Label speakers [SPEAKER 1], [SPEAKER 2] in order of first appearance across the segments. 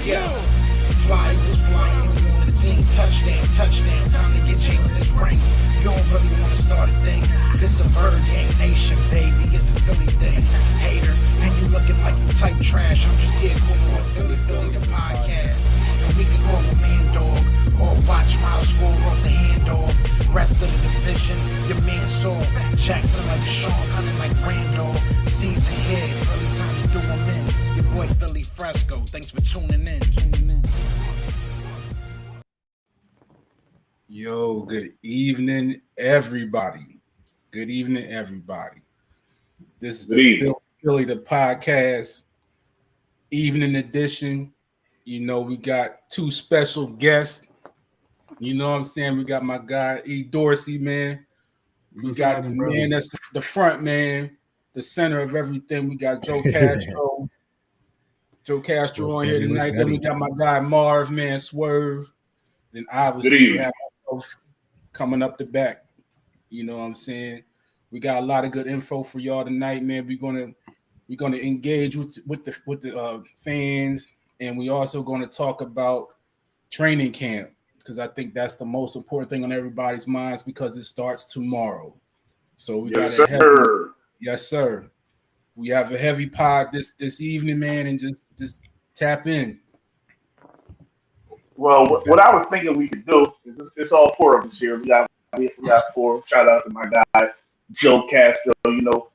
[SPEAKER 1] Yeah. Fly was flying on the team. Touchdown. Time to get Jalen this ring. You don't really want to start a thing. This a Bird Gang Nation, baby. It's a Philly thing. Hater, and you looking like you type trash. I'm just here calling on Philly the podcast. And we can call a man dog or watch Miles score off the handoff. Rest of the division, your man soft. Jackson like Sean, hunting like Randolph. Season hit, early time to do them in. Your boy Philly Fresco. Thanks for tuning in.
[SPEAKER 2] Yo, good evening, everybody. This is the Philly the podcast evening edition. You know, we got two special guests. You know what I'm saying? We got my guy E. Dorsey, man. We got the man that's the front man, the center of everything. We got Joe Castro. On here tonight. Then we got my guy Marv, man, Swerve. Then obviously we have coming up the back. You know what I'm saying? We got a lot of good info for y'all tonight, man. We're gonna engage with the fans, and we also gonna talk about training camp, because I think that's the most important thing on everybody's minds, because it starts tomorrow. So we got yes, sir. We have a heavy pod this evening, man, and just tap in.
[SPEAKER 3] Well, what I was thinking we could do is it's all four of us here. We got four. Shout out to my guy Joe Castro. You know,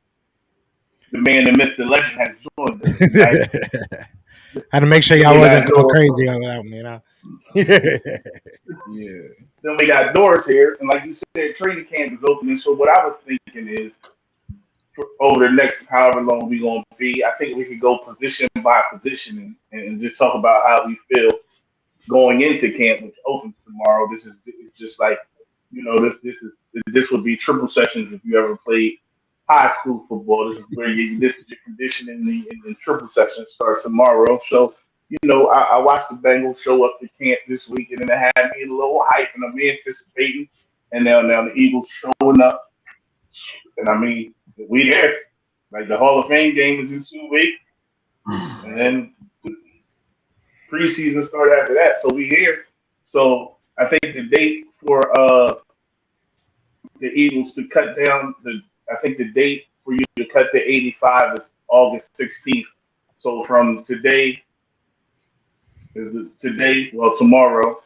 [SPEAKER 3] the man, the myth, the legend has joined us. Right?
[SPEAKER 4] I had to make sure y'all wasn't going crazy on that one, you know.
[SPEAKER 2] Yeah.
[SPEAKER 3] Then we got Doris here, and like you said, training camp is opening. So what I was thinking is, over the next however long we're gonna be, I think we could go position by position and just talk about how we feel going into camp, which opens tomorrow. It's just like, you know, this would be triple sessions if you ever played high school football. This is where this is your conditioning, and the triple session starts tomorrow. So, you know, I watched the Bengals show up to camp this week, and then it had me a little hype, and I'm anticipating. And now the Eagles showing up, and I mean, we there. Like, the Hall of Fame game is in 2 weeks, and then preseason start after that. So we here. So I think the date for the Eagles to cut down the date for you to cut the 85 is August 16th. So from tomorrow.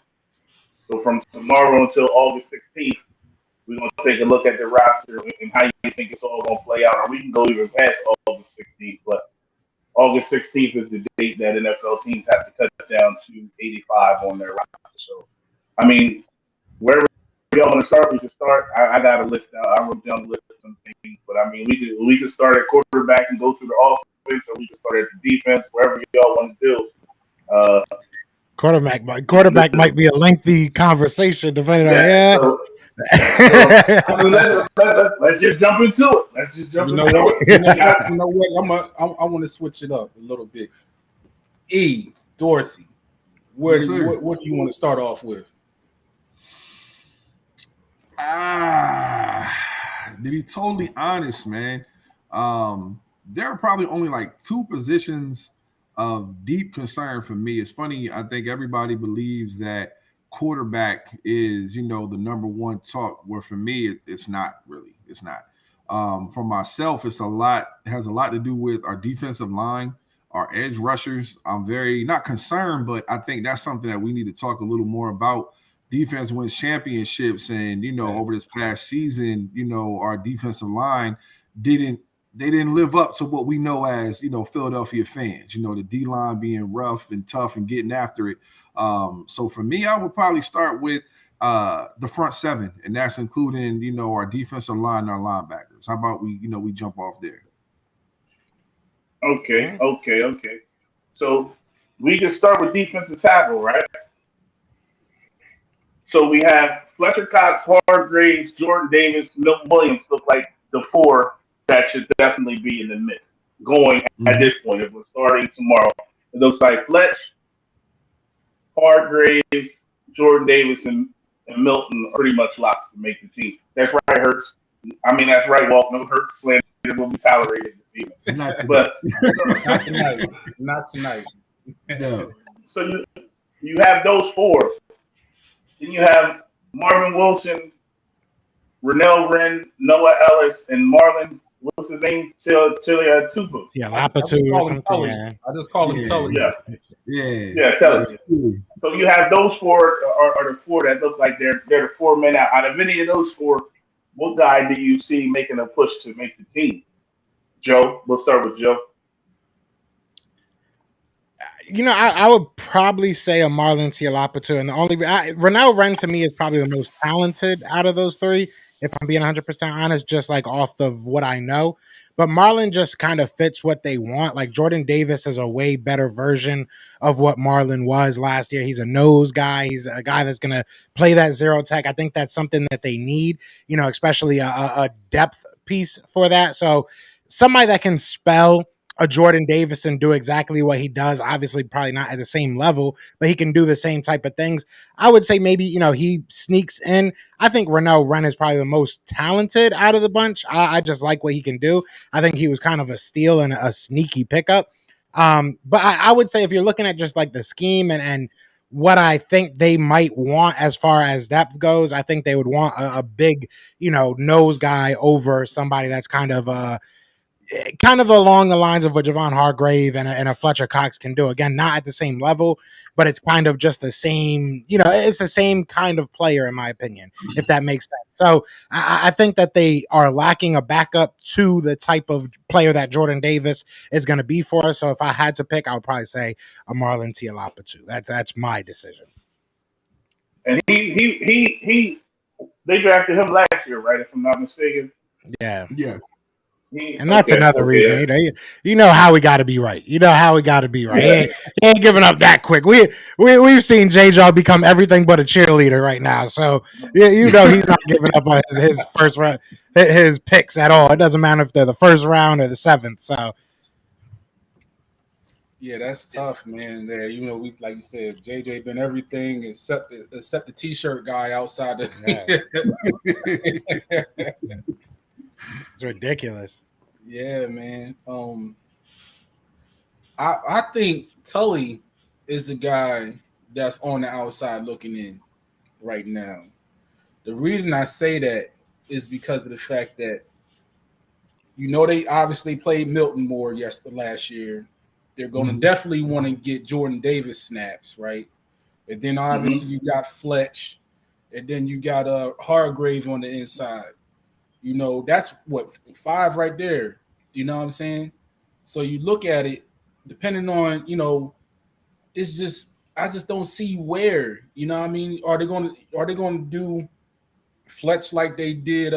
[SPEAKER 3] So from tomorrow until August 16th, we're going to take a look at the roster and how you think it's all going to play out. Or we can go even past August 16th, but August 16th is the date that NFL teams have to cut down to 85 on their roster. So, I mean, wherever y'all want to start, we can start. I got a list out. I wrote down a list of some things, but I mean, we could start at quarterback and go through the offense, or we can start at the defense, wherever y'all want to do.
[SPEAKER 4] Quarterback might be a lengthy conversation, depending on
[SPEAKER 3] Let's just jump into it.
[SPEAKER 2] You know what? I want to switch it up a little bit. E. Dorsey, what do you want to start off with?
[SPEAKER 5] To be totally honest, man, there are probably only like two positions of deep concern for me. It's funny, I think everybody believes that quarterback is, you know, the number one talk, where for me it's not really. It's not. For myself, it has a lot to do with our defensive line, our edge rushers. I'm very not concerned, but I think that's something that we need to talk a little more about. Defense wins championships, and you know, over this past season, you know, our defensive line didn't live up to what we know as, you know, Philadelphia fans. You know, the D line being rough and tough and getting after it. So for me, I would probably start with the front seven, and that's including, you know, our defensive line and our linebackers. How about we jump off there?
[SPEAKER 3] Okay. So we can start with defensive tackle, right? So we have Fletcher Cox, Hargraves, Jordan Davis, Milton Williams look like the four that should definitely be in the mix going at this point. If we're starting tomorrow, it looks like Fletch, Hargraves, Jordan Davis, and Milton are pretty much locks to make the team. That's right, Hurts. I mean, that's right, Walt. No Hurts slander will be tolerated this evening.
[SPEAKER 2] Not tonight.
[SPEAKER 3] But
[SPEAKER 2] Not tonight. No.
[SPEAKER 3] So you have those four. Then you have Marvin Wilson, Renell Wren, Noah Ellis, and Marlon. What's his name? Tilia Tupu.
[SPEAKER 4] Yeah,
[SPEAKER 2] I
[SPEAKER 4] Lapatu
[SPEAKER 2] just
[SPEAKER 4] or
[SPEAKER 2] call him
[SPEAKER 4] something.
[SPEAKER 2] Tully.
[SPEAKER 4] Yeah.
[SPEAKER 2] I just call him Tully.
[SPEAKER 3] Yeah,
[SPEAKER 5] Yeah.
[SPEAKER 3] yeah, Kelly. So you have those four are the four that look like they're the four men out. Out of any of those four, what guy do you see making a push to make the team? Joe, we'll start with Joe.
[SPEAKER 4] I would probably say a Marlon Tialapatu, and the only Renell Wren to me is probably the most talented out of those three. If I'm being 100% honest, just like off of what I know, but Marlon just kind of fits what they want. Like Jordan Davis is a way better version of what Marlon was last year. He's a nose guy. He's a guy that's going to play that zero tech. I think that's something that they need. Especially a depth piece for that. So somebody that can spell a Jordan Davis and do exactly what he does. Obviously, probably not at the same level, but he can do the same type of things. I would say maybe, he sneaks in. I think Renell Wren is probably the most talented out of the bunch. I just like what he can do. I think he was kind of a steal and a sneaky pickup. But I would say if you're looking at just like the scheme and what I think they might want as far as depth goes, I think they would want a big, nose guy over somebody that's kind of along the lines of what Javon Hargrave and a Fletcher Cox can do. Again, not at the same level, but it's kind of just the same, it's the same kind of player, in my opinion, if that makes sense. So I think that they are lacking a backup to the type of player that Jordan Davis is going to be for us. So if I had to pick, I would probably say a Marlon Tialapatu. That's my decision.
[SPEAKER 3] And they drafted him last year, right? If I'm not mistaken.
[SPEAKER 4] Yeah.
[SPEAKER 5] Yeah.
[SPEAKER 4] And that's another reason. You know how we got to be right. You know how we got to be right.
[SPEAKER 3] Yeah.
[SPEAKER 4] He ain't giving up that quick. We've seen J-Jaw become everything but a cheerleader right now. So he's not giving up on his first round, his picks at all. It doesn't matter if they're the first round or the seventh. So
[SPEAKER 2] yeah, that's tough, man. There, we like you said, JJ been everything except the t-shirt guy outside the.
[SPEAKER 4] It's ridiculous.
[SPEAKER 2] Yeah, man. I think Tully is the guy that's on the outside looking in right now. The reason I say that is because of the fact that they obviously played Milton more last year. They're going to definitely want to get Jordan Davis snaps, right? And then obviously you got Fletch, and then you got Hargrave on the inside. That's what 5 right there. You know what I'm saying? So you look at it, depending on, it's just I just don't see where, what I mean? Are they gonna do Fletch like they did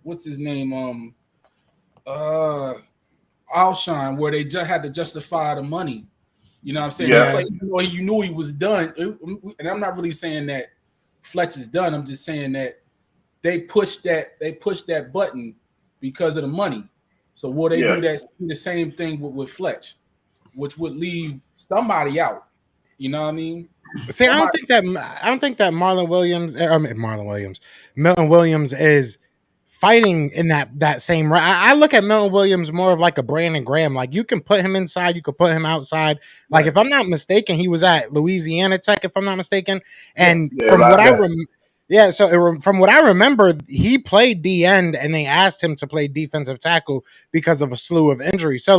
[SPEAKER 2] what's his name? Alshon, where they just had to justify the money. You know what I'm saying?
[SPEAKER 3] Yeah.
[SPEAKER 2] He played, even though you knew he was done. And I'm not really saying that Fletch is done. I'm just saying that they pushed that button because of the money. So will they do the same thing with Fletch, which would leave somebody out? You know what I mean?
[SPEAKER 4] See, I don't think that Milton Williams is fighting in that same. I look at Milton Williams more of like a Brandon Graham. Like you can put him inside, you could put him outside. Like if I'm not mistaken, he was at Louisiana Tech, if I'm not mistaken, and from what I remember. Yeah, so from what I remember, he played D end, and they asked him to play defensive tackle because of a slew of injuries. So,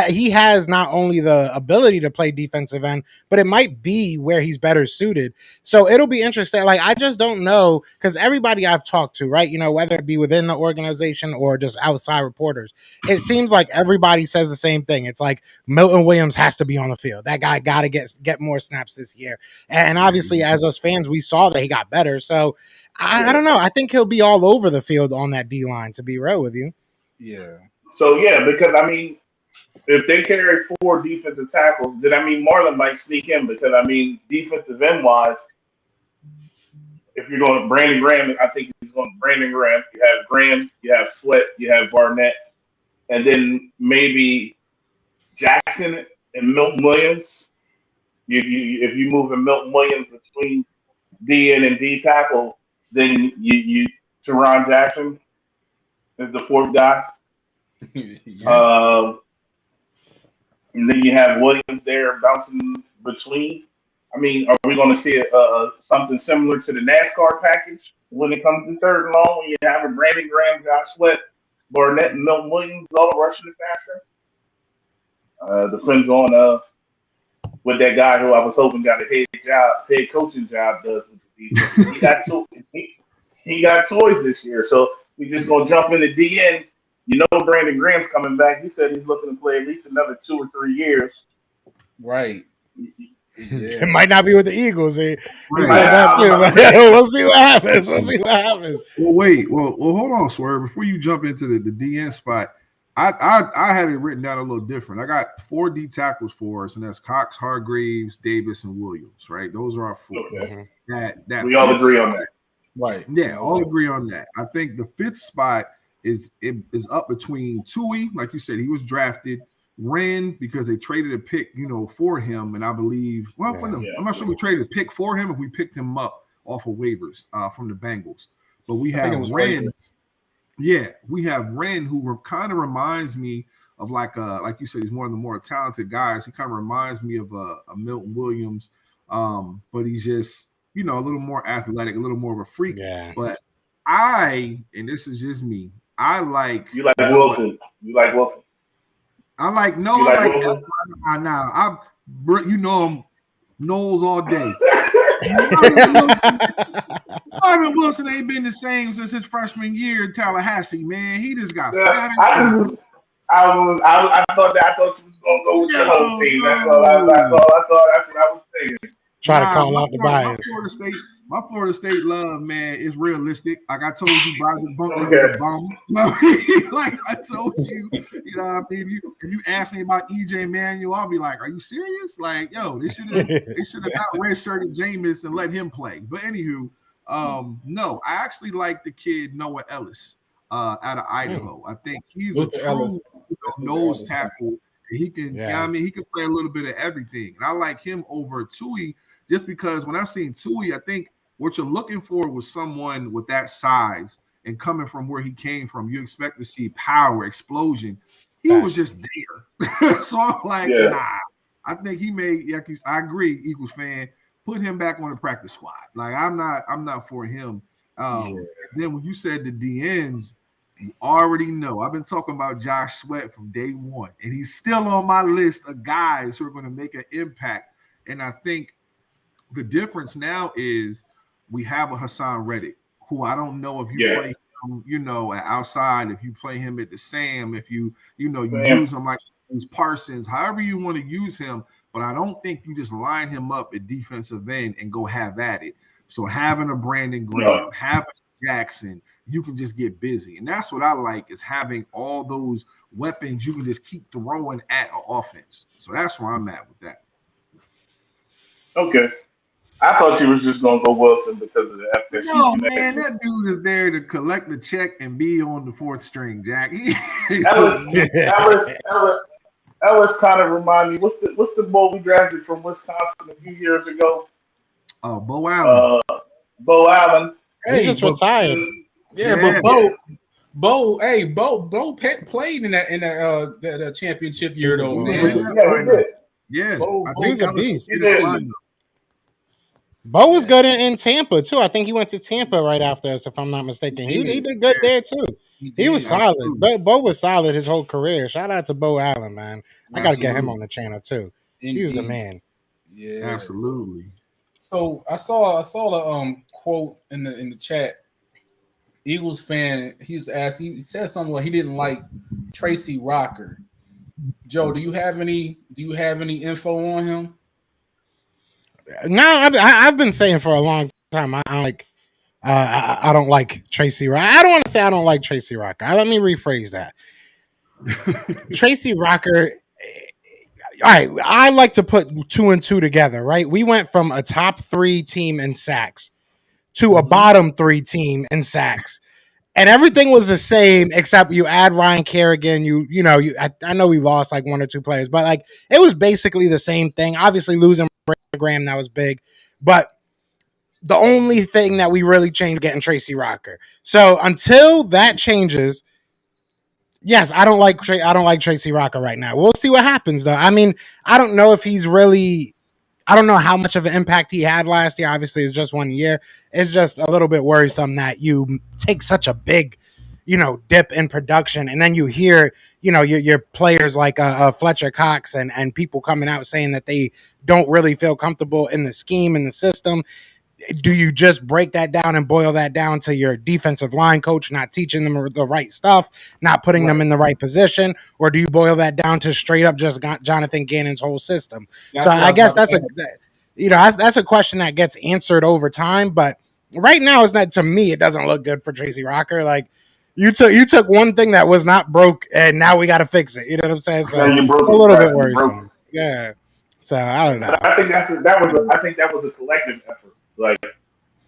[SPEAKER 4] he has not only the ability to play defensive end, but it might be where he's better suited. So it'll be interesting. I just don't know, because everybody I've talked to, right, whether it be within the organization or just outside reporters, it seems like everybody says the same thing. It's like Milton Williams has to be on the field. That guy got to get more snaps this year. And obviously, as us fans, we saw that he got better. So I don't know. I think he'll be all over the field on that D line, to be real with you.
[SPEAKER 2] Yeah.
[SPEAKER 3] So because if they carry 4 defensive tackles, then Marlon might sneak in because defensive end wise, if you're going Brandon Graham, I think he's going Brandon Graham. You have Graham, you have Sweat, you have Barnett, and then maybe Jackson and Milton Williams. If you move in Milton Williams between D end and D tackle, then you Teron Jackson is the 4th guy. And then you have Williams there bouncing between. I mean, are we going to see something similar to the NASCAR package when it comes to third and long? When you have a Brandon Graham, Josh Sweat, Barnett, and Milton Williams all rushing it faster? Depends on what that guy who I was hoping got a head coaching job does with the defense. He got toys this year, so we just gonna jump in the DN. You know, Brandon Graham's coming back. He said he's looking to play at least another 2 or 3 years.
[SPEAKER 2] Right.
[SPEAKER 4] It might not be with the Eagles. He
[SPEAKER 5] Right.
[SPEAKER 4] said that too. But we'll see what happens.
[SPEAKER 5] Well, wait. Well, hold on, Swerve. Before you jump into the DN spot, I had it written down a little different. I got 4 D tackles for us, and that's Cox, Hargraves, Davis, and Williams. Right, those are our 4.
[SPEAKER 3] Okay.
[SPEAKER 5] That
[SPEAKER 3] we all agree on that.
[SPEAKER 2] Right.
[SPEAKER 5] Yeah, all agree on that. I think the 5th spot is up between Tui, like you said, he was drafted. Wren, because they traded a pick, for him, and I believe, I'm not sure we traded a pick for him if we picked him up off of waivers from the Bengals. But we have Wren. Yeah, we have Wren, who kind of reminds me of like you said, he's one of the more talented guys. He kind of reminds me of a Milton Williams, but he's just a little more athletic, a little more of a freak.
[SPEAKER 4] Yeah.
[SPEAKER 5] But and this is just me, I like
[SPEAKER 3] you like Wilson. You like Wilson.
[SPEAKER 5] I like no.
[SPEAKER 3] You
[SPEAKER 5] I
[SPEAKER 3] like
[SPEAKER 5] like now. I'm Knowles all day. Marvin Wilson ain't been the same since his freshman year in Tallahassee, man. He just got fat.
[SPEAKER 3] I thought you was gonna go with your whole team. That's all I thought. That's what I was thinking.
[SPEAKER 4] Try to call out the bias.
[SPEAKER 5] My Florida State love, man, is realistic. Like I told you, Brian Bunkley was a bum. Like I told you, what I mean? If you ask me about EJ Manuel, I'll be like, "Are you serious?" Like, yo, they should have not redshirted Jameis and let him play. But anywho, no, I actually like the kid Noah Ellis out of Idaho. I think he's a true nose tackle. He can, he can play a little bit of everything, and I like him over Tui just because when I seen Tui, I think what you're looking for was someone with that size and coming from where he came from. You expect to see power, explosion. He was just there. So I'm like, nah. I think he made. I agree, Eagles fan. Put him back on the practice squad. Like I'm not for him. Then when you said the DNs, you already know. I've been talking about Josh Sweat from day one, and he's still on my list of guys who are going to make an impact. And I think the difference now is we have a Hassan Reddick, who I don't know if you play him, outside, if you play him at the Sam, if you use him like use Parsons, however you want to use him, but I don't think you just line him up at defensive end and go have at it. So having a Brandon Graham, having Jackson, you can just get busy. And that's what I like, is having all those weapons you can just keep throwing at an offense. So that's where I'm at with that.
[SPEAKER 3] Okay. I thought you was just gonna go Wilson because of the FSU.
[SPEAKER 5] No, man, that dude is there to collect the check and be on the 4th string, Jack.
[SPEAKER 3] Ellis kind of remind me. What's the boy we drafted from Wisconsin a few years ago?
[SPEAKER 5] Oh, Bo Allen.
[SPEAKER 3] Bo Allen.
[SPEAKER 4] He just retired.
[SPEAKER 2] But Bo played in that championship year though. Man.
[SPEAKER 3] Yeah, he did.
[SPEAKER 5] Yeah,
[SPEAKER 4] he was a beast. Bo was good in Tampa too. I think he went to Tampa right after us, if I'm not mistaken. He did good there too. He was solid. Bo was solid his whole career. Shout out to Bo Allen, man. I got to get him on the channel too. He was the man.
[SPEAKER 5] Yeah, absolutely.
[SPEAKER 2] So I saw the quote in the chat. Eagles fan, he was asked. He said something like he didn't like Tracy Rocker. Joe, do you have any info on him?
[SPEAKER 4] No, I've been saying for a long time. I don't like Tracy Rocker. I don't want to say I don't like Tracy Rocker. Let me rephrase that. Tracy Rocker. All right, I like to put 2 and 2 together. Right, we went from a top 3 team in sacks to a bottom 3 team in sacks. And everything was the same except you add Ryan Kerrigan. I know we lost like 1 or 2 players, but like it was basically the same thing. Obviously, losing Graham, that was big, but the only thing that we really changed getting Tracy Rocker. So until that changes, yes, I don't like Tracy Rocker right now. We'll see what happens though. I mean, I don't know if he's really I don't know how much of an impact he had last year. Obviously, it's just 1 year. It's just a little bit worrisome that you take such a big, dip in production, and then you hear, your players like Fletcher Cox and people coming out saying that they don't really feel comfortable in the scheme and the system. Do you just break that down and boil that down to your defensive line coach not teaching them the right stuff, not putting them in the right position, or do you boil that down to straight up just Jonathan Gannon's whole system? So I guess that's a question that gets answered over time. But right now, is that to me, it doesn't look good for Tracy Rocker. Like you took one thing that was not broke, and now we got to fix it. You know what I'm saying? So it's a little bit worrisome. Yeah. So I don't know.
[SPEAKER 3] I think that was a collective effort. Like,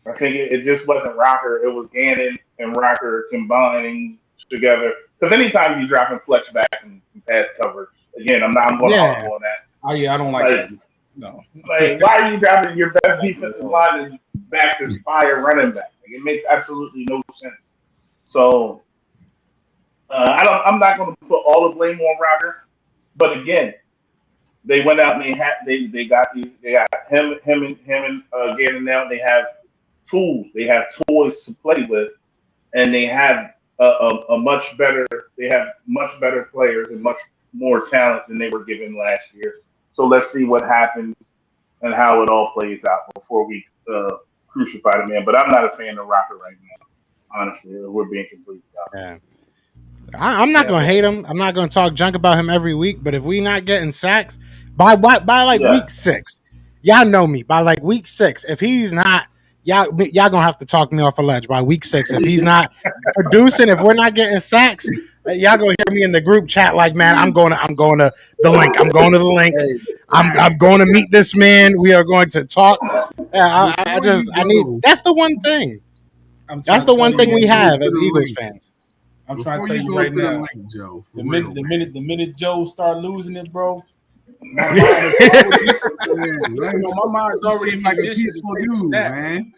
[SPEAKER 3] I think it just wasn't Rocker. It was Gannon and Rocker combining together. Because anytime you drop and flex back and pass coverage, again, I'm going to argue on that.
[SPEAKER 2] Oh yeah, I don't like that. No.
[SPEAKER 3] Like, why are you dropping your best defensive line back to fire running back? Like, it makes absolutely no sense. So, I'm not going to put all the blame on Rocker, but again, they went out and they got him and Gannon now. They have tools, they have toys to play with, and they have a much better. They have much better players and much more talent than they were given last year. So let's see what happens and how it all plays out before we crucify the man. But I'm not a fan of Rocker right now, honestly. We're being completely honest.
[SPEAKER 4] Yeah. I'm not going to hate him. I'm not going to talk junk about him every week. But if we not getting sacks by week 6, y'all know me. By like week 6, if he's not, y'all gonna have to talk me off a ledge by week 6. If he's not producing, if we're not getting sacks, y'all gonna hear me in the group chat like, man, I'm going to the link. I'm going to the link. I'm going to meet this man. We are going to talk. Yeah, I need. That's the one thing. That's the one thing we have as Eagles fans.
[SPEAKER 2] I'm trying to tell you right now, Joe. The minute Joe start losing it, bro, my mind's already conditioned to take man.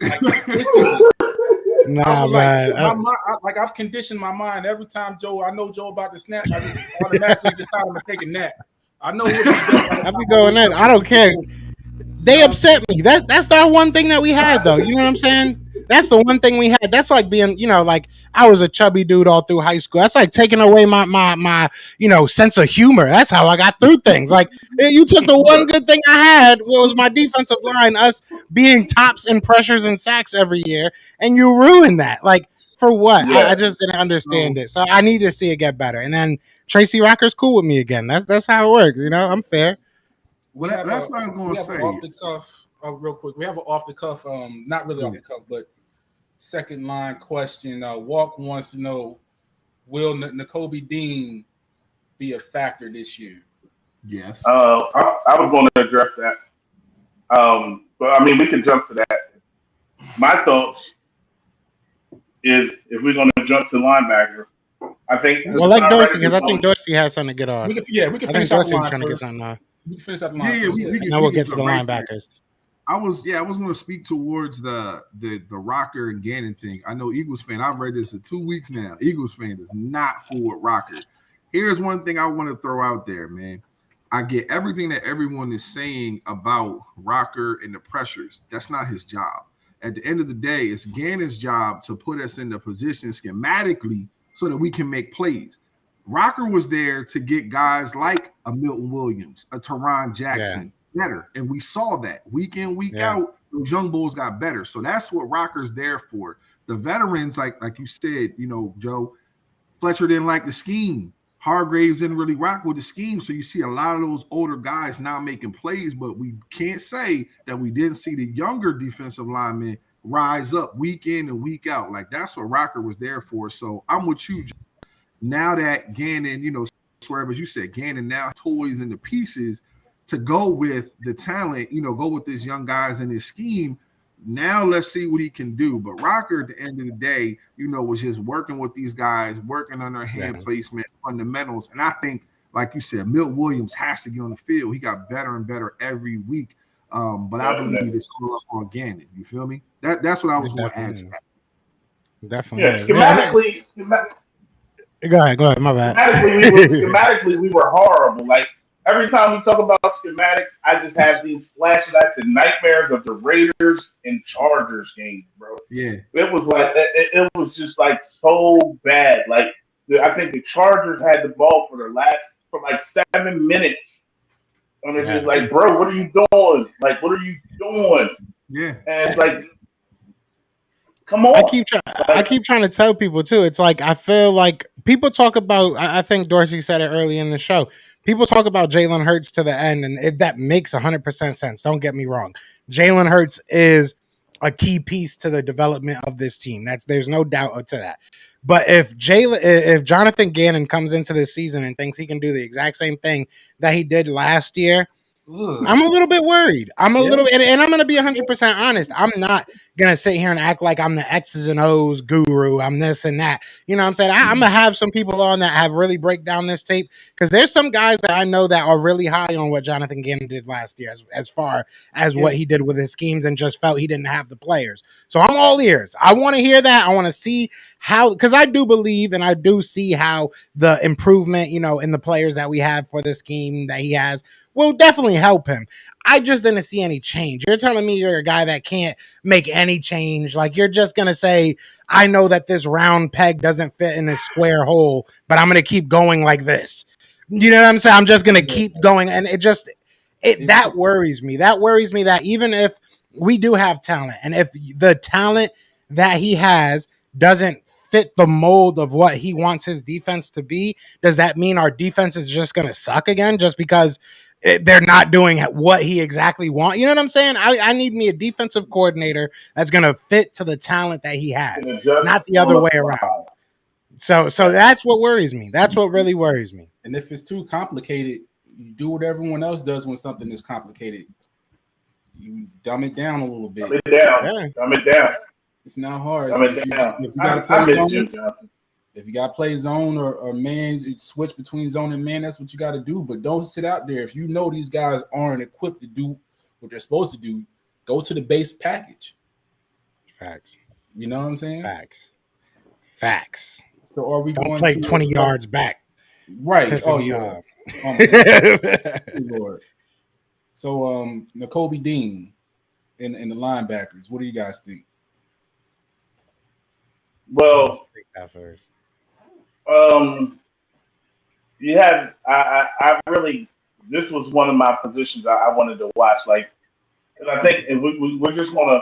[SPEAKER 4] Nah, man.
[SPEAKER 2] I've conditioned my mind every time I know Joe about to snap. I just automatically decide I'm gonna take a nap. I know he'll be done.
[SPEAKER 4] I'll be going in. I don't care. They upset me. That's the one thing that we had, though. You know what I'm saying? That's the one thing we had. That's like being, like I was a chubby dude all through high school. That's like taking away my sense of humor. That's how I got through things. Like you took the one good thing I had, was my defensive line, us being tops in pressures and sacks every year, and you ruined that. Like for what? Yeah. I just didn't understand it. So I need to see it get better. And then Tracy Rocker's cool with me again. That's how it works. I'm fair.
[SPEAKER 5] That's not going to say.
[SPEAKER 2] Off the cuff, real quick. We have an off the cuff, not really off the cuff, but second line question. Walk wants to know: will Nakobe Dean be a factor this year?
[SPEAKER 5] Yes.
[SPEAKER 3] I was going to address that, but I mean we can jump to that. My thoughts is if we're going to jump to linebacker, I think.
[SPEAKER 4] Well, like Dorsey, because I think Dorsey has something to get off.
[SPEAKER 2] We can finish out the line first. We can finish out the line first.
[SPEAKER 4] And then we'll get to the linebackers.
[SPEAKER 5] I was going to speak towards the Rocker and Gannon thing. I know Eagles fan. I've read this for 2 weeks now. Eagles fan is not for Rocker. Here's one thing I want to throw out there, man. I get everything that everyone is saying about Rocker and the pressures. That's not his job. At the end of the day, it's Gannon's job to put us in the position schematically so that we can make plays. Rocker was there to get guys like a Milton Williams, a Teron Jackson better. And we saw that week in, week out, those young bulls got better. So that's what Rocker's there for. The veterans, like you said, Joe, Fletcher didn't like the scheme. Hargraves didn't really rock with the scheme. So you see a lot of those older guys now making plays, but we can't say that we didn't see the younger defensive linemen rise up week in and week out. Like that's what Rocker was there for. So I'm with you, Joe. Now that Gannon, Swerve, as you said, Gannon now toys and the pieces to go with the talent, go with these young guys in his scheme. Now let's see what he can do. But Rocker, at the end of the day, was just working with these guys, working on their hand placement, fundamentals. And I think, like you said, Milt Williams has to get on the field. He got better and better every week. But I believe it's all up on Gannon. You feel me? That's what I was going to add to that.
[SPEAKER 4] Definitely.
[SPEAKER 3] Schematically,
[SPEAKER 4] Go ahead. My bad.
[SPEAKER 3] Schematically, we were horrible. Like every time we talk about schematics, I just have these flashbacks and nightmares of the Raiders and Chargers games, bro.
[SPEAKER 5] Yeah.
[SPEAKER 3] It was like it was just like so bad. Like I think the Chargers had the ball for like 7 minutes, and it's just like, bro, what are you doing? Like, what are you doing?
[SPEAKER 5] Yeah.
[SPEAKER 3] And it's like, come on.
[SPEAKER 4] I keep trying to tell people too. It's like I feel like people talk about. I think Dorsey said it early in the show. People talk about Jalen Hurts to the end, and that makes 100% sense. Don't get me wrong. Jalen Hurts is a key piece to the development of this team. There's no doubt to that. But if Jonathan Gannon comes into this season and thinks he can do the exact same thing that he did last year, I'm a little bit worried. I'm a little, and I'm going to be 100% honest. I'm not going to sit here and act like I'm the X's and O's guru. I'm this and that. You know what I'm saying? I'm going to have some people on that have really break down this tape, because there's some guys that I know that are really high on what Jonathan Gannon did last year as far as what he did with his schemes, and just felt he didn't have the players. So I'm all ears. I want to hear that. I want to see how, because I do believe and I do see how the improvement, in the players that we have for the scheme that he has will definitely help him. I just didn't see any change. You're telling me you're a guy that can't make any change. Like, you're just going to say, I know that this round peg doesn't fit in this square hole, but I'm going to keep going like this. You know what I'm saying? I'm just going to keep going. And that worries me. That worries me that even if we do have talent, and if the talent that he has doesn't fit the mold of what he wants his defense to be, does that mean our defense is just going to suck again just because they're not doing what he exactly wants? You know what I'm saying? I need me a defensive coordinator that's going to fit to the talent that he has, not the other way around. So that's what worries me. That's what really worries me.
[SPEAKER 2] And if it's too complicated, you do what everyone else does when something is complicated. You dumb it down a little bit.
[SPEAKER 3] Dumb it down.
[SPEAKER 2] It's not hard.
[SPEAKER 3] If
[SPEAKER 2] you got to play zone or man, switch between zone and man, that's what you got to do. But don't sit out there. If you know these guys aren't equipped to do what they're supposed to do, go to the base package.
[SPEAKER 4] Facts.
[SPEAKER 2] You know what I'm saying?
[SPEAKER 4] Facts.
[SPEAKER 2] So are we
[SPEAKER 4] don't
[SPEAKER 2] going
[SPEAKER 4] play
[SPEAKER 2] to
[SPEAKER 4] 20 yards back?
[SPEAKER 2] Right. Oh, yeah. Oh, my God. Lord. So, Nakobe Dean and the linebackers, what do you guys think?
[SPEAKER 3] Well,
[SPEAKER 4] take that first.
[SPEAKER 3] You have I really, this was one of my positions I wanted to watch. Like, and I think we're just gonna.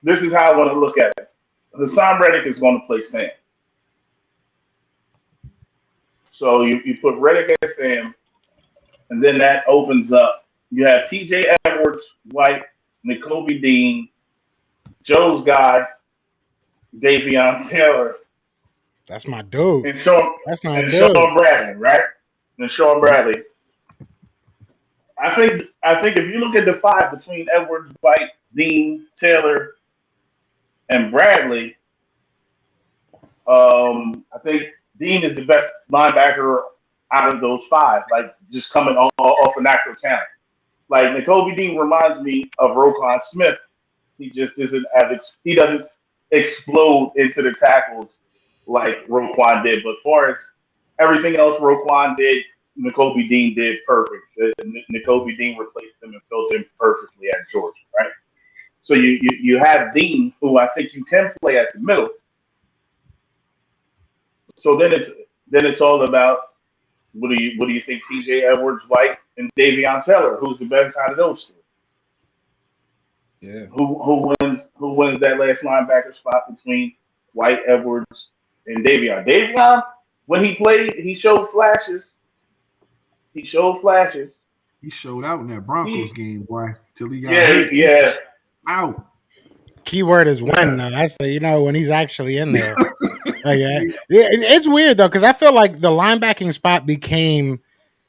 [SPEAKER 3] This is how I want to look at it. Hassan Reddick is going to play Sam. So you put Reddick as Sam, and then that opens up. You have T.J. Edwards, White, Nakobe Dean, Joe's guy, Davion Taylor.
[SPEAKER 4] That's my dude.
[SPEAKER 3] And Sean Bradley, right? And Sean Bradley. I think if you look at the five between Edwards, White, Dean, Taylor, and Bradley, I think Dean is the best linebacker out of those five. Like, just coming off a natural talent. Like, Nakobe Dean reminds me of Roquan Smith. He just isn't he doesn't explode into the tackles like Roquan did. But as far as everything else Roquan did, Nakobe Dean did perfect. Nakobe Dean replaced him and filled in perfectly at Georgia, right? So you have Dean, who I think you can play at the middle. So then it's all about what do you think T.J. Edwards, White, and Davion Taylor, who's the best out of those two?
[SPEAKER 2] Yeah.
[SPEAKER 3] Who wins that last linebacker spot between White, Edwards, and Davion? Davion, when he played, he showed flashes. He showed
[SPEAKER 5] out in that Broncos game, boy, till he got hurt.
[SPEAKER 3] Yeah.
[SPEAKER 5] Out.
[SPEAKER 4] Keyword is when, though. That's when he's actually in there. It's weird though, because I feel like the linebacking spot became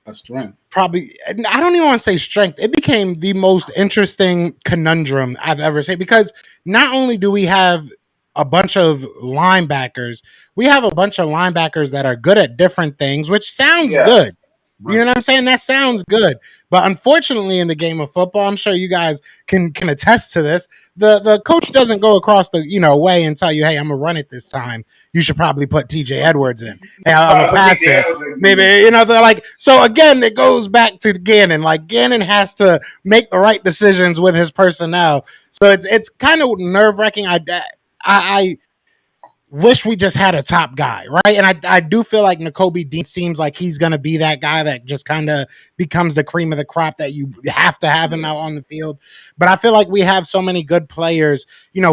[SPEAKER 2] a strength.
[SPEAKER 4] Probably, I don't even want to say strength. It became the most interesting conundrum I've ever seen, because not only do we have a bunch of linebackers, we have a bunch of linebackers that are good at different things, which sounds good. You know what I'm saying? That sounds good. But unfortunately, in the game of football, I'm sure you guys can attest to this. The coach doesn't go across the way and tell you, hey, I'm gonna run it this time. You should probably put TJ Edwards in. Hey, I'm gonna pass it. Maybe they're like, so again, it goes back to Gannon. Like Gannon has to make the right decisions with his personnel. So it's kind of nerve-wracking. I wish we just had a top guy, right? And I do feel like Nakobe Dean seems like he's going to be that guy that just kind of becomes the cream of the crop that you have to have him out on the field. But I feel like we have so many good players,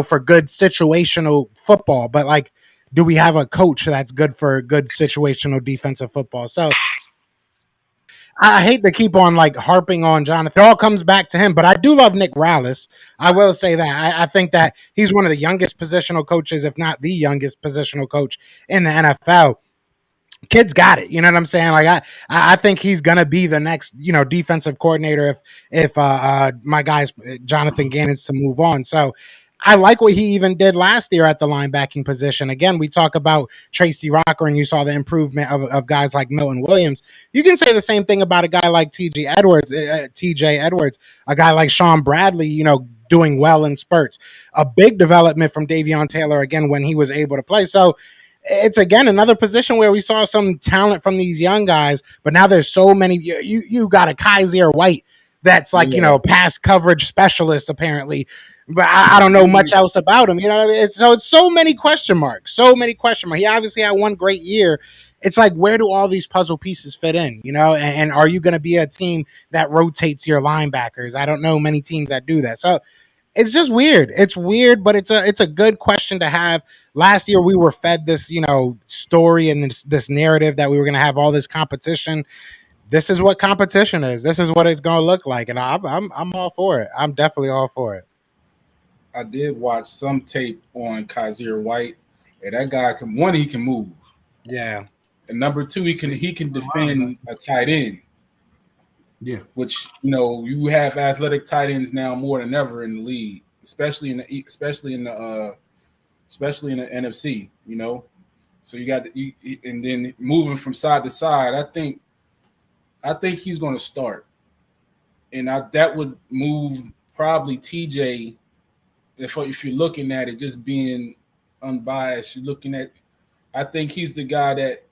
[SPEAKER 4] for good situational football. But like, do we have a coach that's good for good situational defensive football? So I hate to keep on like harping on Jonathan. It all comes back to him, but I do love Nick Rallis. I will say that. I think that he's one of the youngest positional coaches, if not the youngest positional coach in the NFL. Kid's got it. You know what I'm saying? Like I think he's gonna be the next, defensive coordinator if my guys Jonathan Gannon's to move on. So I like what he even did last year at the linebacking position. Again, we talk about Tracy Rocker, and you saw the improvement of guys like Milton Williams. You can say the same thing about a guy like TJ Edwards, a guy like Sean Bradley, doing well in spurts. A big development from Davion Taylor, again, when he was able to play. So it's, again, another position where we saw some talent from these young guys, but now there's so many. You got a Kaiser White that's like, pass coverage specialist, apparently. But I don't know much else about him. You know what I mean? It's so many question marks. He obviously had one great year. It's like, where do all these puzzle pieces fit in? And are you going to be a team that rotates your linebackers? I don't know many teams that do that. So it's just weird. It's weird, but it's a good question to have. Last year we were fed this, story and this narrative that we were going to have all this competition. This is what competition is. This is what it's going to look like, and I'm all for it. I'm definitely all for it.
[SPEAKER 2] I did watch some tape on Kaiser White, and that guy he can move.
[SPEAKER 4] Yeah.
[SPEAKER 2] And number two, he can defend a tight end.
[SPEAKER 5] Yeah.
[SPEAKER 2] Which, you have athletic tight ends now more than ever in the league, especially in the NFC, So you got and then moving from side to side, I think he's going to start. And that would move probably TJ. If you're looking at it just being unbiased, you're looking at, I think he's the guy that,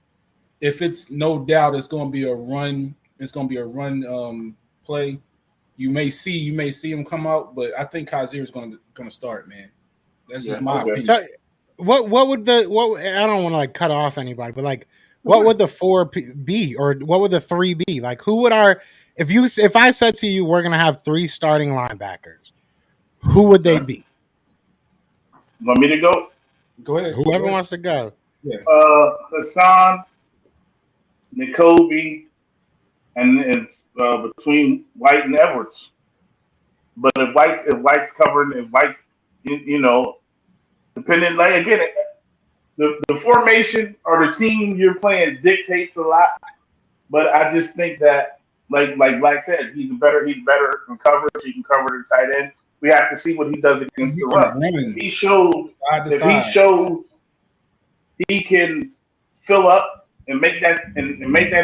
[SPEAKER 2] if it's no doubt it's going to be a run, play. You may see him come out, but I think Kaiser is going to start, man. That's just my opinion.
[SPEAKER 4] So what would I don't want to like cut off anybody, but like what would the 4 be, or what would the 3 be? Like, who would if I said to you we're going to have 3 starting linebackers, who would they be?
[SPEAKER 3] Want me to go?
[SPEAKER 2] Go ahead.
[SPEAKER 4] Whoever wants to go.
[SPEAKER 2] Yeah.
[SPEAKER 3] Hassan, Nakobe, and it's between White and Edwards. But if White's covering, depending, like, again, the formation or the team you're playing dictates a lot. But I just think that, like Black said, he's better in coverage. He can cover the tight end. We have to see what he does against the run. If he shows he can fill up and make that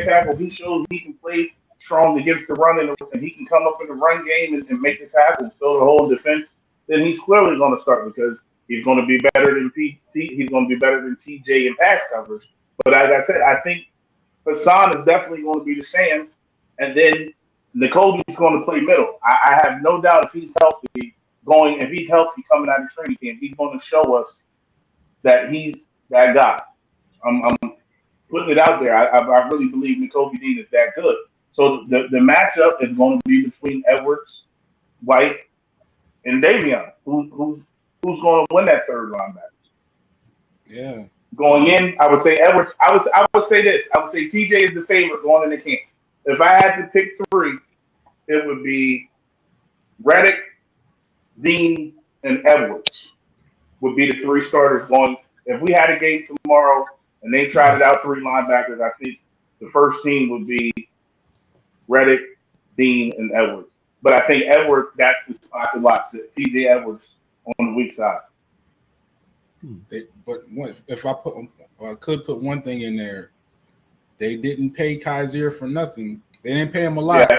[SPEAKER 3] tackle, he shows he can play strong against the run and he can come up in the run game and make the tackle, fill the hole and defend, then he's clearly going to start, because he's going to be better than PT. He's going to be better than TJ in pass coverage. But like I said, I think Hassan is definitely going to be the same, and then Nakobe's going to play middle. I have no doubt if he's healthy coming out of training camp, he's going to show us that he's that guy. I'm putting it out there. I really believe Nakobe Dean is that good. So the matchup is going to be between Edwards, White, and Davion. Who's going to win that third linebacker?
[SPEAKER 2] Yeah.
[SPEAKER 3] Going in, I would say Edwards. I would say this. I would say TJ is the favorite going into camp. If I had to pick 3, it would be Reddick, Dean, and Edwards would be the 3 starters going. If we had a game tomorrow and they tried it out 3 linebackers, I think the first team would be Reddick, Dean, and Edwards. But I think Edwards, that's the spot to watch. TJ Edwards on the weak side.
[SPEAKER 2] But if I could put one thing in there, They didn't pay Kaiser for nothing. They didn't pay him a lot,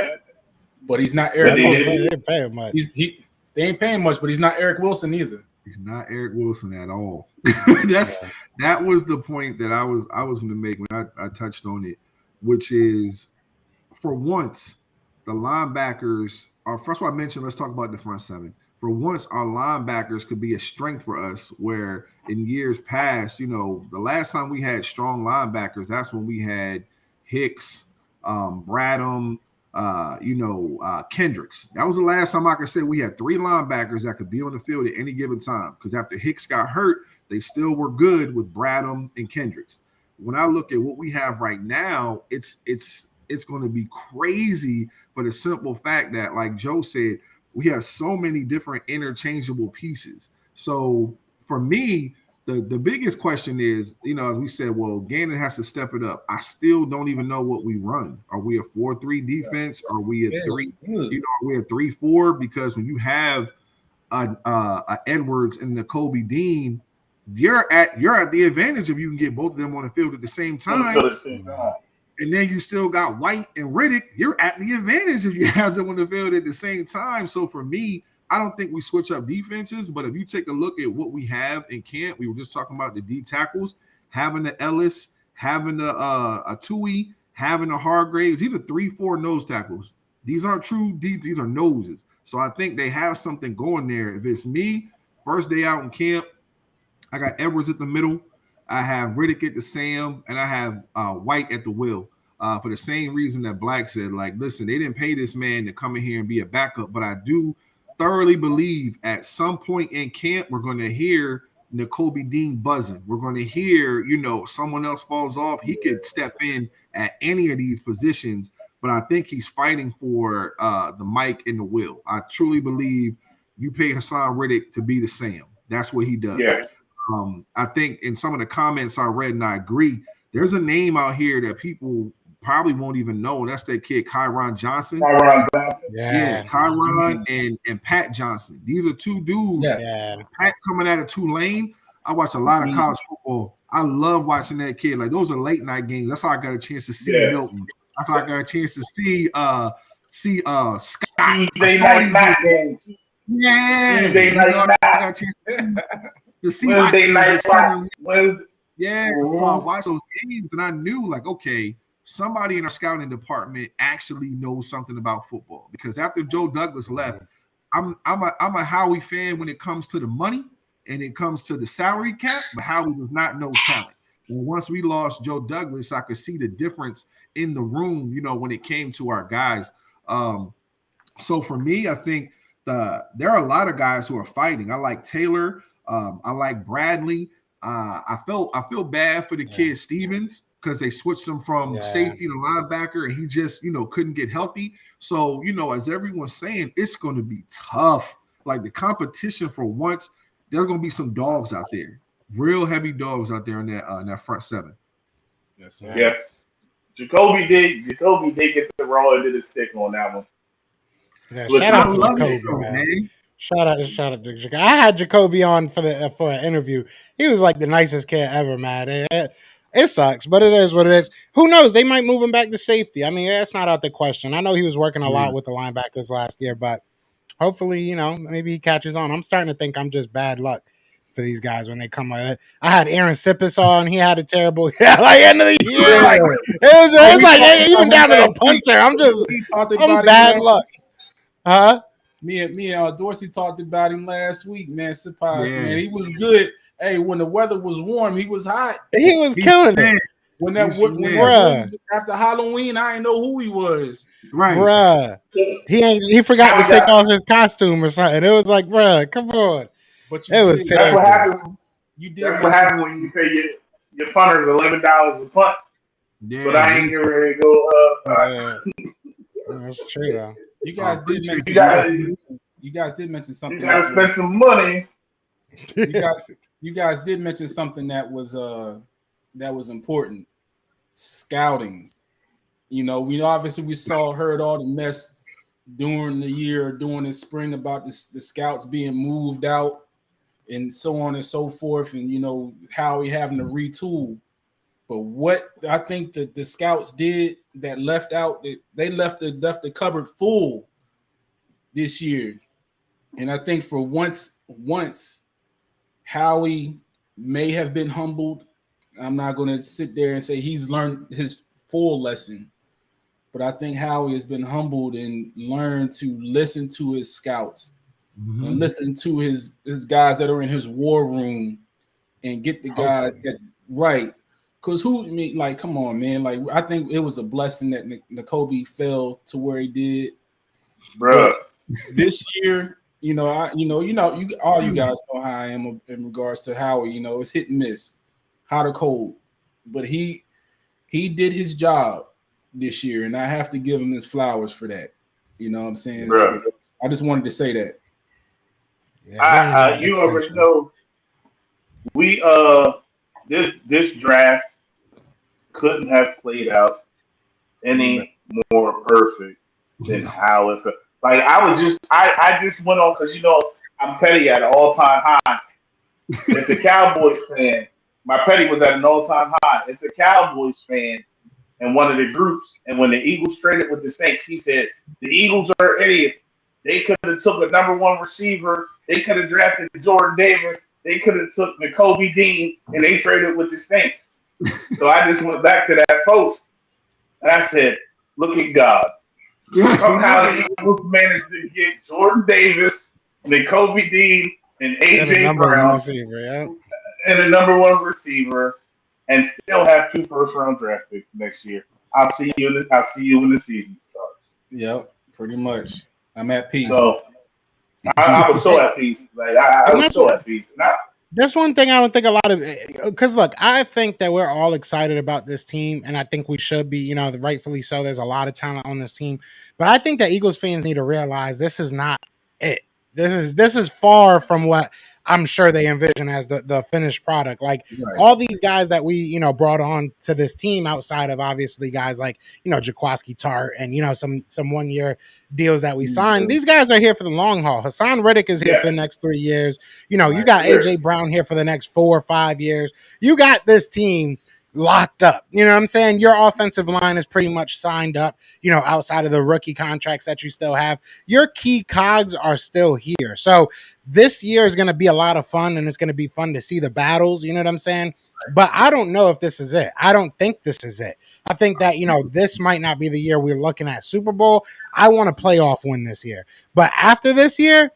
[SPEAKER 2] but he's not Eric
[SPEAKER 4] They
[SPEAKER 2] Wilson.
[SPEAKER 4] didn't pay him much.
[SPEAKER 2] They ain't paying much, but he's not Eric Wilson either.
[SPEAKER 5] He's not Eric Wilson at all. That was the point that I was going to make when I touched on it, which is, for once, the linebackers are. First of all, I mentioned, let's talk about the front seven. For once, our linebackers could be a strength for us, where in years past, the last time we had strong linebackers, that's when we had Hicks, Bradham, Kendricks. That was the last time I could say we had three linebackers that could be on the field at any given time. Because after Hicks got hurt, they still were good with Bradham and Kendricks. When I look at what we have right now, it's going to be crazy for the simple fact that, like Joe said, we have so many different interchangeable pieces. So for me, the biggest question is, as we said, well, Gannon has to step it up. I still don't even know what we run. Are we a 4-3 defense? Are we a 3? Are we a 3-4? Because when you have a Edwards and the Kobe Dean, you're at the advantage if you can get both of them on the field at the same time. And then you still got White and Riddick. You're at the advantage if you have them on the field at the same time. So for me, I don't think we switch up defenses. But if you take a look at what we have in camp, we were just talking about the D tackles, having the Ellis, having a Tui, having a Hargraves. These are 3-4 nose tackles. These aren't true D. These are noses. So I think they have something going there. If it's me, first day out in camp, I got Edwards at the middle. I have Riddick at the Sam, and I have White at the Will. For the same reason that Black said, like, listen, they didn't pay this man to come in here and be a backup, but I do thoroughly believe at some point in camp we're going to hear Nakobe Dean buzzing. We're going to hear, someone else falls off. He could step in at any of these positions, but I think he's fighting for the mic and the Will. I truly believe you pay Hassan Riddick to be the Sam. That's what he does. Yeah. I think in some of the comments I read, and I agree, there's a name out here that people probably won't even know, and that's that kid Kyron Johnson. Kyron and Pat Johnson. These are two dudes. Yes. Pat coming out of Tulane. I watch a lot of college football. I love watching that kid. Like, those are late night games. That's how I got a chance to see Milton. That's how I got a chance to see Scott.
[SPEAKER 3] Tuesday night games.
[SPEAKER 5] Yeah.
[SPEAKER 3] Tuesday night.
[SPEAKER 5] I got a chance to see
[SPEAKER 3] Wednesday night.
[SPEAKER 5] Yeah. So I watched those games and I knew, like, okay, somebody in our scouting department actually knows something about football. Because after Joe Douglas left, I'm a Howie fan when it comes to the money and it comes to the salary cap, but Howie does not know talent. And once we lost Joe Douglas, I could see the difference in the room, when it came to our guys. So for me, I think there are a lot of guys who are fighting. I like Taylor. I like Bradley. I feel bad for the kid Stevens, because they switched him from safety to linebacker, and he just, couldn't get healthy. So, as everyone's saying, it's going to be tough. Like, the competition for once, there are going to be some dogs out there, real heavy dogs out there in that front seven.
[SPEAKER 2] Yes, sir.
[SPEAKER 3] Yeah. Jacoby did get the raw end of the stick on that one.
[SPEAKER 4] Yeah, shout out to Jacoby, man. Shout out to Jacoby. I had Jacoby on for an interview. He was like the nicest kid ever, man. It sucks, but it is what it is. Who knows? They might move him back to safety. I mean, that's not out the question. I know he was working a lot with the linebackers last year, but hopefully, maybe he catches on. I'm starting to think I'm just bad luck for these guys when they come. I had Aaron Sippis on. He had a terrible end of the year. Like, it was like even down to the punter. I'm bad luck. Huh?
[SPEAKER 2] Me and Dorsey talked about him last week, man. Sippis, man, he was good. Hey, when the weather was warm, he was hot.
[SPEAKER 4] He was killing it.
[SPEAKER 2] When after Halloween, I didn't know who he was.
[SPEAKER 5] Right,
[SPEAKER 4] bruh. He forgot to take off his costume or something. It was like, bruh, come on.
[SPEAKER 2] But
[SPEAKER 4] it was
[SPEAKER 3] terrible. That's what happens.
[SPEAKER 2] That's
[SPEAKER 3] what happens when you pay your punters $11 a punt. Yeah, but I ain't getting ready to go.
[SPEAKER 4] That's true, though.
[SPEAKER 2] You guys did mention something.
[SPEAKER 3] You gotta spend some money.
[SPEAKER 2] You guys did mention something that was important. Scouting. We obviously heard all the mess during the year, during the spring about the scouts being moved out and so on and so forth, and Howie having to retool. But what I think that the scouts did that left out, they left the cupboard full this year. And I think for once Howie may have been humbled. I'm not going to sit there and say he's learned his full lesson, but I think Howie has been humbled and learned to listen to his scouts and listen to his guys that are in his war room and get the guys that right. Because come on, man. Like, I think it was a blessing that Nakobe fell to where he did.
[SPEAKER 3] Bro.
[SPEAKER 2] This year, all you guys know how I am in regards to Howie. It's hit and miss, hot or cold. But he did his job this year, and I have to give him his flowers for that. You know what I'm saying? So I just wanted to say that.
[SPEAKER 3] Yeah, you already know. We this draft couldn't have played out any more perfect than how it felt. Like I just went on because I'm petty at an all-time high. It's a Cowboys fan. My petty was at an all-time high. It's a Cowboys fan in one of the groups, and when the Eagles traded with the Saints, he said the Eagles are idiots. They could have took a number one receiver. They could have drafted Jordan Davis. They could have took Nakobe Dean, and they traded with the Saints. So I just went back to that post, and I said, "Look at God." Somehow the Eagles managed to get Jordan Davis, Nakobe Dean, and AJ Brown, and a number one receiver, and still have 2 first-round draft picks next year. I'll see you when the season starts.
[SPEAKER 2] Yep, pretty much. I'm at peace.
[SPEAKER 3] So I was so at peace. Like I was so at peace.
[SPEAKER 4] That's one thing I don't think a lot of, because look, I think that we're all excited about this team, and I think we should be, rightfully so. There's a lot of talent on this team, but I think that Eagles fans need to realize this is not it. This is far from what I'm sure they envision as the finished product. Like all these guys that we, brought on to this team outside of obviously guys like, Jaquaski Tart and, some 1 year deals that we signed. These guys are here for the long haul. Hassan Reddick is here for the next 3 years. You got AJ Brown here for the next 4 or 5 years. You got this team locked up. You know what I'm saying? Your offensive line is pretty much signed up, outside of the rookie contracts that you still have. Your key cogs are still here. So this year is going to be a lot of fun, and it's going to be fun to see the battles. You know what I'm saying? But I don't know if this is it. I don't think this is it. I think that, this might not be the year we're looking at Super Bowl. I want a playoff win this year. But after this year,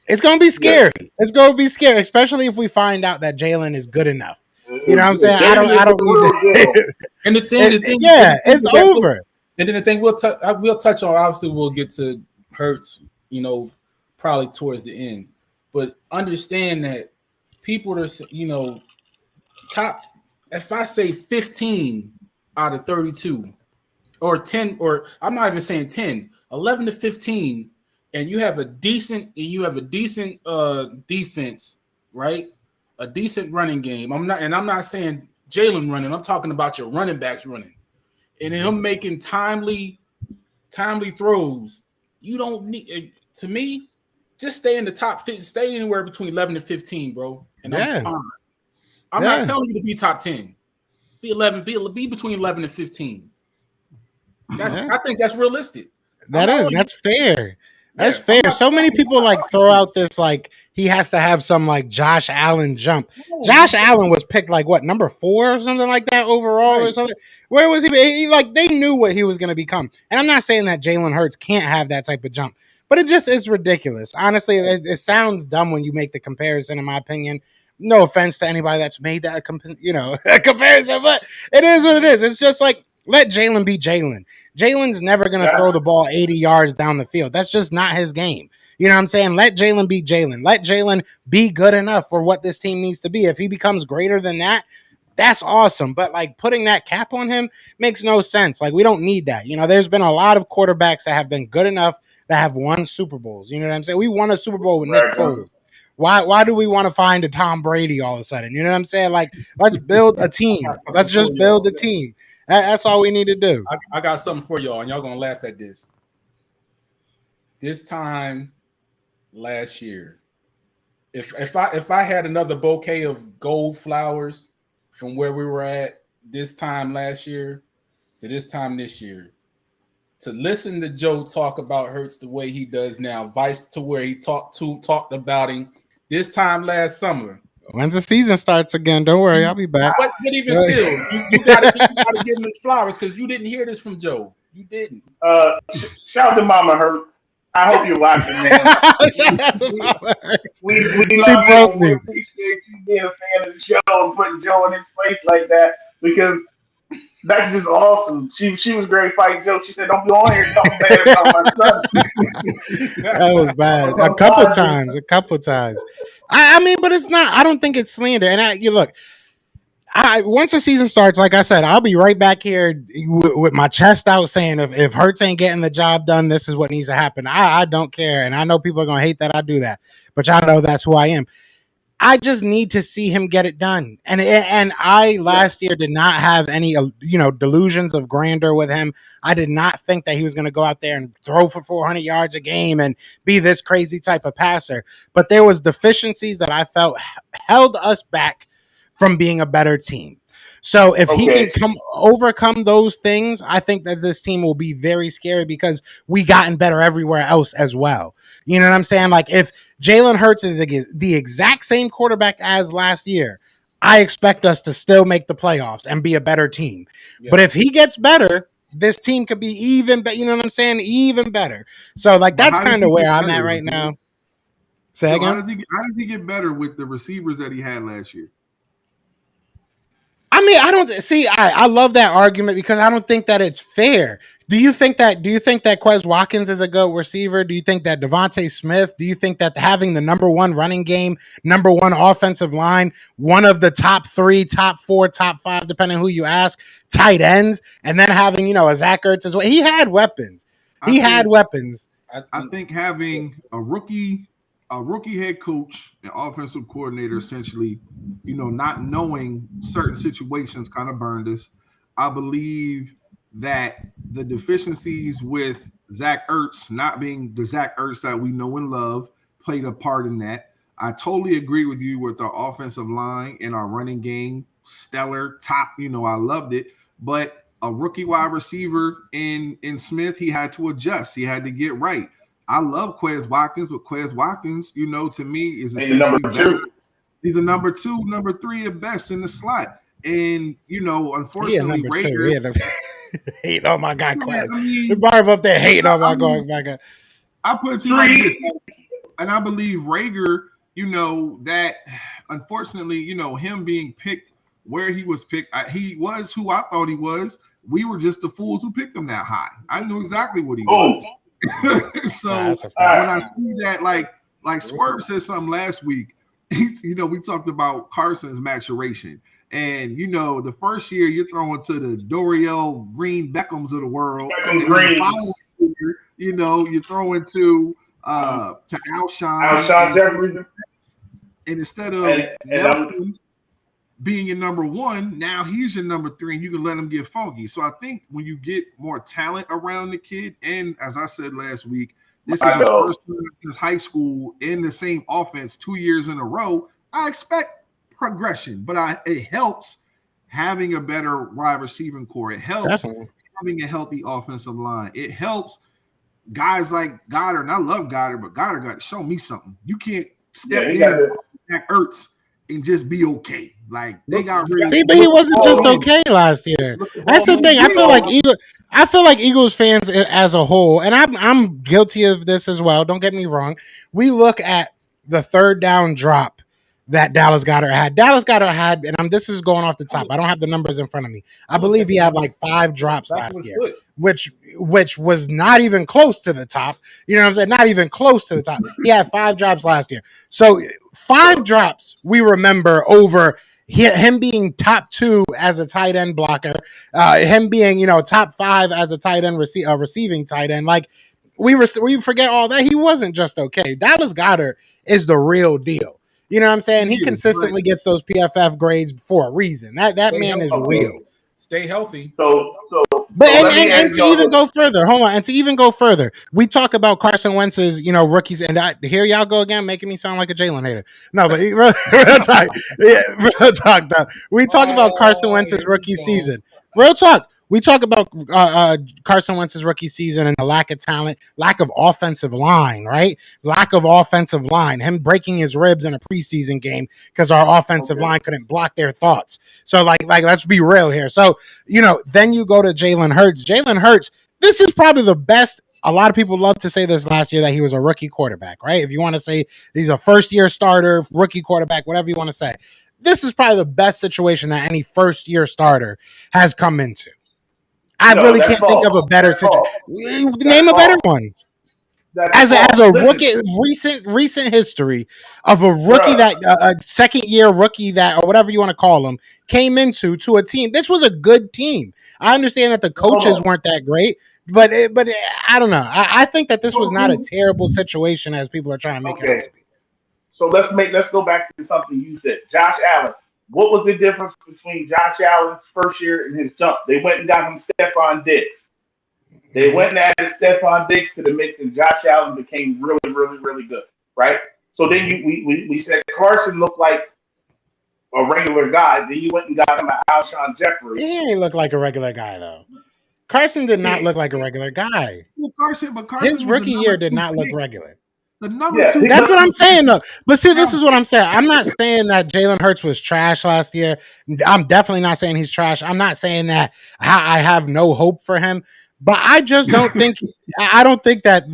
[SPEAKER 4] it's going to be scary. It's going to be scary, especially if we find out that Jalen is good enough. You know what I'm saying? I don't need to.
[SPEAKER 2] And the thing,
[SPEAKER 4] it's over.
[SPEAKER 2] And then the thing we'll touch on. Obviously, we'll get to Hurts. Probably towards the end, but understand that people are, top. If I say 15 out of 32, or 10, or I'm not even saying 10, 11 to 15, and you have a decent defense, right? A decent running game. I'm not saying Jalen running. I'm talking about your running backs running, and him making timely throws. You don't need, to me, just stay in the top 50, stay anywhere between 11 and 15, bro. And I'm fine. I'm not telling you to be top 10. Be 11, be between 11 and 15. I think that's realistic.
[SPEAKER 4] That's fair. That's fair. So many people throw out this he has to have some Josh Allen jump. Josh Allen was picked number 4 or something like that overall or something. Where was he? They knew what he was going to become. And I'm not saying that Jalen Hurts can't have that type of jump, but it just is ridiculous. Honestly, it sounds dumb when you make the comparison, in my opinion. No offense to anybody that's made that a comparison, but it is what it is. It's just let Jalen be Jalen. Jalen's never going to throw the ball 80 yards down the field. That's just not his game. You know what I'm saying? Let Jalen be Jalen. Let Jalen be good enough for what this team needs to be. If he becomes greater than that, that's awesome. But putting that cap on him makes no sense. We don't need that. There's been a lot of quarterbacks that have been good enough that have won Super Bowls. You know what I'm saying? We won a Super Bowl with Nick Foles. Why do we want to find a Tom Brady all of a sudden? You know what I'm saying? Let's build a team. Let's just build a team. That's all we need to do.
[SPEAKER 2] I got something for y'all, and y'all gonna laugh at this. This time last year, if I had another bouquet of gold flowers from where we were at this time last year to this time this year, to listen to Joe talk about Hurts the way he does now, vice to where he talked about him this time last summer.
[SPEAKER 4] Once the season starts again, don't worry, I'll be back.
[SPEAKER 2] But even still, you gotta give him his flowers because you didn't hear this from Joe. You didn't.
[SPEAKER 3] Shout out to Mama Hurts. I hope you're watching, man.
[SPEAKER 4] Shout out to Mama Hurts.
[SPEAKER 3] We
[SPEAKER 4] She
[SPEAKER 3] love
[SPEAKER 4] broke
[SPEAKER 3] you.
[SPEAKER 4] me.
[SPEAKER 3] We appreciate you being a fan of the show and putting Joe in his place like that because that's just awesome. She was great fighting Joe. She said, "Don't be on here talking bad about my son."
[SPEAKER 4] That was bad. A couple times. I mean, but it's not. I don't think it's slander. And you look. Once the season starts, like I said, I'll be right back here with my chest out saying if Hurts ain't getting the job done, this is what needs to happen. I don't care. And I know people are going to hate that I do that, but y'all know that's who I am. I just need to see him get it done. And I last year did not have any, delusions of grandeur with him. I did not think that he was going to go out there and throw for 400 yards a game and be this crazy type of passer. But there was deficiencies that I felt held us back from being a better team. So if he can overcome those things, I think that this team will be very scary because we gotten better everywhere else as well. You know what I'm saying? Like if Jalen Hurts is the exact same quarterback as last year, I expect us to still make the playoffs and be a better team. Yeah. But if he gets better, this team could be even better. You know what I'm saying? Even better. So like that's kind of where I'm at right now. Say again?
[SPEAKER 5] How does he get better with the receivers that he had last year?
[SPEAKER 4] I mean, I don't see. I love that argument because I don't think that it's fair. Do you think that Quez Watkins is a good receiver? Do you think that Devontae Smith? Do you think that having the number one running game, number one offensive line, one of the top 3, top 4, top 5, depending on who you ask, tight ends, and then having a Zach Ertz as well? He had weapons. I
[SPEAKER 5] think having a rookie head coach and offensive coordinator, essentially, not knowing certain situations kind of burned us. I believe that the deficiencies with Zach Ertz not being the Zach Ertz that we know and love played a part in that. I totally agree with you with our offensive line and our running game, stellar, top, I loved it. But a rookie wide receiver in Smith, he had to adjust. He had to get right. I love Quez Watkins, but Quez Watkins, to me, is a
[SPEAKER 3] number 2.
[SPEAKER 5] He's a number 2, number 3 at best in the slot. And, unfortunately, Rager
[SPEAKER 4] hating on my guy Quez. The Barb up there hating on my guy.
[SPEAKER 5] I put it to you like this. And I believe Rager, that unfortunately, him being picked where he was picked, he was who I thought he was. We were just the fools who picked him that high. I knew exactly what he was. So when I see that, like Swerve said something last week, we talked about Carson's maturation. And, the first year you're throwing to the Dorial Green Beckhams of the world. You're throwing to Alshon
[SPEAKER 3] Jeffery.
[SPEAKER 5] And instead of Nelson being your number 1, now he's your number 3, and you can let him get funky. So I think when you get more talent around the kid, and as I said last week, this is his first time since high school in the same offense 2 years in a row, I expect progression. But it helps having a better wide receiving core. It helps having a healthy offensive line. It helps guys like Goddard, and I love Goddard, but Goddard got to show me something. You can't step in Zach Ertz and just be okay. Like they got really
[SPEAKER 4] see, but he wasn't just okay last year. That's the thing. I feel like Eagles fans as a whole, and I'm guilty of this as well. Don't get me wrong. We look at the third down drop that Dallas Goedert had. And this is going off the top. I don't have the numbers in front of me. I believe he had like 5 drops last year, which was not even close to the top. You know what I'm saying? Not even close to the top. He had 5 drops last year. So 5 drops we remember over him being top 2 as a tight end blocker, him being, top 5 as a tight end receiving tight end. Like we forget all that. He wasn't just okay. Dallas Goedert is the real deal. You know what I'm saying? He consistently gets those PFF grades for a reason. That man is real.
[SPEAKER 2] Stay healthy.
[SPEAKER 4] But and to even go further, hold on, and to even go further, we talk about Carson Wentz's, rookies, and here y'all go again, making me sound like a Jalen hater. No, but real talk, real talk. Though. We talk about Carson Wentz's rookie season. Real talk. We talk about Carson Wentz's rookie season and the lack of talent, lack of offensive line, right? Lack of offensive line, him breaking his ribs in a preseason game because our offensive line couldn't block their thoughts. So, like, let's be real here. So, then you go to Jalen Hurts. Jalen Hurts, this is probably the best. A lot of people love to say this last year that he was a rookie quarterback, right? If you want to say he's a first-year starter, rookie quarterback, whatever you want to say. This is probably the best situation that any first-year starter has come into. I really can't think of a better situation. Name a better one. As a rookie, recent history of a rookie that a second year rookie that, or whatever you want to call him, came into a team. This was a good team. I understand that the coaches weren't that great, but I don't know. I think that this was not a terrible situation as people are trying to make it out to be.
[SPEAKER 3] So let's go back to something you said, Josh Allen. What was the difference between Josh Allen's first year and his jump? They went and got him Stephon Diggs. They went and added Stephon Diggs to the mix, and Josh Allen became really, really, really good, right? So then we said Carson looked like a regular guy. Then you went and got him Alshon Jeffrey.
[SPEAKER 4] He ain't look like a regular guy, though. Carson did not look like a regular guy.
[SPEAKER 5] Well, Carson
[SPEAKER 4] his rookie year did not look regular.
[SPEAKER 5] The number two.
[SPEAKER 4] That's what I'm saying, though. But see, this is what I'm saying. I'm not saying that Jalen Hurts was trash last year. I'm definitely not saying he's trash. I'm not saying that I have no hope for him. But I just don't think. I don't think that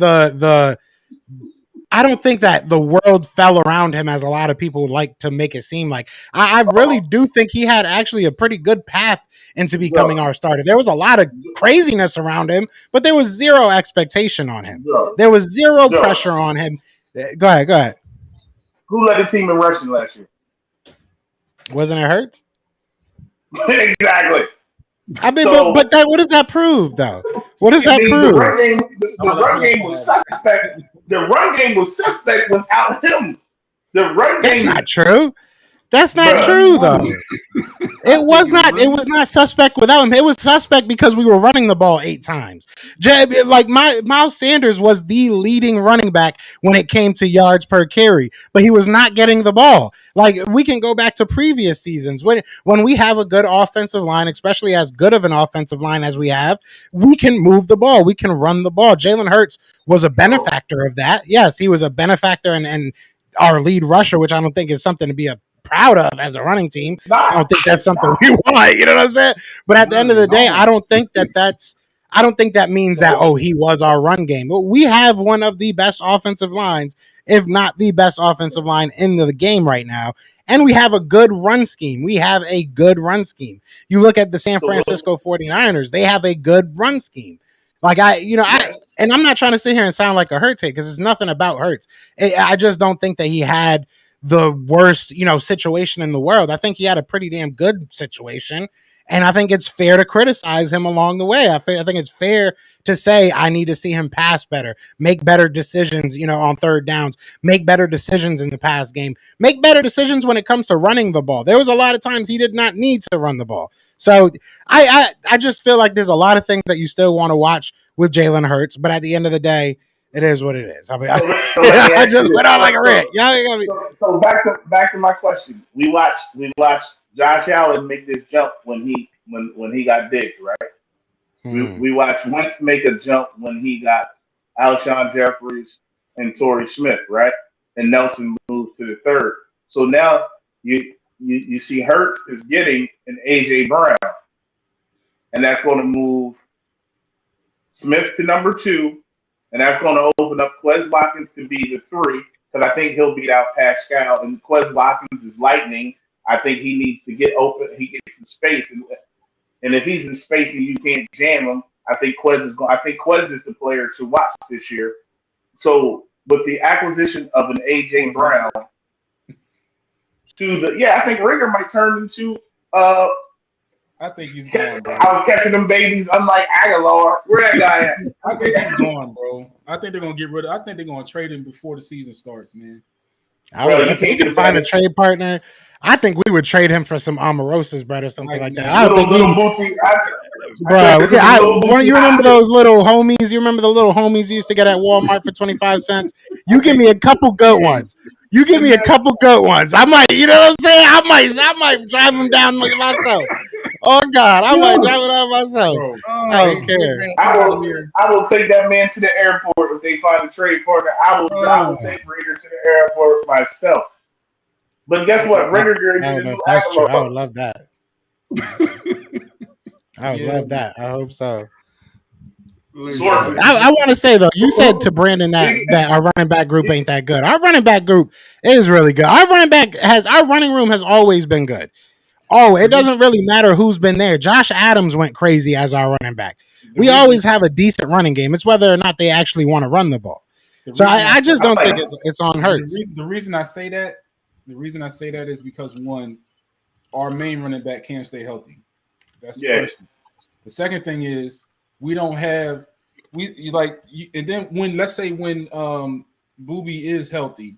[SPEAKER 4] I don't think that the world fell around him as a lot of people would like to make it seem like. I really do think he had actually a pretty good path into becoming our starter. There was a lot of craziness around him, but there was zero expectation on him. There was zero pressure on him. Go ahead.
[SPEAKER 3] Who led the team in rushing last year?
[SPEAKER 4] Wasn't it Hurts?
[SPEAKER 3] Exactly.
[SPEAKER 4] I mean, but that, what does that prove, though? What does that prove?
[SPEAKER 3] The run game was suspect. The run game was suspect without him.
[SPEAKER 4] That's not true. That's not true, though. It was not. It was not suspect without him. It was suspect because we were running the ball 8 times. Like Miles Sanders was the leading running back when it came to yards per carry, but he was not getting the ball. Like, we can go back to previous seasons when we have a good offensive line, especially as good of an offensive line as we have, we can move the ball. We can run the ball. Jalen Hurts was a benefactor of that. Yes, he was a benefactor and our lead rusher, which I don't think is something to be proud of as a running team. I don't think that's something we want, you know what I'm saying? But at the end of the day, I don't think that means that, he was our run game. But we have one of the best offensive lines, if not the best offensive line in the game right now. And we have a good run scheme. You look at the San Francisco 49ers, they have a good run scheme. Like, and I'm not trying to sit here and sound like a Hurts because there's nothing about Hurts. I just don't think that he had the worst, situation in the world. I think he had a pretty damn good situation. And I think it's fair to criticize him along the way. I think it's fair to say, I need to see him pass better, make better decisions, on third downs, make better decisions in the pass game, make better decisions when it comes to running the ball. There was a lot of times he did not need to run the ball. So I just feel like there's a lot of things that you still want to watch with Jalen Hurts, but at the end of the day, it is what it is. I mean, I just went out like a rat.
[SPEAKER 3] So back to my question. We watched Josh Allen make this jump when he got Diggs, right? We watched Wentz make a jump when he got Alshon Jeffries and Torrey Smith, right? And Nelson moved to the third. So now you see Hurts is getting an AJ Brown, and that's going to move Smith to number 2. And that's going to open up Quez Watkins to be the 3, because I think he'll beat out Pascal. And Quez Watkins is lightning. I think he needs to get open. He gets in space, and if he's in space and you can't jam him, I think Quez is the player to watch this year. So with the acquisition of an AJ Brown, I think Ringer might turn into.
[SPEAKER 2] I think he's gone, bro.
[SPEAKER 3] I was catching them babies, unlike Aguilar. Where that guy at?
[SPEAKER 2] I think he's gone, bro. I think they're gonna get rid of. I think they're gonna trade him before the season starts, man.
[SPEAKER 4] If they could find a trade partner, I think we would trade him for some Omarosa's bread or something like that. I think
[SPEAKER 3] little Booty.
[SPEAKER 4] Bro, you remember those little homies? You remember the little homies you used to get at Walmart for 25 cents? You give me a couple good ones. You give me a couple good ones. I might, you know what I'm saying? I might drive them down myself. Oh God, I might drive it out myself.
[SPEAKER 2] Bro,
[SPEAKER 4] I don't care.
[SPEAKER 3] I will take that man to the airport if they find a trade partner. I will take Raiders to the airport myself. But guess what? Raiders are going to do
[SPEAKER 4] that's true. I would love that. I would love that. I hope so. I want to say though, you said to Brandon that our running back group ain't that good. Our running back group is really good. Our running room has always been good. Oh, it doesn't really matter who's been there. Josh Adams went crazy as our running back. We always have a decent running game. It's whether or not they actually want to run the ball. So I just don't think it's on Hurts.
[SPEAKER 2] The reason I say that is because one, our main running back can't stay healthy. That's the first one. The second thing is we don't have and then when Booby is healthy,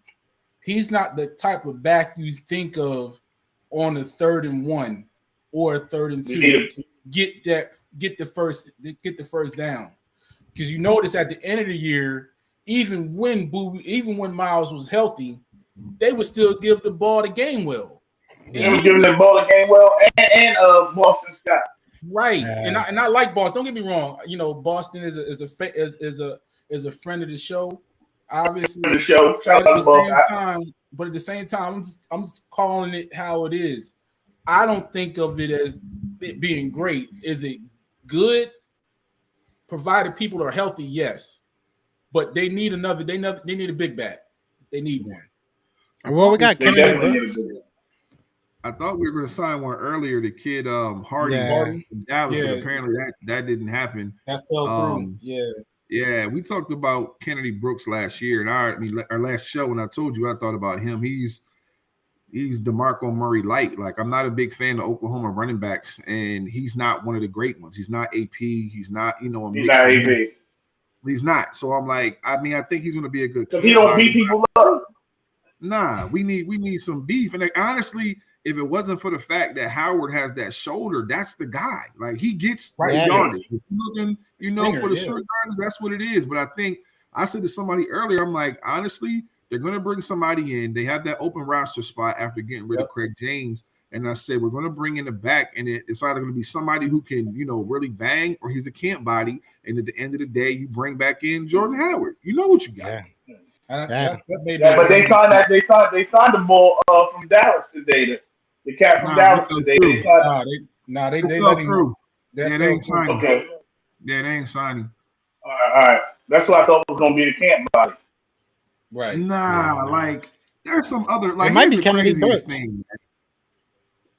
[SPEAKER 2] he's not the type of back you think of on a 3rd and 1 or a 3rd and 2 to get the first down. Because you notice at the end of the year, even when Miles was healthy, they would still give the ball to Gainwell.
[SPEAKER 3] They were giving the ball to Gainwell and Boston Scott.
[SPEAKER 2] Right, and I like Boston. Don't get me wrong. You know, Boston is a friend of the show. Obviously,
[SPEAKER 3] the show.
[SPEAKER 2] But at the same time, I'm just calling it how it is. I don't think of it as it being great. Is it good? Provided people are healthy, yes. But they need another. They need a big bat. They need one.
[SPEAKER 4] Well, we got Kennedy.
[SPEAKER 5] I thought we were going to sign one earlier. The kid Hardy from Dallas, but apparently that didn't happen.
[SPEAKER 2] That fell through.
[SPEAKER 5] Yeah, we talked about Kennedy Brooks last year, and our last show when I told you I thought about him. He's DeMarco Murray light. Like, I'm not a big fan of Oklahoma running backs, and he's not one of the great ones. He's not AP. He's not
[SPEAKER 3] he's not AP.
[SPEAKER 5] He's not. So I'm like, I think he's going to be a good.
[SPEAKER 3] Because he don't beat people up.
[SPEAKER 5] Nah, we need some beef. And honestly, if it wasn't for the fact that Howard has that shoulder, that's the guy. Like, he gets the yardage. If you're looking, for the short yardage, that's what it is. But I think I said to somebody earlier, I'm like, honestly, they're going to bring somebody in. They have that open roster spot after getting rid of Craig James. And I said, we're going to bring in the back, and it's either going to be somebody who can, really bang, or he's a camp body. And at the end of the day, you bring back in Jordan Howard. You know what you got.
[SPEAKER 3] But they signed the ball from Dallas today. The cat from Dallas today. They
[SPEAKER 5] let him through. They ain't signing.
[SPEAKER 3] Okay.
[SPEAKER 5] Yeah, they ain't signing.
[SPEAKER 3] All right. That's what I thought was going to be the camp body.
[SPEAKER 2] Right.
[SPEAKER 5] Like, there's some other. Like,
[SPEAKER 4] it might be Kennedy Brooks.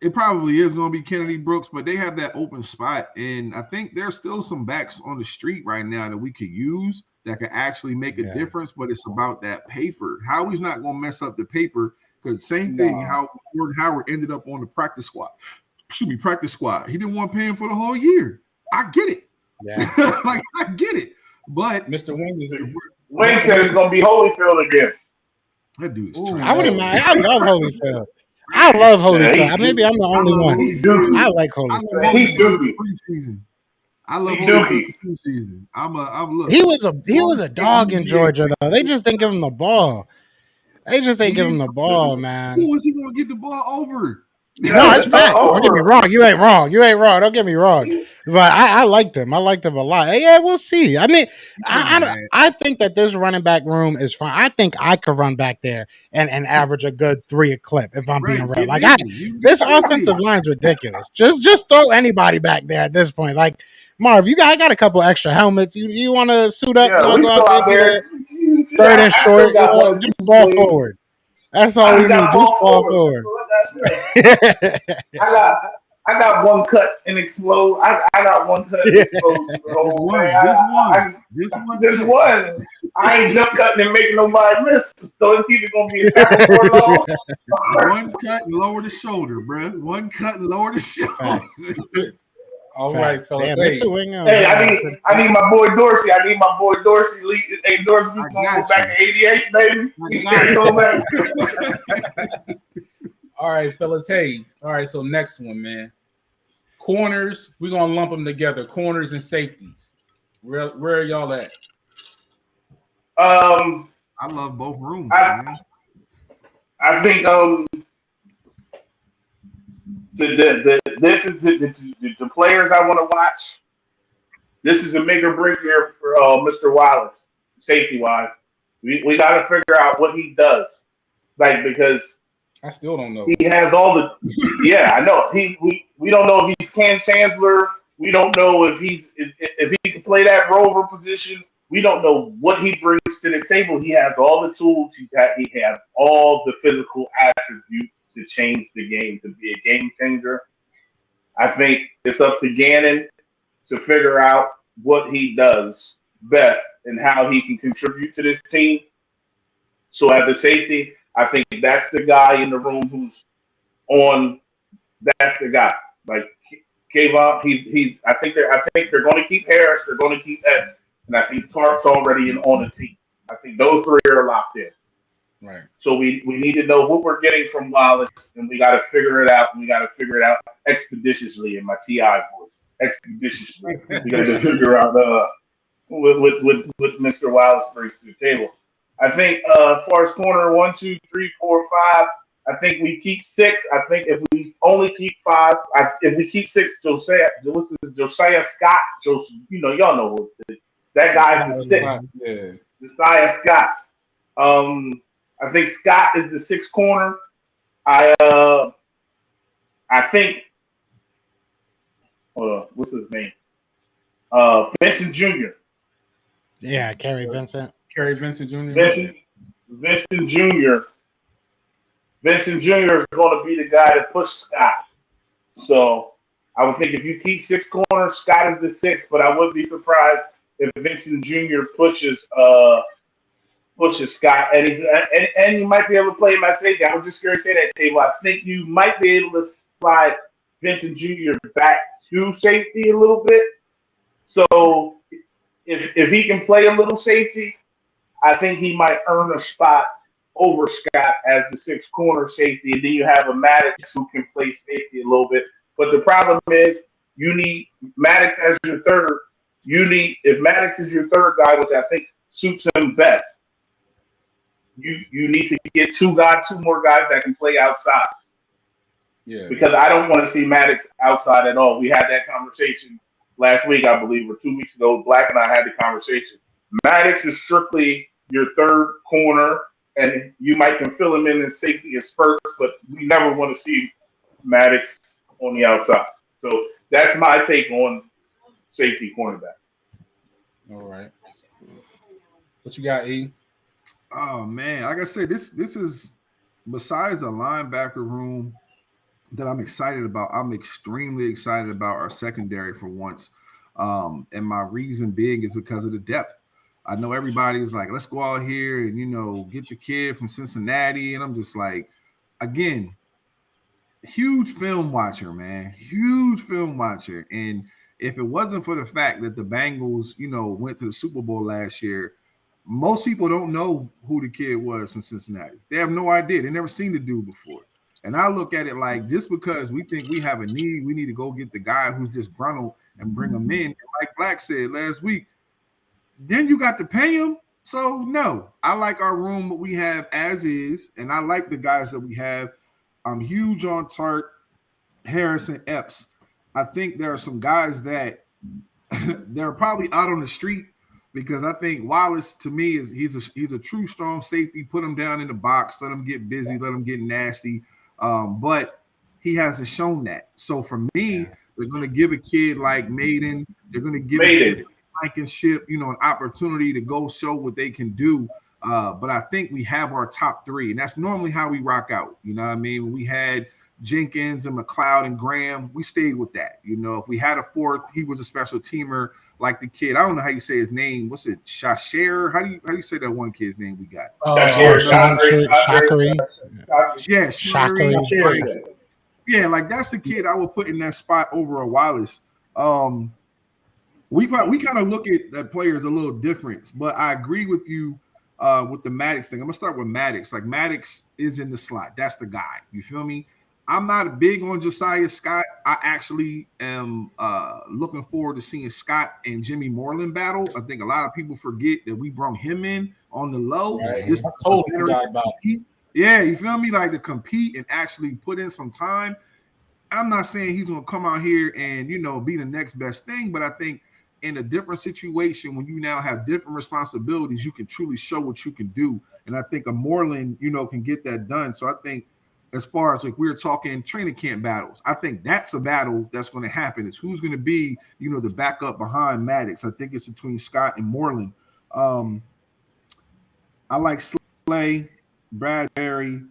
[SPEAKER 5] It probably is going to be Kennedy Brooks, but they have that open spot, and I think there's still some backs on the street right now that we could use that could actually make a difference. But it's about that paper. Howie's not going to mess up the paper. Because same thing, how Jordan Howard ended up on the practice squad. He didn't want to pay him for the whole year. I get it.
[SPEAKER 4] Yeah.
[SPEAKER 5] I get it. But
[SPEAKER 2] Mr. Wayne
[SPEAKER 3] said it's going to be Holyfield again.
[SPEAKER 5] That dude is
[SPEAKER 4] I wouldn't mind. I love Holyfield. Maybe I'm the only one. I like Holyfield.
[SPEAKER 3] He's dookie.
[SPEAKER 5] I love Holyfield preseason.
[SPEAKER 4] He was a dog in Georgia, though. They just didn't give him the ball. They just ain't give him the ball, man.
[SPEAKER 5] Who was he going to get the ball over?
[SPEAKER 4] No, it's fact. Don't get me wrong. You ain't wrong. Don't get me wrong. But I liked him. I liked him a lot. Yeah, we'll see. I mean, I think that this running back room is fine. I think I could run back there and average a good 3 a clip if I'm being real. Like, this offensive line's ridiculous. Just throw anybody back there at this point. Like, Marv, I got a couple extra helmets. You want to suit up?
[SPEAKER 3] Yeah,
[SPEAKER 4] you want to go out there? 3rd and short, just ball forward. That's all we need. Just ball forward.
[SPEAKER 3] I got one cut and explode. I got one cut and explode. Just one. I ain't jump cutting and making nobody miss. So it's either gonna be a tackle for long.
[SPEAKER 5] One cut and lower the shoulder, bro. One cut and lower the shoulder.
[SPEAKER 2] All right, fellas.
[SPEAKER 4] Yeah,
[SPEAKER 2] Hey,
[SPEAKER 4] Mr. Winger.
[SPEAKER 3] Hey, I need my boy Dorsey. Hey, Dorsey, we gonna go back to '88, baby. We can go back.
[SPEAKER 2] all right, fellas. Hey, all right. So next one, man. Corners. We're gonna lump them together. Corners and safeties. Where are y'all at?
[SPEAKER 5] I love both rooms, man.
[SPEAKER 3] I think this is the players I want to watch. This is a make or break year for Mr. Wallace, safety wise. We got to figure out what he does, like, because
[SPEAKER 2] I still don't know.
[SPEAKER 3] he has all the. Yeah, I know. We don't know if he's Ken Chancellor. We don't know if if he can play that rover position. We don't know what he brings to the table. He has all the tools. He has all the physical attributes to change the game, to be a game changer. I think it's up to Gannon to figure out what he does best and how he can contribute to this team. So as a safety, I think that's the guy in the room who's on. That's the guy. Like Kayvon, he's. I think they're going to keep Harris. They're going to keep Epps, and I think Tark's already on the team. I think those three are locked in.
[SPEAKER 2] Right.
[SPEAKER 3] So we need to know what we're getting from Wallace, and we got to figure it out. And we got to figure it out expeditiously in my TI voice. Expeditiously, we got to figure out what Mr. Wallace brings to the table. I think as far as corner 1, 2, 3, 4, 5, I think we keep 6. I think if we only keep 5, if we keep 6, Josiah Scott. Y'all know who that guy is the 6.
[SPEAKER 2] Yeah.
[SPEAKER 3] Josiah Scott. I think Scott is the 6th corner. I think. Hold on, what's his name? Vincent Jr.
[SPEAKER 4] Yeah, Kerry Vincent.
[SPEAKER 2] Kerry Vincent Jr.
[SPEAKER 3] Vincent Jr. Vincent Jr. is going to be the guy to push Scott. So I would think if you keep 6 corners, Scott is the 6th, but I wouldn't be surprised if Vincent Jr. pushes Scott, and you might be able to play him at safety. I was just going to say that, table. I think you might be able to slide Vincent Jr. back to safety a little bit. So if he can play a little safety, I think he might earn a spot over Scott as the 6th corner safety, and then you have a Maddox who can play safety a little bit. But the problem is you need Maddox as your third. If Maddox is your third guy, which I think suits him best, you need to get two more guys that can play outside.
[SPEAKER 2] Yeah.
[SPEAKER 3] Because I don't want to see Maddox outside at all. We had that conversation last week, I believe, or 2 weeks ago. Black and I had the conversation. Maddox is strictly your third corner, and you might can fill him in safety as first, but we never want to see Maddox on the outside. So that's my take on safety cornerback.
[SPEAKER 2] All right. What you got, E?
[SPEAKER 5] Oh man, like I said, this is besides the linebacker room that I'm excited about. I'm extremely excited about our secondary for once. And my reason being is because of the depth. I know everybody's like, let's go out here and, get the kid from Cincinnati. And I'm just like, again, huge film watcher, man. Huge film watcher. And if it wasn't for the fact that the Bengals, went to the Super Bowl last year, most people don't know who the kid was from Cincinnati. They have no idea. They never seen the dude before. And I look at it like, just because we think we have a need, we need to go get the guy who's disgruntled and bring him in. Like Black said last week, then you got to pay him. So, no, I like our room, what we have as is, and I like the guys that we have. I'm huge on Tart, Harris, and Epps. I think there are some guys that they're probably out on the street, because I think Wallace, to me, he's a true strong safety. Put him down in the box, let him get busy, let him get nasty. But he hasn't shown that. So for me, they're going to give a kid like Maiden, they're going to give a kid Blankenship, an opportunity to go show what they can do. But I think we have our top 3, and that's normally how we rock out. You know what I mean? When we had Jenkins and McLeod and Graham, we stayed with that. If we had a 4th, he was a special teamer, like the kid. I don't know how you say his name. What's it? Shasher? How do you say that one kid's name we got?
[SPEAKER 4] Shakari.
[SPEAKER 5] Yeah,
[SPEAKER 4] Shakari.
[SPEAKER 5] Yeah, like that's the kid I would put in that spot over a Wallace. We kind of look at players a little different, but I agree with you with the Maddox thing. I'm gonna start with Maddox. Like Maddox is in the slot. That's the guy. You feel me? I'm not big on Josiah Scott. I actually am looking forward to seeing Scott and Jimmy Moreland battle. I think a lot of people forget that we brought him in on the low.
[SPEAKER 2] Right. I totally forgot about it.
[SPEAKER 5] Yeah, you feel me? Like to compete and actually put in some time. I'm not saying he's gonna come out here and be the next best thing, but I think in a different situation, when you now have different responsibilities, you can truly show what you can do. And I think a Moreland, can get that done. So I think as far as like we were talking training camp battles, I think that's a battle that's going to happen. It's who's going to be, the backup behind Maddox. I think it's between Scott and Moreland. I like Slay, Bradbury.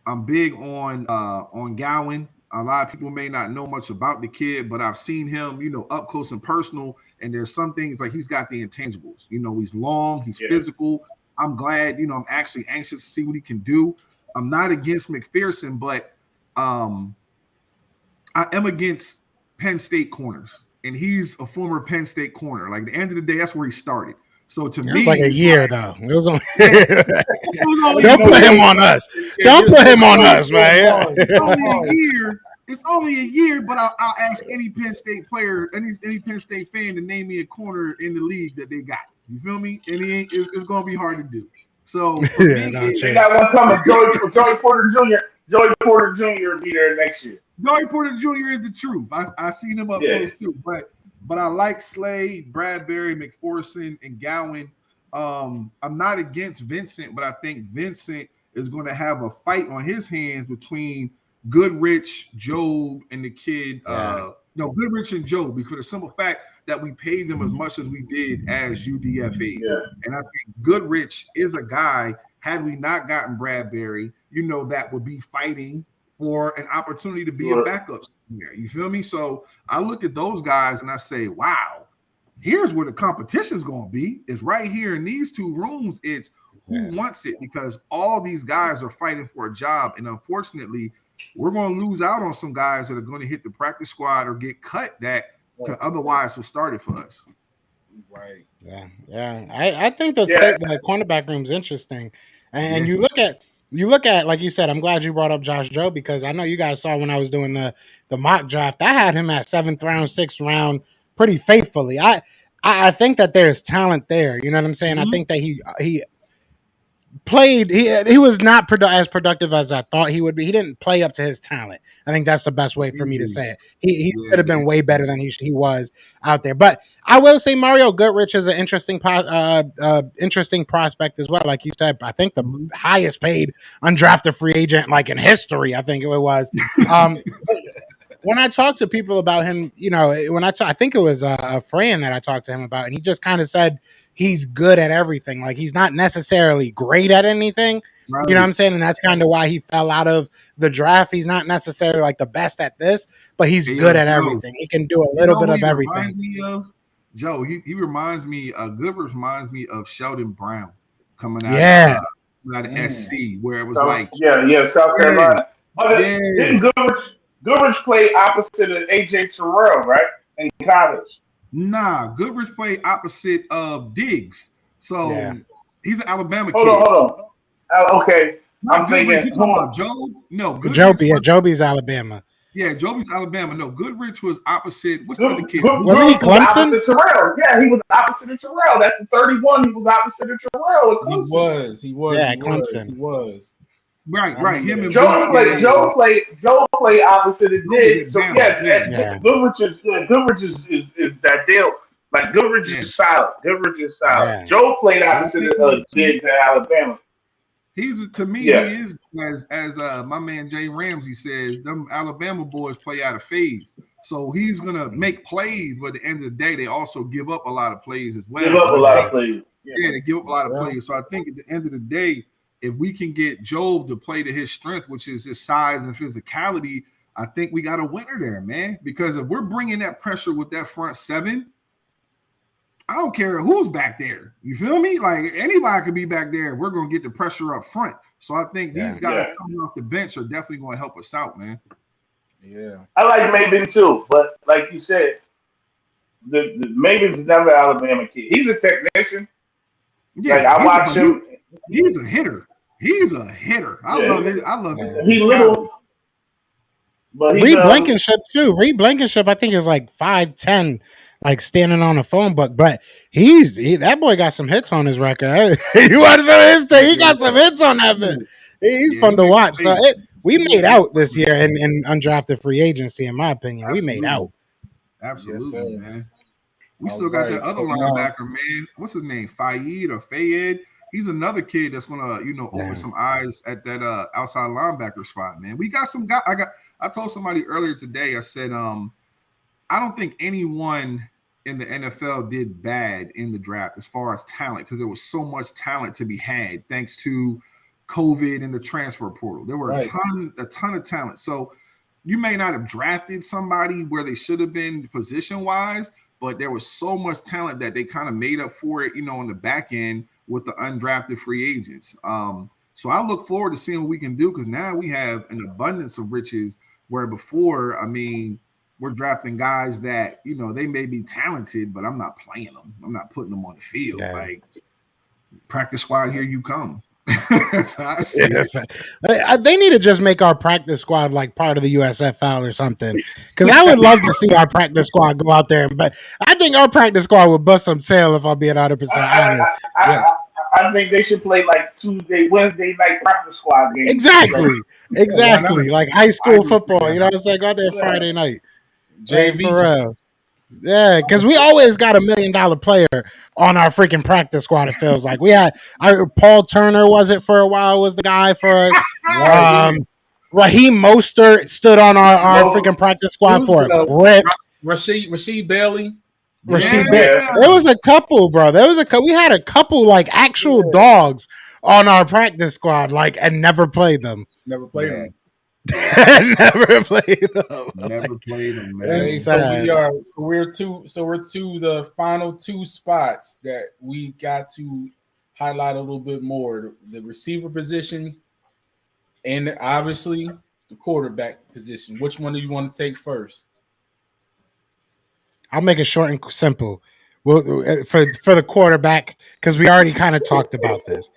[SPEAKER 5] I'm big on Gowan. A lot of people may not know much about the kid, but I've seen him, up close and personal. And there's some things like he's got the intangibles. He's long, he's physical. I'm glad, I'm actually anxious to see what he can do. I'm not against McPherson, but I am against Penn State corners. And he's a former Penn State corner. Like, at the end of the day, that's where he started. So to me,
[SPEAKER 4] it was like a year though. It was only don't put him on us. Don't put him on us, man.
[SPEAKER 5] It's only a year, but I'll ask any Penn State player, any Penn State fan to name me a corner in the league that they got. You feel me? And it's going to be hard to do. So
[SPEAKER 3] they got one coming. Joey Porter Jr. Joey Porter Jr. will be there next year.
[SPEAKER 5] Joey Porter Jr. is the truth. I seen him up close too, but I like Slade, Bradbury, McPherson, and Gowan. I'm not against Vincent, but I think Vincent is going to have a fight on his hands between Goodrich, Job, and the kid. Goodrich and Job, because the simple fact that we paid them as much as we did as UDFA. Yeah. And I think Goodrich is a guy, had we not gotten Bradbury, that would be fighting for an opportunity to be a backup here. You feel me? So I look at those guys and I say, wow, here's where the competition's going to be. It's right here in these two rooms. It's who wants it, because all these guys are fighting for a job. And unfortunately, we're going to lose out on some guys that are going to hit the practice squad or get cut that could otherwise have started for us.
[SPEAKER 2] Right.
[SPEAKER 4] Yeah. I think the cornerback room is interesting. And you look at, like you said, I'm glad you brought up Josh Jobe, because I know you guys saw when I was doing the mock draft, I had him at 7th round, 6th round pretty faithfully. I think that there's talent there. You know what I'm saying? Mm-hmm. I think that he played. He was not as productive as I thought he would be. He didn't play up to his talent. I think that's the best way for me to say it. He could have been way better than he was out there. But I will say Mario Goodrich is an interesting prospect as well. Like you said, I think the highest paid undrafted free agent like in history. I think it was. When I talk to people about him, I think it was a friend that I talked to him about, and he just kind of said he's good at everything. Like, he's not necessarily great at anything. Right. You know what I'm saying? And that's kind of why he fell out of the draft. He's not necessarily like the best at this, but he's good at everything. He can do a little bit of everything.
[SPEAKER 5] Joe, he reminds me, Goodrich reminds me of Sheldon Brown coming out of SC, where it was
[SPEAKER 3] South Carolina. Didn't Goodrich played opposite of AJ Terrell, right, in college?
[SPEAKER 5] Nah, Goodrich played opposite of Diggs. So he's an Alabama kid.
[SPEAKER 3] Hold on. Okay. I'm thinking,
[SPEAKER 5] Joe? No,
[SPEAKER 4] Joby's Alabama.
[SPEAKER 5] Yeah, Joby's Alabama. No, Goodrich was opposite. What's the other kid?
[SPEAKER 4] Wasn't he Clemson?
[SPEAKER 3] Terrell. Yeah, he was opposite of Terrell. That's the 31. He was opposite of Terrell.
[SPEAKER 2] He was. Yeah,
[SPEAKER 4] Clemson.
[SPEAKER 2] He was.
[SPEAKER 5] Right. Him and
[SPEAKER 3] Joe played opposite of Diggs. So Goodrich is good. Goodrich is that deal. Like, Goodrich is solid.
[SPEAKER 4] Yeah.
[SPEAKER 3] Joe played opposite of Diggs at Alabama.
[SPEAKER 5] He is as my man Jay Ramsey says, them Alabama boys play out of phase. So he's gonna make plays, but at the end of the day, they also give up a lot of plays as well.
[SPEAKER 3] They give up a lot of plays.
[SPEAKER 5] So I think at the end of the day, if we can get Job to play to his strength, which is his size and physicality, I think we got a winner there, man. Because if we're bringing that pressure with that front seven, I don't care who's back there. You feel me? Like, anybody could be back there. We're going to get the pressure up front. So I think these guys coming off the bench are definitely going to help us out, man.
[SPEAKER 2] Yeah.
[SPEAKER 3] I like Maven too, but like you said, maybe it's another Alabama kid. He's a technician.
[SPEAKER 5] Yeah,
[SPEAKER 3] like I watched him.
[SPEAKER 5] He's a hitter. He's a hitter. I love it. I love it.
[SPEAKER 3] He little. But
[SPEAKER 4] Reed Blankenship too. Reed Blankenship, I think, is like 5'10", like standing on the phone book. But that boy got some hits on his record. You watch some of his thing, he got some hits on that bit. He's fun to watch. So we made out this year in undrafted free agency, in my opinion.
[SPEAKER 5] Absolutely.
[SPEAKER 4] We made out.
[SPEAKER 5] Absolutely, yes, man. We still got that other linebacker, man. What's his name? Fayed or Fayed? He's another kid that's gonna, open some eyes at that outside linebacker spot, man. We got some guy. I told somebody earlier today. I said, I don't think anyone in the NFL did bad in the draft as far as talent, because there was so much talent to be had thanks to COVID and the transfer portal. There were a ton of talent. So you may not have drafted somebody where they should have been position wise, but there was so much talent that they kind of made up for it, on the back end with the undrafted free agents. So I look forward to seeing what we can do, because now we have an abundance of riches, where before, we're drafting guys that, they may be talented, but I'm not playing them. I'm not putting them on the field. Yeah. Like, practice squad, here you come.
[SPEAKER 4] They need to just make our practice squad like part of the USFL or something, because I would love to see our practice squad go out there. But I think our practice squad would bust some tail, if I'm being 100% honest.
[SPEAKER 3] I think they should play like Wednesday night practice squad games.
[SPEAKER 4] Exactly. Like high school football. You know what I'm saying? Go out there Friday night.
[SPEAKER 2] JV.
[SPEAKER 4] For real. Yeah, because we always got $1 million player on our freaking practice squad. It feels like we had Paul Turner, was it for a while? Was the guy for us? Raheem Mostert stood on our freaking practice squad for a grip.
[SPEAKER 2] Rasheed Bailey.
[SPEAKER 4] There was a couple, bro. We had a couple like actual dogs on our practice squad, and never played them.
[SPEAKER 2] Never played them.
[SPEAKER 4] Never played them, man.
[SPEAKER 2] We're to the final two spots that we got to highlight a little bit more: the receiver position and obviously the quarterback position. Which one do you want to take first?
[SPEAKER 4] I'll make it short and simple. Well, for the quarterback, because we already kind of talked about this.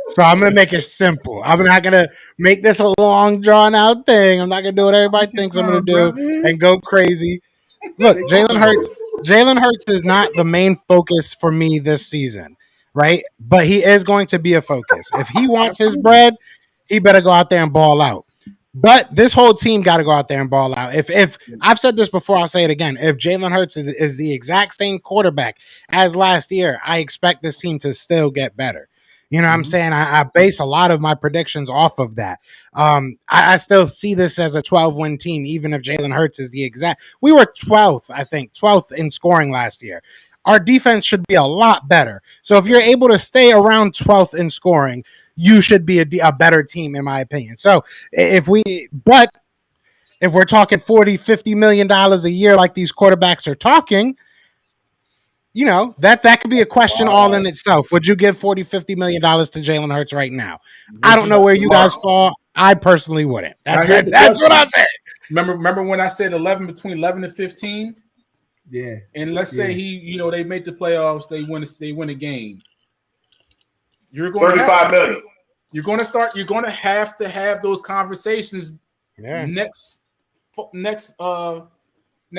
[SPEAKER 4] So I'm going to make it simple. I'm not going to make this a long, drawn-out thing. I'm not going to do what everybody thinks I'm going to do and go crazy. Look, Jalen Hurts is not the main focus for me this season, right? But he is going to be a focus. If he wants his bread, he better go out there and ball out. But this whole team got to go out there and ball out. If I've said this before, I'll say it again. If Jalen Hurts is the exact same quarterback as last year, I expect this team to still get better. You know what I'm saying? I base a lot of my predictions off of that. I still see this as a 12-win team, even if Jalen Hurts is the exact. We were 12th in scoring last year. Our defense should be a lot better. So if you're able to stay around 12th in scoring, you should be a better team, in my opinion. So if we're talking $40-50 million a year like these quarterbacks are talking, that could be a question all in itself. Would you give $40-50 million to Jalen Hurts right now? I don't know where you guys fall. I personally wouldn't. That's what I said.
[SPEAKER 2] Remember when I said between 11 and 15?
[SPEAKER 5] Yeah.
[SPEAKER 2] And let's say they make the playoffs, they win a game. You're going
[SPEAKER 3] $35 million.
[SPEAKER 2] You're going to have to have those conversations next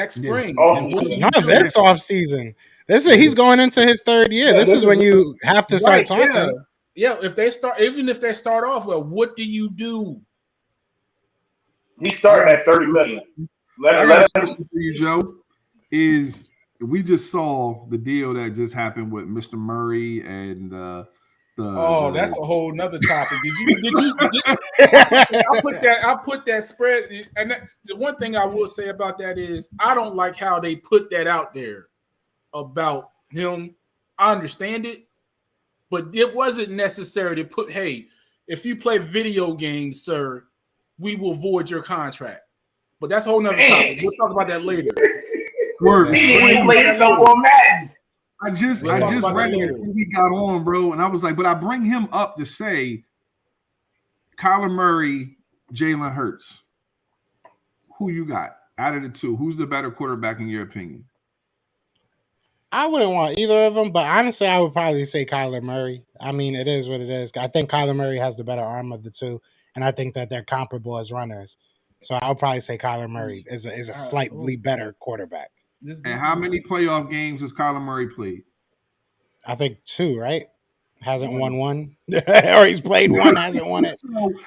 [SPEAKER 2] spring.
[SPEAKER 4] Not this offseason. He's going into his third year. This is when you have to start talking.
[SPEAKER 2] Yeah, if they start off well, what do you do?
[SPEAKER 3] He's starting at $30 million.
[SPEAKER 5] Let him for you, Joe. Is we just saw the deal that just happened with Mr. Murray and
[SPEAKER 2] that's a whole nother topic. I put that spread, and the one thing I will say about that is I don't like how they put that out there about him. I understand it, but it wasn't necessary to put, hey, if you play video games, sir, we will void your contract. But that's a whole nother topic. We'll talk about that later.
[SPEAKER 5] I just read it before we got on, bro, and I was like, but I bring him up to say Kyler Murray, Jalen Hurts. Who you got out of the two? Who's the better quarterback in your opinion?
[SPEAKER 4] I wouldn't want either of them, but honestly, I would probably say Kyler Murray. I mean, it is what it is. I think Kyler Murray has the better arm of the two, and I think that they're comparable as runners. So I would probably say Kyler Murray is a slightly better quarterback.
[SPEAKER 5] And how many playoff games has Kyler Murray played?
[SPEAKER 4] I think 2, right? Hasn't won one, or he's played one, hasn't won it.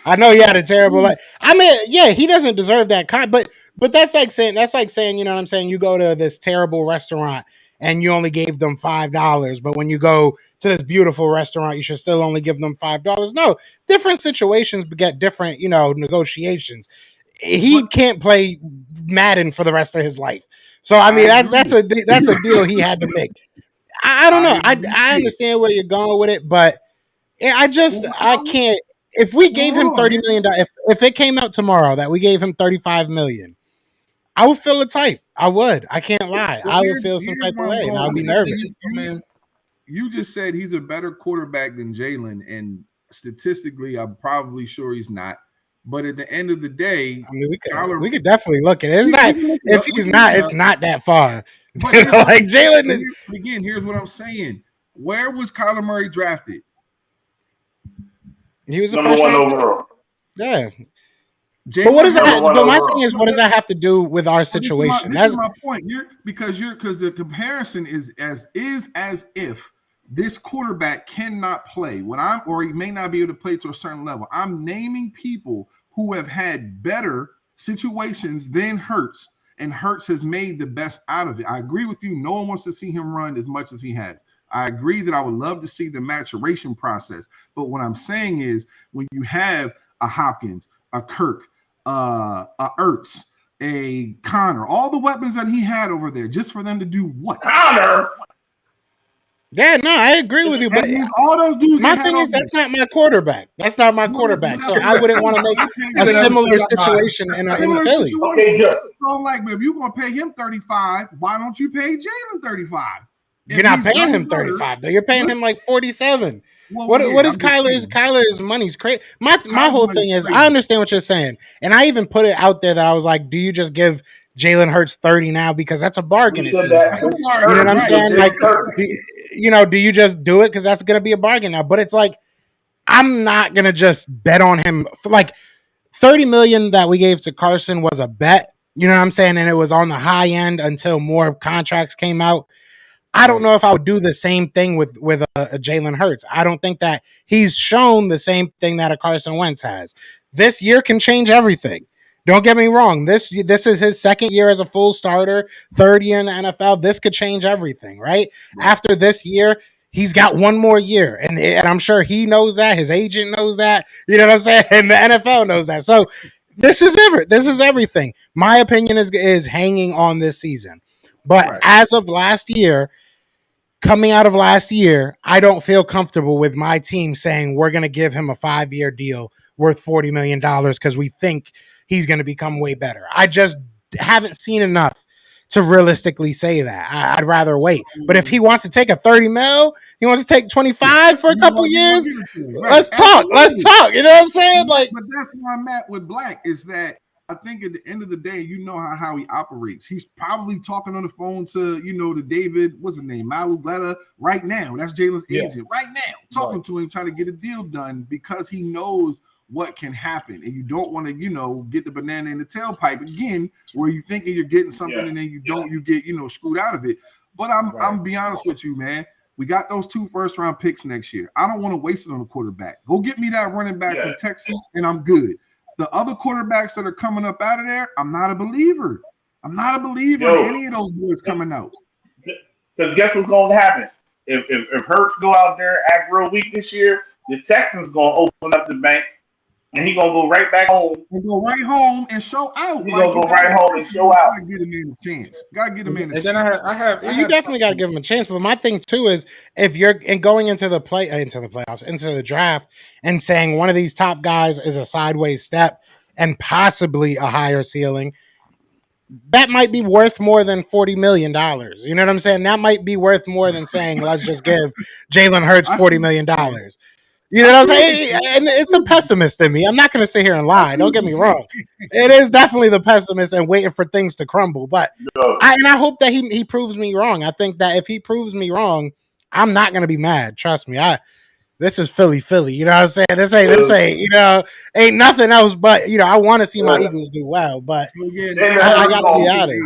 [SPEAKER 4] I know he had a terrible. I mean, yeah, he doesn't deserve that kind. But that's like saying, you know what I'm saying? You go to this terrible restaurant and you only gave them $5, but when you go to this beautiful restaurant, you should still only give them $5. No, different situations get different, negotiations. He can't play Madden for the rest of his life. So I mean, that's a deal he had to make. I don't know. I understand where you're going with it, but I can't. If we gave him $30 million, if it came out tomorrow that we gave him $35 million, I would feel the type. I would. I can't lie. I would feel some type of way, and I would be nervous.
[SPEAKER 5] You just said he's a better quarterback than Jalen, and statistically, I'm probably sure he's not. But at the end of the day,
[SPEAKER 4] I mean, we could definitely look at it. It's not if he's not, it's not that far. Like Jalen is.
[SPEAKER 5] Again, here's what I'm saying. Where was Kyler Murray drafted?
[SPEAKER 4] He was a
[SPEAKER 3] number one overall.
[SPEAKER 4] Yeah. But what does that? But my thing is, what does that have to do with our situation?
[SPEAKER 5] That's my point. Because the comparison is as if this quarterback cannot play or he may not be able to play to a certain level. I'm naming people who have had better situations than Hurts, and Hurts has made the best out of it. I agree with you. No one wants to see him run as much as he has. I agree that I would love to see the maturation process. But what I'm saying is when you have a Hopkins, a Kirk, a Ertz, a Connor, all the weapons that he had over there, just for them to do what?
[SPEAKER 3] Connor!
[SPEAKER 4] Yeah, no, I agree with you. But
[SPEAKER 5] all those dudes.
[SPEAKER 4] My thing is, that's not my quarterback. That's not my quarterback. So I wouldn't want to make a similar situation in Philly.
[SPEAKER 5] Okay, but if you're going to pay him $35, why don't you pay Jalen $35?
[SPEAKER 4] You're not paying him $35 though. You're paying him like $47. What is Kyler's? Kyler's money's crazy. My whole thing is, I understand what you're saying, and I even put it out there that I was like, do you just give Jalen Hurts 30 now because that's a bargain? You know what I'm saying? Like, do you just do it because that's going to be a bargain now? But it's like, I'm not going to just bet on him. Like, $30 million that we gave to Carson was a bet. You know what I'm saying? And it was on the high end until more contracts came out. I don't know if I would do the same thing with a Jalen Hurts. I don't think that he's shown the same thing that a Carson Wentz has. This year can change everything. Don't get me wrong. This is his second year as a full starter, third year in the NFL. This could change everything, right? After this year, he's got one more year, and I'm sure he knows that. His agent knows that. You know what I'm saying? And the NFL knows that. So this is everything. My opinion is hanging on this season. But as of last year, coming out of last year, I don't feel comfortable with my team saying we're going to give him a 5-year deal worth $40 million because we think he's going to become way better. I just haven't seen enough to realistically say that. I'd rather wait. But if he wants to take a 30 mil, he wants to take 25 for a couple years, let's talk. Let's talk. You know what I'm saying? Like,
[SPEAKER 5] but that's where I'm at with Black is that I think at the end of the day, you know how he operates. He's probably talking on the phone to, to David, what's his name, Malubleta right now. That's Jalen's agent right now, talking to him, trying to get a deal done because he knows what can happen. And you don't want to, get the banana in the tailpipe again, where you thinking you're getting something and then you don't, you get, screwed out of it. But I'm be honest with you, man. We got those 2 first-round picks next year. I don't want to waste it on a quarterback. Go get me that running back from Texas, and I'm good. The other quarterbacks that are coming up out of there, I'm not a believer. I'm not a believer in any of those boys coming out.
[SPEAKER 3] Because guess what's going to happen? If Hurts go out there and act real weak this year, the Texans going to open up the bank, and he's going to go right back home.
[SPEAKER 5] He'll go right home and show out.
[SPEAKER 3] He's going to go right home and show out.
[SPEAKER 5] Got to get him in a chance. Got to get him in a chance.
[SPEAKER 2] And then
[SPEAKER 4] you definitely got to give him a chance. But my thing, too, is if you're going into the playoffs, into the draft, and saying one of these top guys is a sideways step and possibly a higher ceiling, that might be worth more than $40 million. You know what I'm saying? That might be worth more than saying, let's just give Jalen Hurts $40 million. You know what I'm saying? And it's the pessimist in me. I'm not going to sit here and lie. Don't get me wrong. It is definitely the pessimist and waiting for things to crumble. But I hope that he proves me wrong. I think that if he proves me wrong, I'm not going to be mad. Trust me. This is Philly. You know what I'm saying? This ain't, ain't nothing else but, I want to see my Eagles do well, but I got to be honest.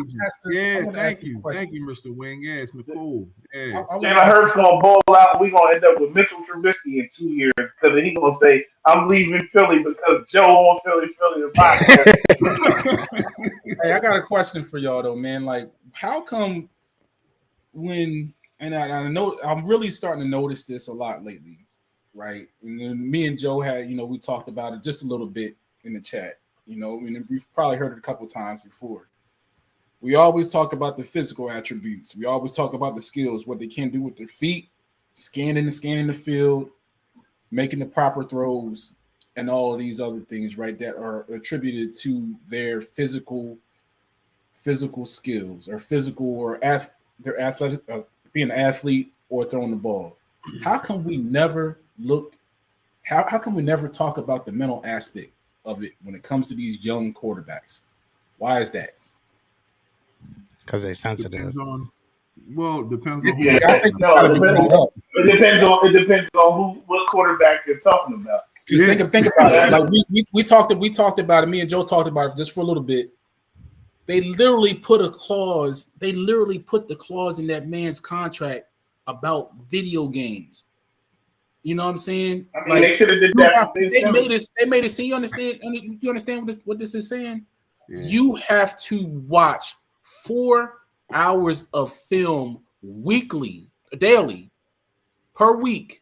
[SPEAKER 5] Thank you, Mr. Wing. Yeah, it's cool. Yeah.
[SPEAKER 3] Jalen Hurts gonna ball out. We gonna end up with Mitchell Trubisky in 2 years because he gonna say, "I'm leaving Philly because Joe on Philly the podcast."
[SPEAKER 2] Hey, I got a question for y'all though, man. Like, how come when I know I'm really starting to notice this a lot lately. Right, and then me and Joe had, we talked about it just a little bit in the chat. And we've probably heard it a couple times before. We always talk about the physical attributes. We always talk about the skills, what they can do with their feet, scanning the field, making the proper throws, and all of these other things, right, that are attributed to their physical skills or their athletic, being an athlete or throwing the ball. How come we never how come we never talk about the mental aspect of it when it comes to these young quarterbacks? Why is that?
[SPEAKER 4] Because they're sensitive.
[SPEAKER 5] Depends on who.
[SPEAKER 3] It depends on what quarterback you're talking about.
[SPEAKER 2] Just think about it. Like we talked about it. Me and Joe talked about it just for a little bit. They literally put the clause in that man's contract about video games. You know what I'm saying?
[SPEAKER 3] I mean, they should have did that.
[SPEAKER 2] They made it seem. You understand what this is saying?
[SPEAKER 5] Yeah.
[SPEAKER 2] You have to watch 4 hours of film daily, per week,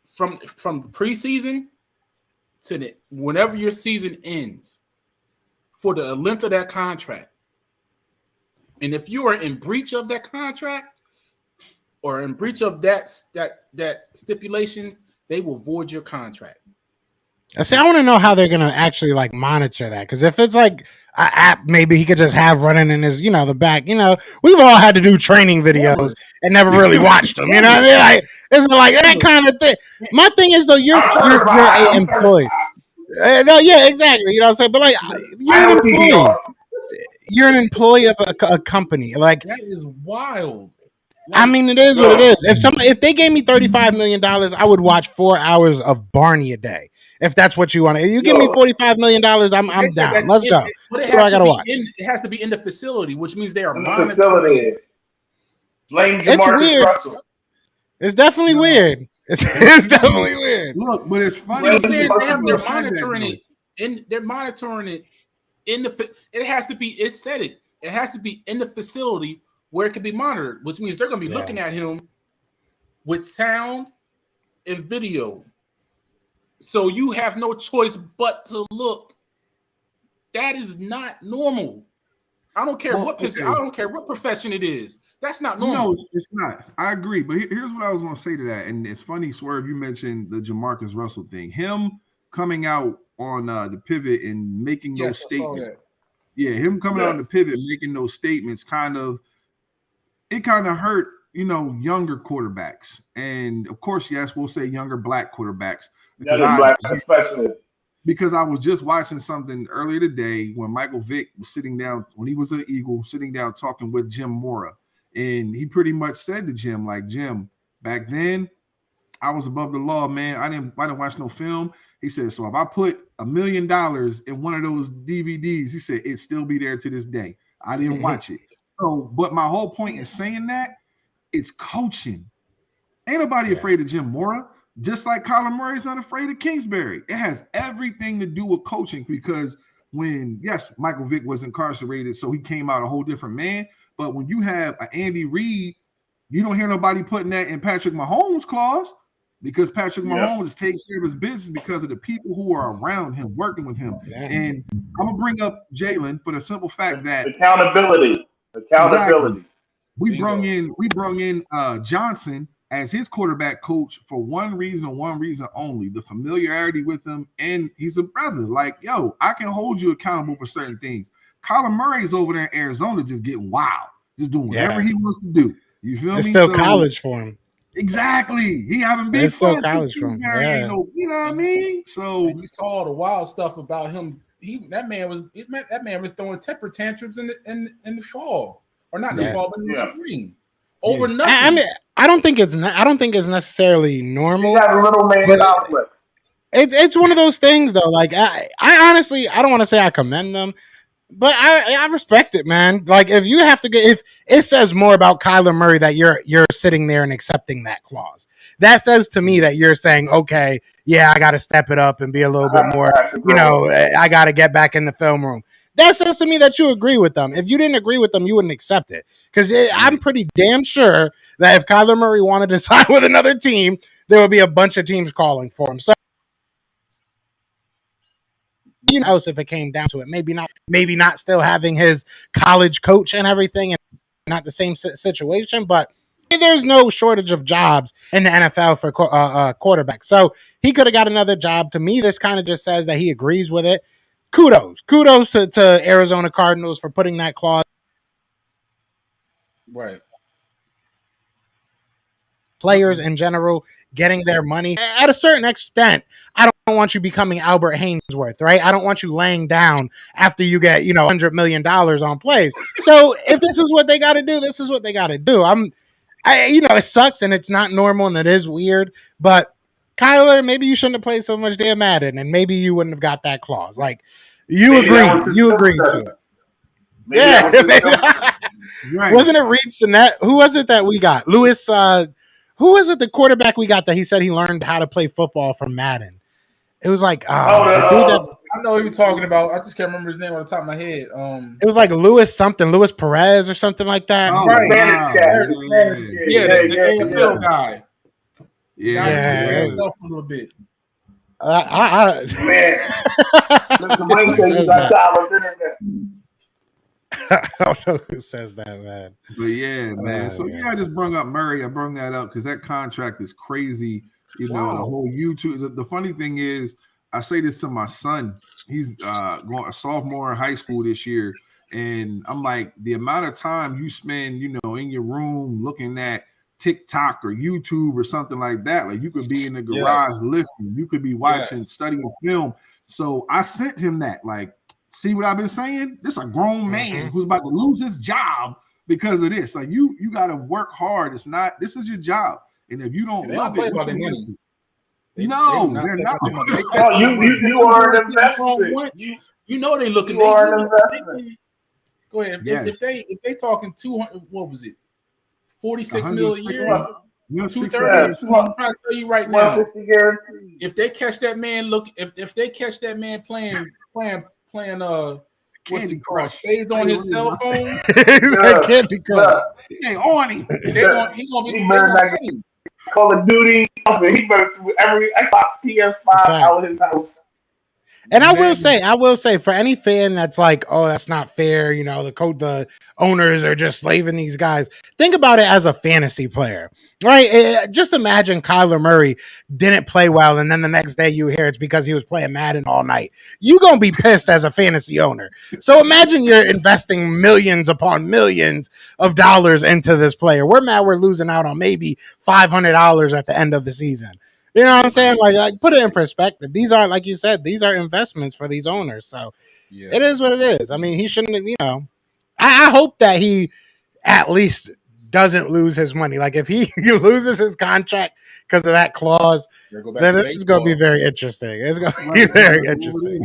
[SPEAKER 2] from preseason to whenever your season ends, for the length of that contract. And if you are in breach of that contract or in breach of that stipulation, they will void your contract.
[SPEAKER 4] See, I want to know how they're going to actually monitor that. Because if it's like an app, maybe he could just have running in his, the back. We've all had to do training videos and never really watched them. You know what I mean? Like, it's like that kind of thing. My thing is though, you're an employee. No, yeah, exactly. You know what I'm saying? But you're an employee. You're an employee of a company. Like,
[SPEAKER 2] that is wild.
[SPEAKER 4] I mean, it is what it is. If they gave me $35 million, I would watch 4 hours of Barney a day. If that's what you want. If you give me $45 million, I'm down. Let's go.
[SPEAKER 2] But
[SPEAKER 4] that's what I gotta watch.
[SPEAKER 2] It has to be in the facility, which means they are
[SPEAKER 3] monitoring it. Blame Jamarcus Russell.
[SPEAKER 4] It's definitely weird. It's definitely weird.
[SPEAKER 5] Look, but it's funny.
[SPEAKER 2] See what I'm saying? They're monitoring it, and they're monitoring it in the. It has to be. It said it. It has to be in the facility where it can be monitored, which means they're going to be looking at him with sound and video. So you have no choice but to look. That is not normal. I don't care I don't care what profession it is. That's not normal.
[SPEAKER 5] No, it's not. I agree. But here's what I was going to say to that. And it's funny, Swerve, you mentioned the Jamarcus Russell thing. Him coming out on the pivot and making those statements. Yeah, him coming out on the pivot, making those statements kind of hurt, younger quarterbacks. And of course, yes, we'll say younger black quarterbacks. Because I was just watching something earlier today when Michael Vick was sitting down, when he was an Eagle, sitting down talking with Jim Mora. And he pretty much said to Jim, Jim, back then, I was above the law, man. I didn't watch no film. He said, so if I put $1 million in one of those DVDs, he said, it'd still be there to this day. I didn't watch it. So, but my whole point in saying that, it's coaching. Ain't nobody afraid of Jim Mora. Just like Kyler Murray's not afraid of Kingsbury. It has everything to do with coaching because Michael Vick was incarcerated, so he came out a whole different man. But when you have an Andy Reid, you don't hear nobody putting that in Patrick Mahomes' clause because Patrick Mahomes is taking care of his business because of the people who are around him, working with him. Yeah. And I'm going to bring up Jalen for the simple fact that
[SPEAKER 3] accountability.
[SPEAKER 5] Exactly. We brung in Johnson as his quarterback coach for one reason only, the familiarity with him, and he's a brother. I can hold you accountable for certain things. Kyler Murray's over there in Arizona just getting wild, just doing whatever he wants to do. You feel me?
[SPEAKER 4] It's still college for him.
[SPEAKER 5] Exactly. He having big
[SPEAKER 4] It's still
[SPEAKER 5] fun.
[SPEAKER 4] college from him.
[SPEAKER 5] You know what I mean? So
[SPEAKER 2] and you saw all the wild stuff about him. That man was throwing temper tantrums in the fall, or not in the fall, but in the spring, over nothing.
[SPEAKER 4] I mean, I don't think it's necessarily normal.
[SPEAKER 3] He got a little man complex.
[SPEAKER 4] It's one of those things though. Like I honestly, I don't want to say I commend them, but I respect it, man. Like if you have to get, if it says more about Kyler Murray that you're sitting there and accepting that clause, that says to me that you're saying, okay, yeah, I got to step it up and be a little bit more, I got to get back in the film room. That says to me that you agree with them. If you didn't agree with them, you wouldn't accept it. Because I'm pretty damn sure that if Kyler Murray wanted to sign with another team, there would be a bunch of teams calling for him. So, if it came down to it, maybe not still having his college coach and everything, and not the same situation, but there's no shortage of jobs in the NFL for quarterback. So he could have got another job. To me, this kind of just says that he agrees with it. Kudos to Arizona Cardinals for putting that clause.
[SPEAKER 2] Right.
[SPEAKER 4] Players in general getting their money at a certain extent. I don't want you becoming Albert Hainsworth, right? I don't want you laying down after you get, $100 million on plays. So if this is what they got to do, this is what they got to do. It sucks and it's not normal and it is weird, but Kyler, maybe you shouldn't have played so much damn Madden and maybe you wouldn't have got that clause. Like you agreed to it. Right. Wasn't it Reed Sinnett? Who was it that we got? Lewis, who was it, the quarterback we got that he said he learned how to play football from Madden? It was like,
[SPEAKER 2] I know who you're talking about. I just can't remember his name on the top of my head.
[SPEAKER 4] It was like Lewis Perez or something like that.
[SPEAKER 2] Oh, right. The AFL guy.
[SPEAKER 5] Yeah.
[SPEAKER 2] A little bit.
[SPEAKER 3] Man,
[SPEAKER 4] I don't know who says that, man.
[SPEAKER 5] But yeah, man. I just brought up Murray. I brought that up because that contract is crazy. The whole YouTube. The funny thing is, I say this to my son. He's going a sophomore in high school this year, and I'm like, the amount of time you spend, in your room looking at TikTok or YouTube or something like that. Like you could be in the garage listening. You could be watching, studying film. So I sent him that. Like, see what I've been saying? This is a grown man who's about to lose his job because of this. Like you got to work hard. This is your job. And if you don't love it,
[SPEAKER 2] about their money.
[SPEAKER 5] They're not.
[SPEAKER 3] You are an investment.
[SPEAKER 2] You know they looking.
[SPEAKER 3] You are an investment.
[SPEAKER 2] Go ahead. If they talking 200, what was it? 46 mil a year. 230. I'm trying to tell you right now. If they catch that man, if they catch that man playing what's it called? Spades on his cell phone.
[SPEAKER 4] Candy Crush.
[SPEAKER 5] He ain't on him.
[SPEAKER 2] He gonna be
[SPEAKER 3] Call of Duty. He burned through every Xbox, PS5 out of his house.
[SPEAKER 4] And I will say, for any fan that's like, oh, that's not fair, the owners are just slaving these guys. Think about it as a fantasy player, right? Just imagine Kyler Murray didn't play well, and then the next day you hear it's because he was playing Madden all night. You're going to be pissed as a fantasy owner. So imagine you're investing millions upon millions of dollars into this player. We're mad we're losing out on maybe $500 at the end of the season. You know what I'm saying? Like put it in perspective. These are, like you said, these are investments for these owners. So it is what it is. I mean, he shouldn't have, I hope that he at least doesn't lose his money. Like if he loses his contract because of that clause, then this is going to be very interesting. It's going to be very interesting.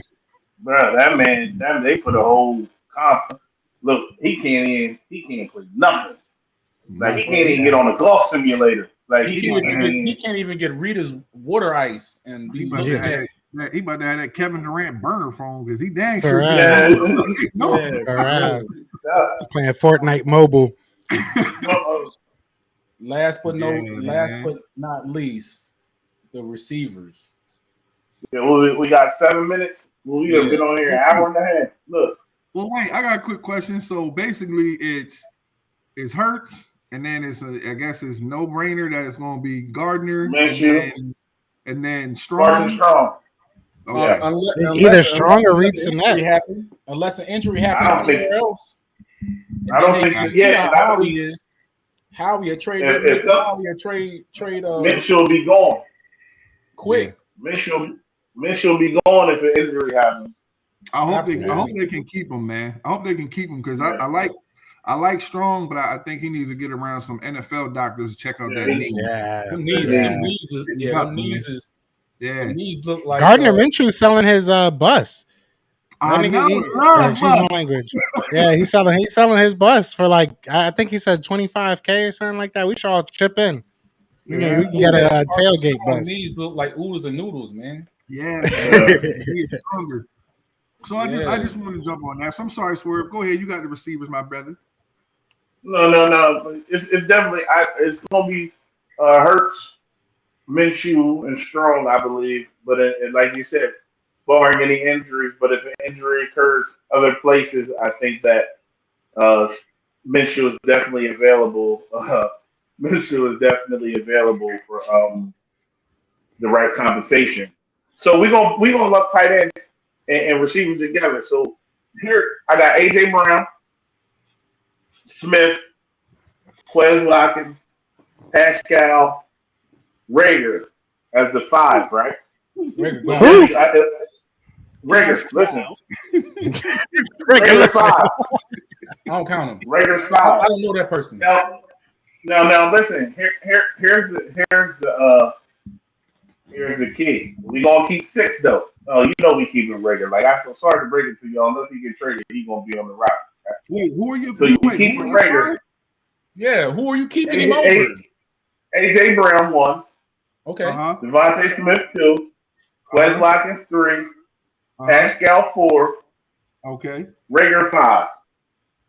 [SPEAKER 3] Bro, that man, they put a whole conference. Look, he can't play nothing. Like he can't even get on a golf simulator. Like
[SPEAKER 2] he can't even get Rita's water ice and be looking at.
[SPEAKER 5] He about to have that Kevin Durant burner phone because he dang
[SPEAKER 4] sure. Playing Fortnite mobile.
[SPEAKER 2] Last but not least, the receivers.
[SPEAKER 3] Yeah, we got 7 minutes. We have been on here an hour and a half. Look.
[SPEAKER 5] Well, wait, I got a quick question. So basically, it's Hurts. And then it's no brainer that it's going to be Gardner and then Strong.
[SPEAKER 3] Okay.
[SPEAKER 4] Either Strong or Reed Sinnett.
[SPEAKER 2] Unless an injury happens somewhere else.
[SPEAKER 3] I don't think so. Yeah,
[SPEAKER 2] how he is. Howie a trade.
[SPEAKER 3] If
[SPEAKER 2] Trade.
[SPEAKER 3] Mitchell will be gone.
[SPEAKER 2] Quick.
[SPEAKER 3] Mitchell will be gone if an injury happens.
[SPEAKER 5] I hope they can keep him, man. I hope they can keep him because I like Strong, but I think he needs to get around some NFL doctors to check out that knee.
[SPEAKER 2] Them knees look like
[SPEAKER 4] Gardner Minshew selling his bus. Excuse my language. Yeah, he's selling his bus for like I think he said $25K or something like that. We should all chip in. We can get a tailgate bus.
[SPEAKER 2] Knees look like oodles and noodles, man.
[SPEAKER 5] Yeah, he's stronger. So I just want to jump on that. So I'm sorry, Swerve. Go ahead. You got the receivers, my brother.
[SPEAKER 3] No. It's definitely it's gonna be Hurts, Minshew, and Strong, I believe. But like you said, barring any injuries. But if an injury occurs other places, I think that Minshew is definitely available. Minshew is definitely available for the right compensation. So we're gonna love tight ends and receivers together. So here I got AJ Brown, Smith, Quez Watkins, Pascal, Rager as the 5, right? Rager, listen. Rager's 5.
[SPEAKER 2] I don't count him.
[SPEAKER 3] Rager's 5.
[SPEAKER 2] I don't know that person.
[SPEAKER 3] Now, listen. Here's the key. We gonna keep 6 though. Oh, you know we keep him Rager. Like I'm so sorry to break it to y'all. Unless he get traded, he gonna be on the roster.
[SPEAKER 5] Wait, who are you?
[SPEAKER 3] So you keep Rager.
[SPEAKER 2] Yeah, who are you keeping him over?
[SPEAKER 3] AJ Brown 1.
[SPEAKER 2] Okay.
[SPEAKER 3] Devontae Smith 2. Quez Watkins 3. Pascal 4.
[SPEAKER 5] Okay.
[SPEAKER 3] Rager 5.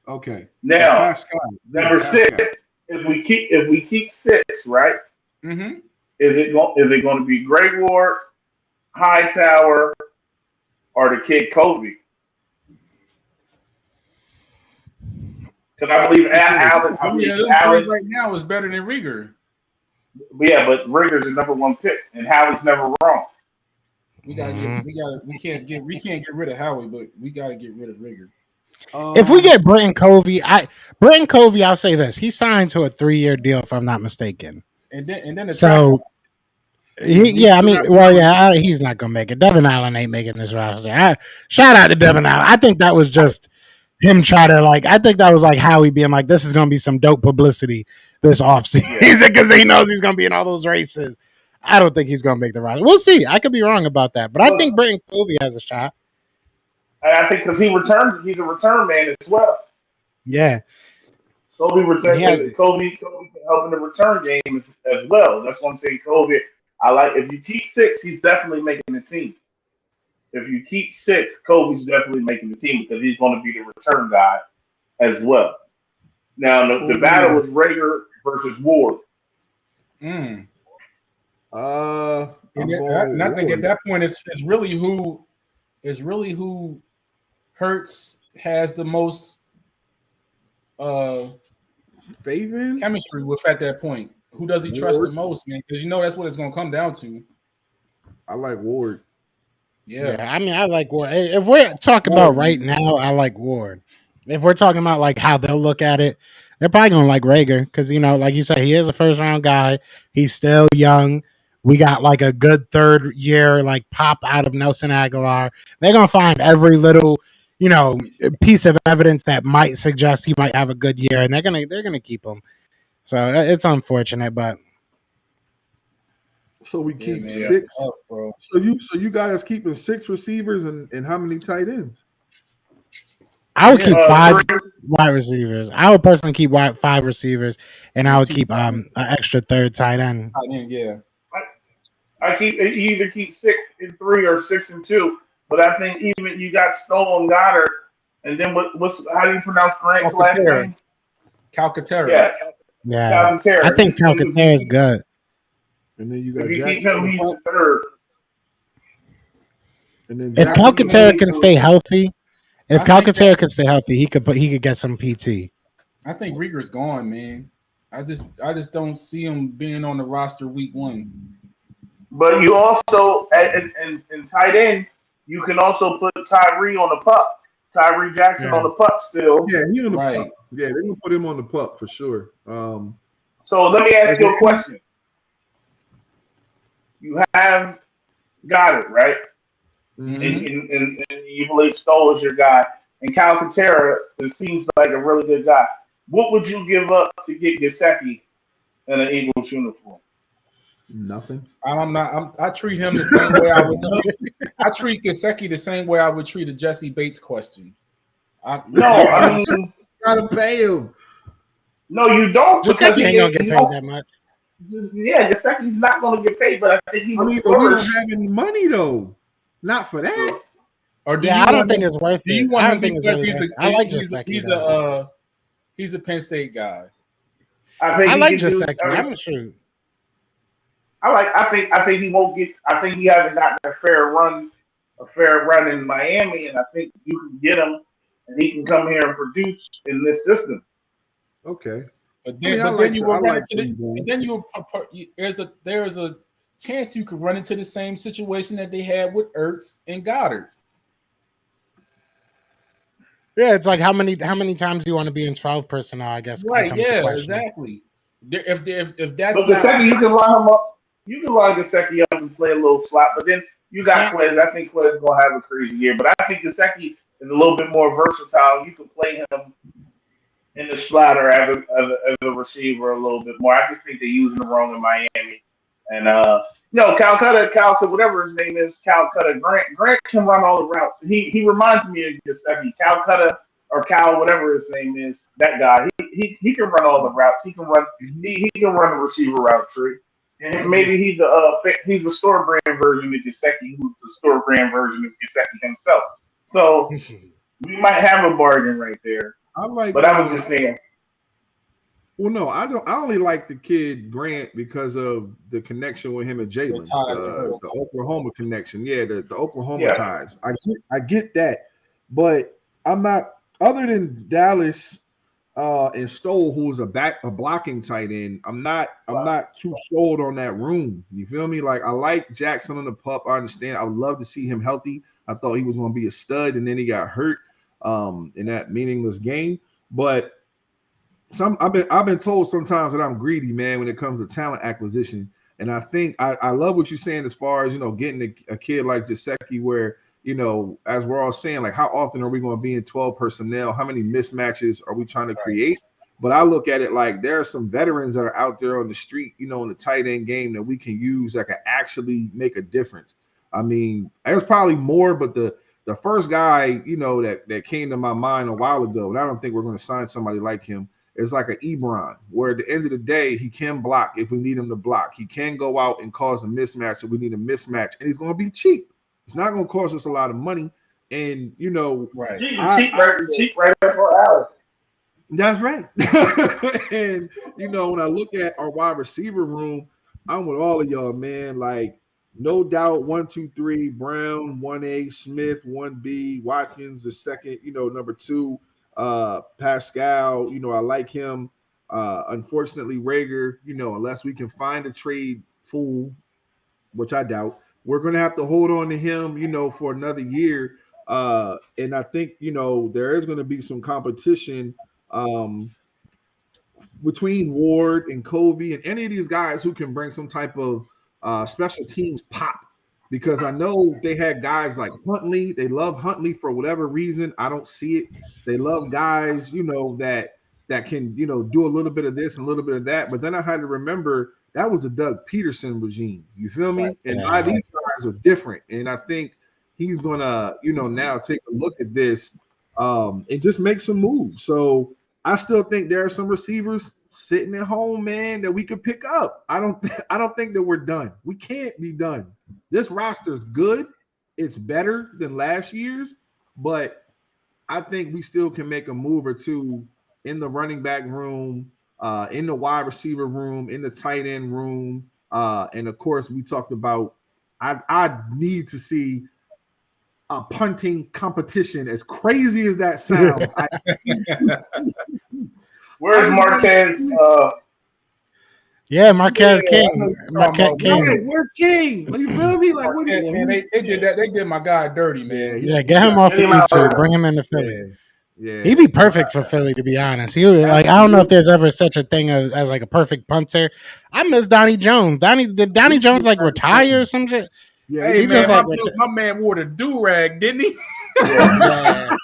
[SPEAKER 5] Okay.
[SPEAKER 3] Now, number 6. If we keep 6, right?
[SPEAKER 2] Mm-hmm.
[SPEAKER 3] Is it going to be Greg Ward, Hightower, or the kid Kobe? Because I believe Allen
[SPEAKER 2] right now is better than Rieger.
[SPEAKER 3] Yeah, but Rieger's the number 1 pick, and Howie's never wrong.
[SPEAKER 2] We can't get rid of Howie, but we gotta get rid of Rieger.
[SPEAKER 4] If we get Britton Covey, I'll say this: he signed to a 3-year deal, if I'm not mistaken.
[SPEAKER 2] And then
[SPEAKER 4] he's not gonna make it. Devin Allen ain't making this roster. Shout out to Devin Allen. I think that was just him trying to I think that was like Howie being like, this is gonna be some dope publicity this offseason because he knows he's gonna be in all those races. I don't think he's gonna make the roster. We'll see. I could be wrong about that, but I think Britton Covey has a shot.
[SPEAKER 3] I think because he's a return man as well.
[SPEAKER 4] Yeah.
[SPEAKER 3] Kobe can help in the return game as well. That's what I'm saying. Kobe, if you keep 6, he's definitely making the team. If you keep 6, Kobe's definitely making the team because he's going to be the return guy as well. Now the battle was Rager versus Ward.
[SPEAKER 2] I think at that point it's really who Hurts has the most
[SPEAKER 5] faith in
[SPEAKER 2] chemistry with at that point. Who does he trust the most, man? Because that's what it's going to come down to.
[SPEAKER 5] I like Ward.
[SPEAKER 2] Yeah,
[SPEAKER 4] I mean, I like Ward. If we're talking about right now, I like Ward. If we're talking about like how they'll look at it, they're probably gonna like Rager because like you said, he is a 1st-round guy. He's still young. We got like a good 3rd year pop out of Nelson Aguilar. They're gonna find every little piece of evidence that might suggest he might have a good year, and they're gonna keep him. So it's unfortunate, but.
[SPEAKER 5] So we keep 6, bro. So you guys keeping 6 receivers and how many tight ends?
[SPEAKER 4] I would keep 5 wide receivers. I would personally keep 5 receivers, and I would keep an extra 3rd tight end.
[SPEAKER 2] Yeah,
[SPEAKER 3] I either keep 6 and 3 or 6 and 2. But I think even you got Stoll and Goddard, and then how do you pronounce Grant's last name?
[SPEAKER 2] Calcaterra.
[SPEAKER 4] Yeah.
[SPEAKER 3] Calcaterra.
[SPEAKER 4] I think Calcaterra is good.
[SPEAKER 5] And then you got
[SPEAKER 3] he's the 3rd.
[SPEAKER 5] And then
[SPEAKER 4] if Calcaterra can stay healthy, he could get some PT.
[SPEAKER 2] I think Rieger's gone, man. I just don't see him being on the roster week 1.
[SPEAKER 3] But you also in tight end, you can also put Tyree on the pup. Tyree Jackson on the pup still.
[SPEAKER 5] Yeah, he on the pup. Yeah, they're gonna put him on the pup for sure.
[SPEAKER 3] So let me ask you a question. You have got it, right?
[SPEAKER 2] Mm-hmm.
[SPEAKER 3] And you believe Stoll is your guy. And Cal Katera, it seems like a really good guy. What would you give up to get Gesicki in an Eagles uniform?
[SPEAKER 5] Nothing.
[SPEAKER 2] I treat him the same way I would treat. I treat Gesicki the same way I would treat a Jesse Bates question.
[SPEAKER 3] I mean,
[SPEAKER 5] you gotta pay him.
[SPEAKER 3] No, you don't.
[SPEAKER 4] Gesicki ain't gonna get paid that much.
[SPEAKER 3] Yeah, Gesicki's not gonna get paid, but I think he would
[SPEAKER 5] but we don't
[SPEAKER 3] flourish.
[SPEAKER 5] have any money though. Not for that.
[SPEAKER 2] Or do
[SPEAKER 4] I don't think it's worth it.
[SPEAKER 2] Do you want
[SPEAKER 4] I
[SPEAKER 2] him
[SPEAKER 4] don't think
[SPEAKER 2] because
[SPEAKER 4] I like Gesicki.
[SPEAKER 2] He's a Penn State guy.
[SPEAKER 3] I
[SPEAKER 4] like Gesicki. I'm sure.
[SPEAKER 3] I think he won't get. I think he hasn't gotten a fair run in Miami, and I think you can get him, and he can come here and produce in this system.
[SPEAKER 5] Okay.
[SPEAKER 2] But then you will run into there's a chance you could run into the same situation that they had with Ertz and Goddard.
[SPEAKER 4] Yeah, it's like how many times do you want to be in 12 personnel? I guess.
[SPEAKER 2] Right. Yeah. Exactly. If that's
[SPEAKER 3] so Gesicki, you can line him up. You can line Gesicki up and play a little slot, but then you got Quez. I think Quez is gonna have a crazy year, but I think Gesicki is a little bit more versatile. You can play him in the slot or as a receiver a little bit more. I just think they're using him wrong in Miami. And Calcutta, whatever his name is, Calcutta Grant can run all the routes. He reminds me of Gesicki. Calcutta or Cal, whatever his name is, that guy. He can run all the routes. He can run the receiver route tree. And maybe he's a store brand version of Gesicki, who's the store brand version of Gesicki himself. So we might have a bargain right there. I was just saying.
[SPEAKER 5] Well, no, I don't. I only like the kid Grant because of the connection with him and Jalen, the Oklahoma connection. Yeah, the Oklahoma ties. I get that, but I'm not. Other than Dallas and Stoll, who is a blocking tight end, I'm not too sold on that room. You feel me? Like I like Jackson on the pup. I understand. I would love to see him healthy. I thought he was going to be a stud, and then he got hurt in that meaningless game. But I've been told sometimes that I'm greedy, man, when it comes to talent acquisition. And I think I love what you're saying as far as, getting a kid like Gesicki where, as we're all saying, like how often are we going to be in 12 personnel? How many mismatches are we trying to create? But I look at it like there are some veterans that are out there on the street, in the tight end game that we can use that can actually make a difference. I mean, there's probably more, but the first guy, that came to my mind a while ago, and I don't think we're going to sign somebody like him, is like an Ebron, where at the end of the day, he can block if we need him to block. He can go out and cause a mismatch if we need a mismatch, and he's going to be cheap. It's not going to cost us a lot of money. And,
[SPEAKER 3] right. Cheap right up for Alex.
[SPEAKER 5] That's right. And, when I look at our wide receiver room, I'm with all of y'all, man. Like, no doubt, 1, 2, 3, Brown, 1A, Smith, 1B, Watkins, the second, number 2, Pascal, I like him. Unfortunately, Rager, unless we can find a trade fool, which I doubt, we're going to have to hold on to him, for another year. And I think, there is going to be some competition between Ward and Covey and any of these guys who can bring some type of special teams pop, because I know they had guys like Huntley. They love Huntley for whatever reason. I don't see it. They love guys, that can, do a little bit of this and a little bit of that. But then I had to remember that was a Doug Peterson regime. You feel me? Right. And these guys are different. And I think he's gonna, now take a look at this and just make some moves. So I still think there are some receivers sitting at home, man, that we could pick up. I don't think that we're done. We can't be done. This roster is good. It's better than last year's, but I think we still can make a move or two in the running back room, in the wide receiver room, in the tight end room. And of course, we talked about I need to see a punting competition, as crazy as that sounds.
[SPEAKER 3] Where's Marquez?
[SPEAKER 4] Marquez King. Marquez King.
[SPEAKER 5] We're King. You feel me? Like,
[SPEAKER 2] they did that. They did my guy dirty, man.
[SPEAKER 4] Yeah, get him off of YouTube. Bring him into Philly.
[SPEAKER 5] Yeah,
[SPEAKER 4] He'd be perfect for Philly, to be honest. He would, like, I don't know if there's ever such a thing as like a perfect punter. I miss Donnie Jones. Did Donnie Jones like retire or some shit?
[SPEAKER 5] Yeah,
[SPEAKER 2] Hey
[SPEAKER 5] he
[SPEAKER 2] man,
[SPEAKER 5] just
[SPEAKER 2] my,
[SPEAKER 5] like
[SPEAKER 2] my man wore the do-rag, didn't he?
[SPEAKER 4] yeah.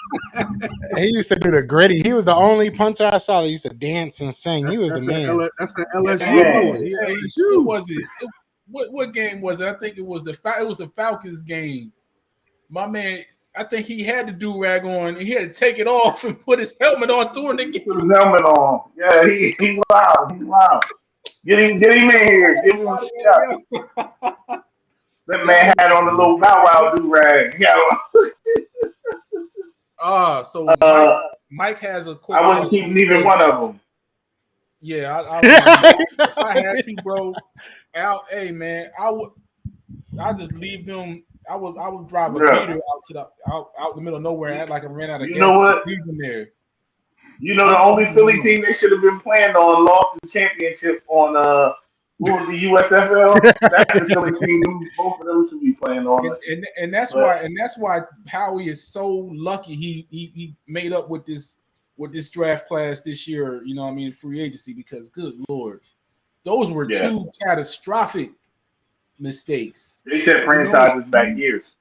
[SPEAKER 4] He used to do the gritty. He was the only punter I saw that used to dance and sing. He was the man.
[SPEAKER 5] That's an LSU
[SPEAKER 3] Yeah.
[SPEAKER 5] boy.
[SPEAKER 2] Hey,
[SPEAKER 5] LSU.
[SPEAKER 2] what was it? What game was it? I think it was the Falcons game. My man, I think he had the do-rag on. He had to take it off and put his helmet on during the game.
[SPEAKER 3] Put his helmet on. Yeah, he wild. He wild. Get him in here. Give him a shot. That man had on the little Bow Wow do rag. Yeah.
[SPEAKER 2] So Mike has a quick.
[SPEAKER 3] I wouldn't keep neither one of them.
[SPEAKER 2] Yeah, I had to, bro. Hey man, I just leave them. I would drive a beater out to out the middle of nowhere, act like I ran out of gas.
[SPEAKER 3] Know what?
[SPEAKER 2] Leave them there.
[SPEAKER 3] You know, the only Philly team they should have been playing on lost the championship on what was the USFL? That's the Philly team. Both of them should be playing on.
[SPEAKER 2] And that's why Howie is so lucky he made up with this draft class this year. You know what I mean, free agency, because good Lord, those were two catastrophic mistakes.
[SPEAKER 3] They set franchises back years.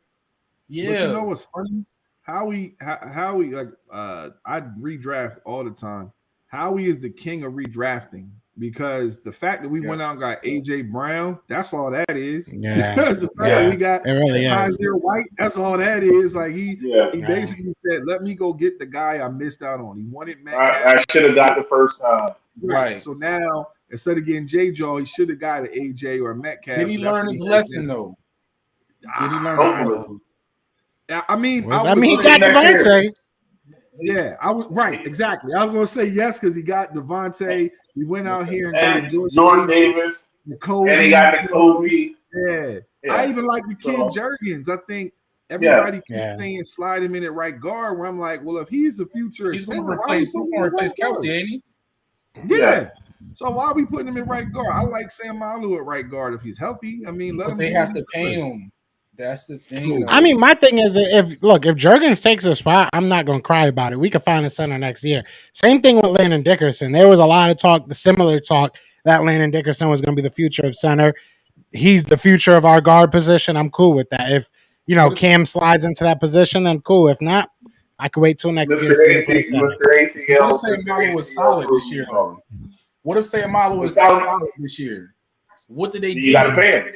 [SPEAKER 5] Yeah. But you know what's funny? Howie like I redraft all the time. Howie is the king of redrafting, because the fact that we went out and got AJ Brown, that's all that is.
[SPEAKER 4] Yeah.
[SPEAKER 5] The fact that we got Kaiser White, that's all that is. Like he basically said, let me go get the guy I missed out on. He wanted Matt.
[SPEAKER 3] I should have got the first time.
[SPEAKER 5] Right. So now instead of getting J-Jaw, he should have got an AJ or a Metcalf.
[SPEAKER 2] Did he learn his lesson though? Did he learn his lesson?
[SPEAKER 5] I mean,
[SPEAKER 4] he got Devontae.
[SPEAKER 5] Yeah, right, exactly. I was gonna say yes because he got Devontae. We went out here and got
[SPEAKER 3] Jordan Davis, and he got the Kobe.
[SPEAKER 5] Yeah. I even like the kid Jurgens. I think everybody keeps saying slide him in at right guard. Where I'm like, well, if he's the future,
[SPEAKER 2] he's going to replace Kelsey, ain't he?
[SPEAKER 5] Yeah. So why are we putting him in right guard? I like Sam Malu at right guard if he's healthy. I mean, let him.
[SPEAKER 2] They have to pay him. That's the thing.
[SPEAKER 4] I mean, my thing is, if Jurgens takes a spot, I'm not going to cry about it. We could find a center next year. Same thing with Landon Dickerson. There was a lot of talk, the similar talk, that Landon Dickerson was going to be the future of center. He's the future of our guard position. I'm cool with that. If Cam slides into that position, then cool. If not, I could wait till next year to see him play center.
[SPEAKER 2] What if Sayamalu was solid this year? What if Sayamalu was solid this year? What did they do?
[SPEAKER 3] You got to pay him.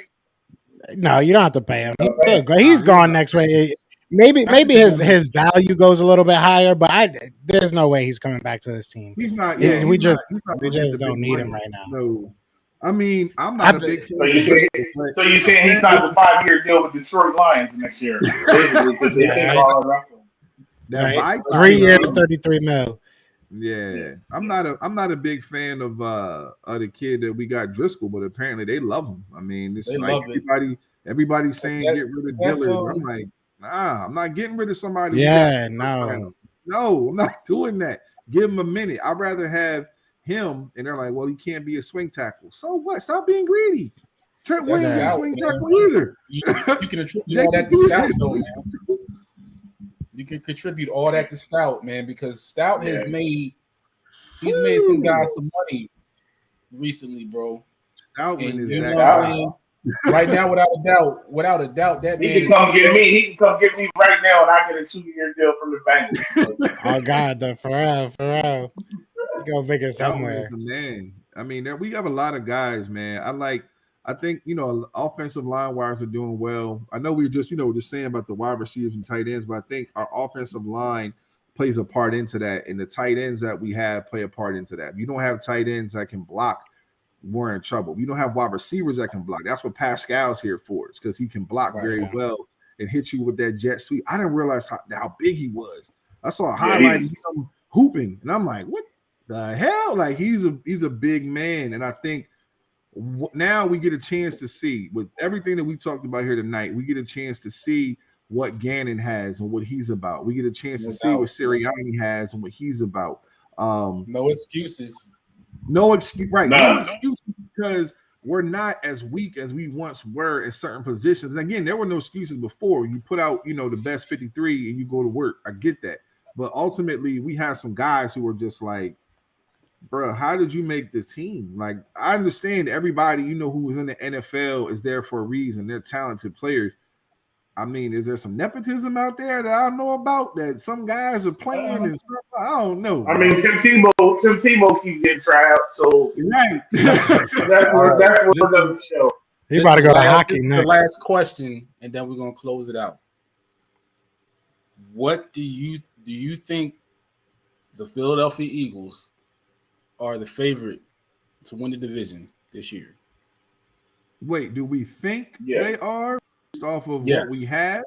[SPEAKER 4] No, you don't have to pay him. He's gone next way. Maybe his value goes a little bit higher, but there's no way he's coming back to this team.
[SPEAKER 5] He's not.
[SPEAKER 4] We just don't need him right now.
[SPEAKER 5] No, I mean, I'm not a big.
[SPEAKER 3] So you saying he signed a 5-year deal with Detroit Lions next year?
[SPEAKER 4] Right. 3 years, $33 million.
[SPEAKER 5] Yeah, I'm not a big fan of the kid that we got, Driscoll, but apparently they love him. I mean, it's like everybody's saying get rid of Dillard. I'm like, nah, I'm not getting rid of somebody.
[SPEAKER 4] Yeah, no,
[SPEAKER 5] I'm not doing that. Give him a minute. I'd rather have him. And they're like, well, he can't be a swing tackle. So what? Stop being greedy. Trent Williams ain't a swing tackle either.
[SPEAKER 2] You can attribute all that to Stout, though, man. You can contribute all that to Stout, man, because Stout has made some guys some money recently, bro.
[SPEAKER 5] Stout
[SPEAKER 2] and you know what I'm saying? Right now, without a doubt, that
[SPEAKER 3] he
[SPEAKER 2] man
[SPEAKER 3] can come get me. He can come get me right now, and I get a 2-year deal from the Bengals.
[SPEAKER 4] Oh God, the Pharrell. You go make it somewhere.
[SPEAKER 5] Man, I mean, we have a lot of guys, man. I think offensive line wires are doing well. I know we were just saying about the wide receivers and tight ends, but I think our offensive line plays a part into that, and the tight ends that we have play a part into that. If you don't have tight ends that can block, we're in trouble. We don't have wide receivers that can block. That's what Pascal's here for. It's because he can block very well and hit you with that jet sweep. I didn't realize how big he was. I saw a highlight of him hooping, and I'm like, what the hell? Like he's a big man, and I think now we get a chance to see, with everything that we talked about here tonight, we get a chance to see what Gannon has and what he's about. We get a chance to see what Sirianni has and what he's about.
[SPEAKER 2] No excuses.
[SPEAKER 5] No excuse, right? No excuses, because we're not as weak as we once were in certain positions. And again, there were no excuses before. You put out, the best 53 and you go to work. I get that. But ultimately, we have some guys who are just like, bro, how did you make the team? Like, I understand everybody, who is in the NFL is there for a reason. They're talented players. I mean, is there some nepotism out there that I don't know about that some guys are playing and stuff? I don't know.
[SPEAKER 3] I mean, Tim Tebow keeps getting tried out, so
[SPEAKER 5] right.
[SPEAKER 3] that's what doesn't show.
[SPEAKER 4] He about to go to hockey
[SPEAKER 2] This is
[SPEAKER 4] next.
[SPEAKER 2] the last question, and then we're gonna close it out. What do you think the Philadelphia Eagles are the favorite to win the division this year?
[SPEAKER 5] Wait, do we think they are based off of what we have?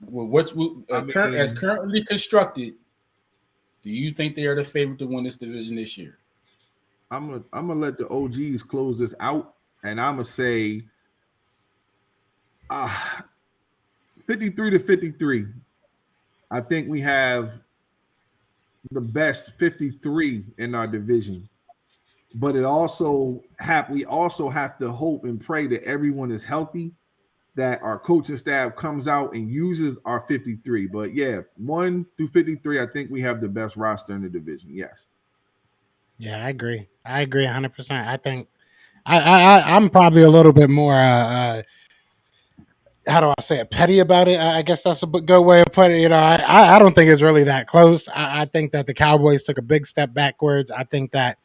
[SPEAKER 2] Well, as currently constructed, do you think they are the favorite to win this division this year?
[SPEAKER 5] I'm gonna let the OGs close this out, and I'm gonna say 53-53. I think we have the best 53 in our division, but we also have to hope and pray that everyone is healthy, that our coaching staff comes out and uses our 53. But 1 through 53, I think we have the best roster in the division. Yes.
[SPEAKER 4] Yeah, I agree 100%. I think I'm probably a little bit more how do I say it, petty about it. I guess that's a good way of putting it. I don't think it's really that close. I think that the Cowboys took a big step backwards. I think that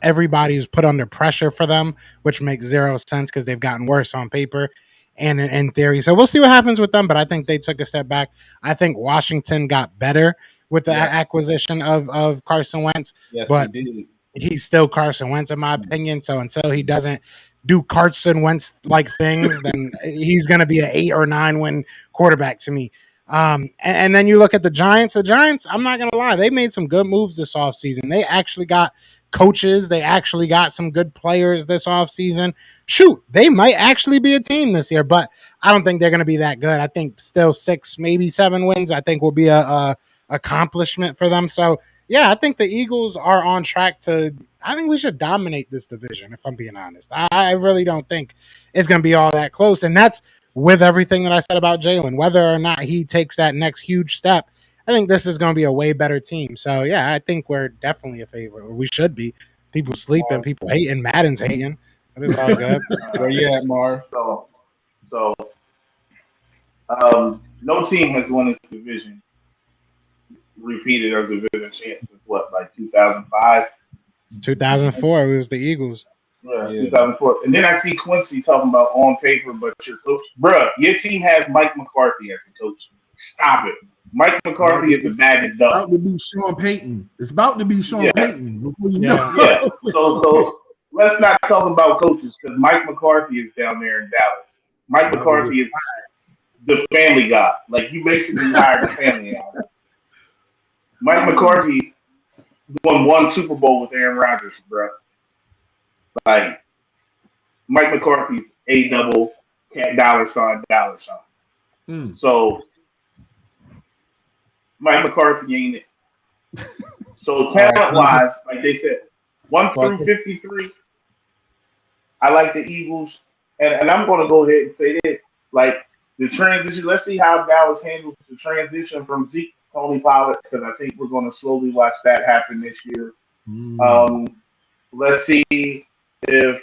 [SPEAKER 4] everybody's put under pressure for them, which makes zero sense because they've gotten worse on paper and in theory. So we'll see what happens with them, but I think they took a step back. I think Washington got better with the acquisition of Carson Wentz.
[SPEAKER 2] Yes,
[SPEAKER 4] but
[SPEAKER 2] he did.
[SPEAKER 4] He's still Carson Wentz, in my opinion. So until he doesn't do Carson Wentz like things, then he's going to be an 8 or 9 win quarterback to me. And then you look at the Giants. The Giants, I'm not going to lie, they made some good moves this offseason. They actually got coaches. They actually got some good players this offseason. Shoot, they might actually be a team this year, but I don't think they're going to be that good. I think still 6, maybe 7 wins, I think will be a accomplishment for them. So, yeah, I think the Eagles are on track to – I think we should dominate this division, if I'm being honest. I really don't think it's going to be all that close, and that's with everything that I said about Jalen. Whether or not he takes that next huge step, I think this is going to be a way better team. So, yeah, I think we're definitely a favorite, or we should be. People sleeping, people hating, Madden's hating. It is all good.
[SPEAKER 2] Where you at, Marv?
[SPEAKER 3] So, no team has won this division repeated as division champs since what, like 2005?
[SPEAKER 4] 2004, it was the Eagles.
[SPEAKER 3] Yeah, 2004. And then I see Quincy talking about on paper, but your coach, bruh, your team has Mike McCarthy as the coach. Stop it. Mike McCarthy is a bag of duck.
[SPEAKER 5] It's about to be Sean Payton. It's about to be Sean Payton before you know.
[SPEAKER 3] Yeah. So let's not talk about coaches because Mike McCarthy is down there in Dallas. Mike McCarthy is the family guy. Like, you basically hired the family guy. Mike McCarthy won 1 Super Bowl with Aaron Rodgers, bro. Like, Mike McCarthy's $A $dollar sign. So Mike McCarthy ain't it. So talent-wise, like they said, 1 through 53, I like the Eagles. And I'm going to go ahead and say this. Like, the transition, let's see how Dallas handles the transition from Zeke to Tony Pollard, because I think we're going to slowly watch that happen this year. Let's see if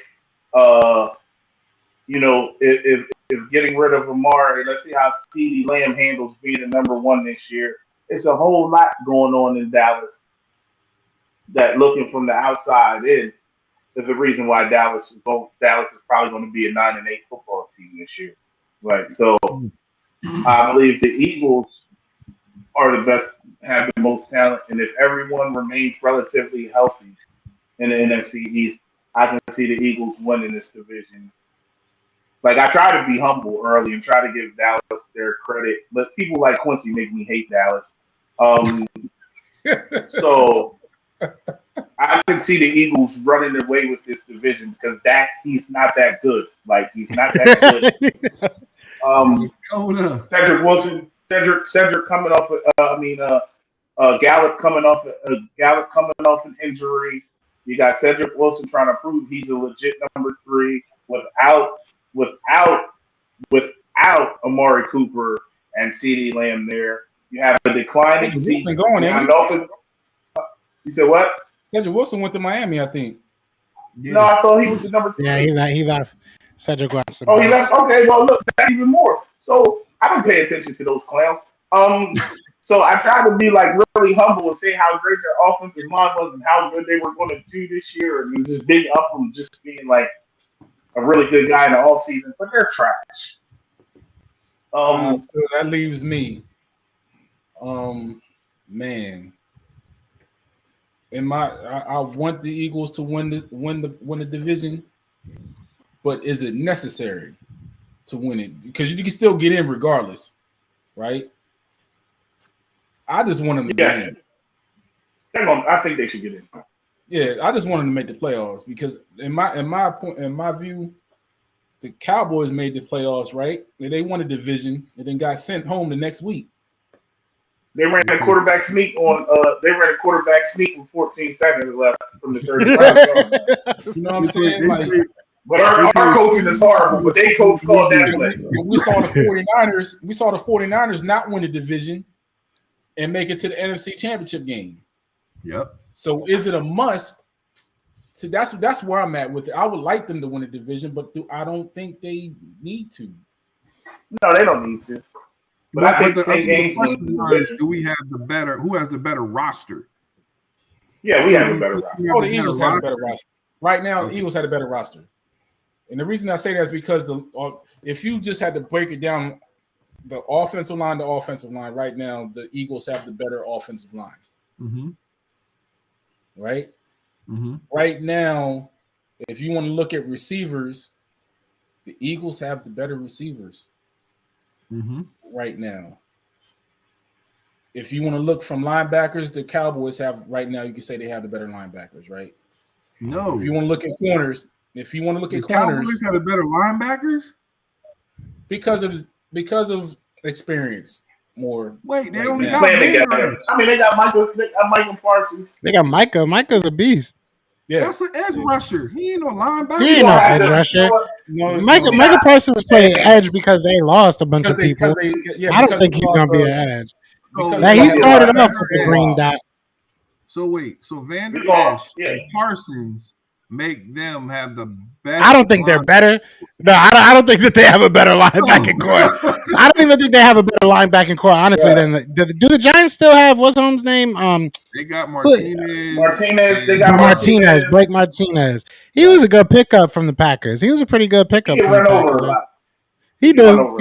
[SPEAKER 3] getting rid of Amari, let's see how CeeDee Lamb handles being the number 1 this year. It's a whole lot going on in Dallas that, looking from the outside in, is the reason why Dallas is probably going to be a 9-8 football team this year. Right. So I believe the Eagles are the best, have the most talent, and if everyone remains relatively healthy in the NFC East, I can see the Eagles winning this division. Like, I try to be humble early and try to give Dallas their credit, but people like Quincy make me hate Dallas. So I can see the Eagles running away with this division because he's not that good. Like, he's not that good. Cedric Wilson, Cedric coming off. Gallup coming off an injury. You got Cedric Wilson trying to prove he's a legit number 3 without Amari Cooper and CeeDee Lamb there. You have a declining
[SPEAKER 2] Cedric
[SPEAKER 3] team.
[SPEAKER 2] Wilson going, ain't
[SPEAKER 3] You said what?
[SPEAKER 2] Cedric Wilson went to Miami, I think.
[SPEAKER 5] Yeah.
[SPEAKER 3] No, I thought he was the number 3.
[SPEAKER 4] Yeah, he left. Cedric Wilson.
[SPEAKER 3] Oh, he left. Okay, well, look, that's even more. So I don't pay attention to those clowns. So I try to be like really humble and say how great their offensive line was and how good they were going to do this year, and just big up from just being like a really good guy in the offseason. But they're trash.
[SPEAKER 2] So that leaves me. Man. I want the Eagles to win the division, but is it necessary to win it? Because you can still get in regardless, right? I just want them to get in.
[SPEAKER 3] I think they should get in.
[SPEAKER 2] Yeah, I just want them to make the playoffs because in my view, the Cowboys made the playoffs, right? They won a division and then got sent home the next week.
[SPEAKER 3] They ran a quarterback sneak with 14 seconds left from the 35.
[SPEAKER 2] You know what I'm saying? Like,
[SPEAKER 3] but our coaching is horrible, but they coach called that play.
[SPEAKER 2] We saw the 49ers not win the division and make it to the NFC Championship game.
[SPEAKER 5] Yep.
[SPEAKER 2] So is it a must? So that's where I'm at with it. I would like them to win the division, but I don't think they need to.
[SPEAKER 3] No, they don't need to. But I think the
[SPEAKER 5] question is, do we have the better? Who has the better roster?
[SPEAKER 3] Yeah, we have a better roster.
[SPEAKER 2] Oh, the Eagles have a better roster. Right now, the Eagles had a better roster. And the reason I say that is because if you just had to break it down, the offensive line to offensive line, right now, the Eagles have the better offensive line.
[SPEAKER 5] Mm-hmm.
[SPEAKER 2] Right?
[SPEAKER 5] Mm-hmm.
[SPEAKER 2] Right now, if you want to look at receivers, the Eagles have the better receivers.
[SPEAKER 5] Mm-hmm.
[SPEAKER 2] Right now. If you want to look from linebackers, the Cowboys have right now, you can say they have the better linebackers, right?
[SPEAKER 5] No.
[SPEAKER 2] If you want to look at corners,
[SPEAKER 5] Cowboys have the better linebackers
[SPEAKER 2] because of experience more.
[SPEAKER 5] Wait, they
[SPEAKER 2] right
[SPEAKER 5] only
[SPEAKER 2] now.
[SPEAKER 5] got
[SPEAKER 3] They got Michael Parsons.
[SPEAKER 4] They got Micah. Micah's a beast.
[SPEAKER 2] Yeah,
[SPEAKER 5] that's an edge rusher. He ain't no linebacker.
[SPEAKER 4] He ain't no edge rusher. Micah Parsons playing edge because they lost a bunch of people. I don't think he's going to be an edge. Now, he started off with the green dot.
[SPEAKER 5] So wait, so Vander Esch and Parsons make them have the best.
[SPEAKER 4] I don't think they're better. No, I don't think that they have a better linebacking core. I don't even think they have a better linebacking core, honestly. Than do the Giants still have what's his name?
[SPEAKER 5] They got Martinez.
[SPEAKER 3] They got
[SPEAKER 4] Martinez. Blake Martinez. He was a good pickup from the Packers. He was a pretty good pickup. From the Packers. He do.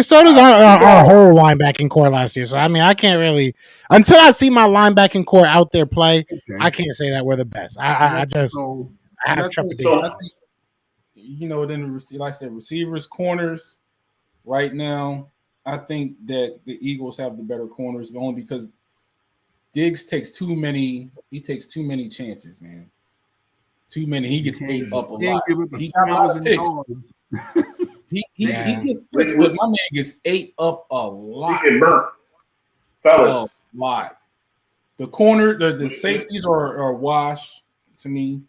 [SPEAKER 4] So does our whole linebacking core last year. So I mean, I can't really until I see my linebacking core out there play. Okay. I can't say that we're the best. I have trepidation.
[SPEAKER 2] Then like I said, receivers, corners. Right now, I think that the Eagles have the better corners, but only because Diggs takes too many. He takes too many chances, man. Too many. He gets ate up a lot. He got a lot of picks. He gets picks, but my man gets ate up a lot.
[SPEAKER 3] He get burnt. Fellas.
[SPEAKER 2] A lot. The corner, the safeties are a wash to me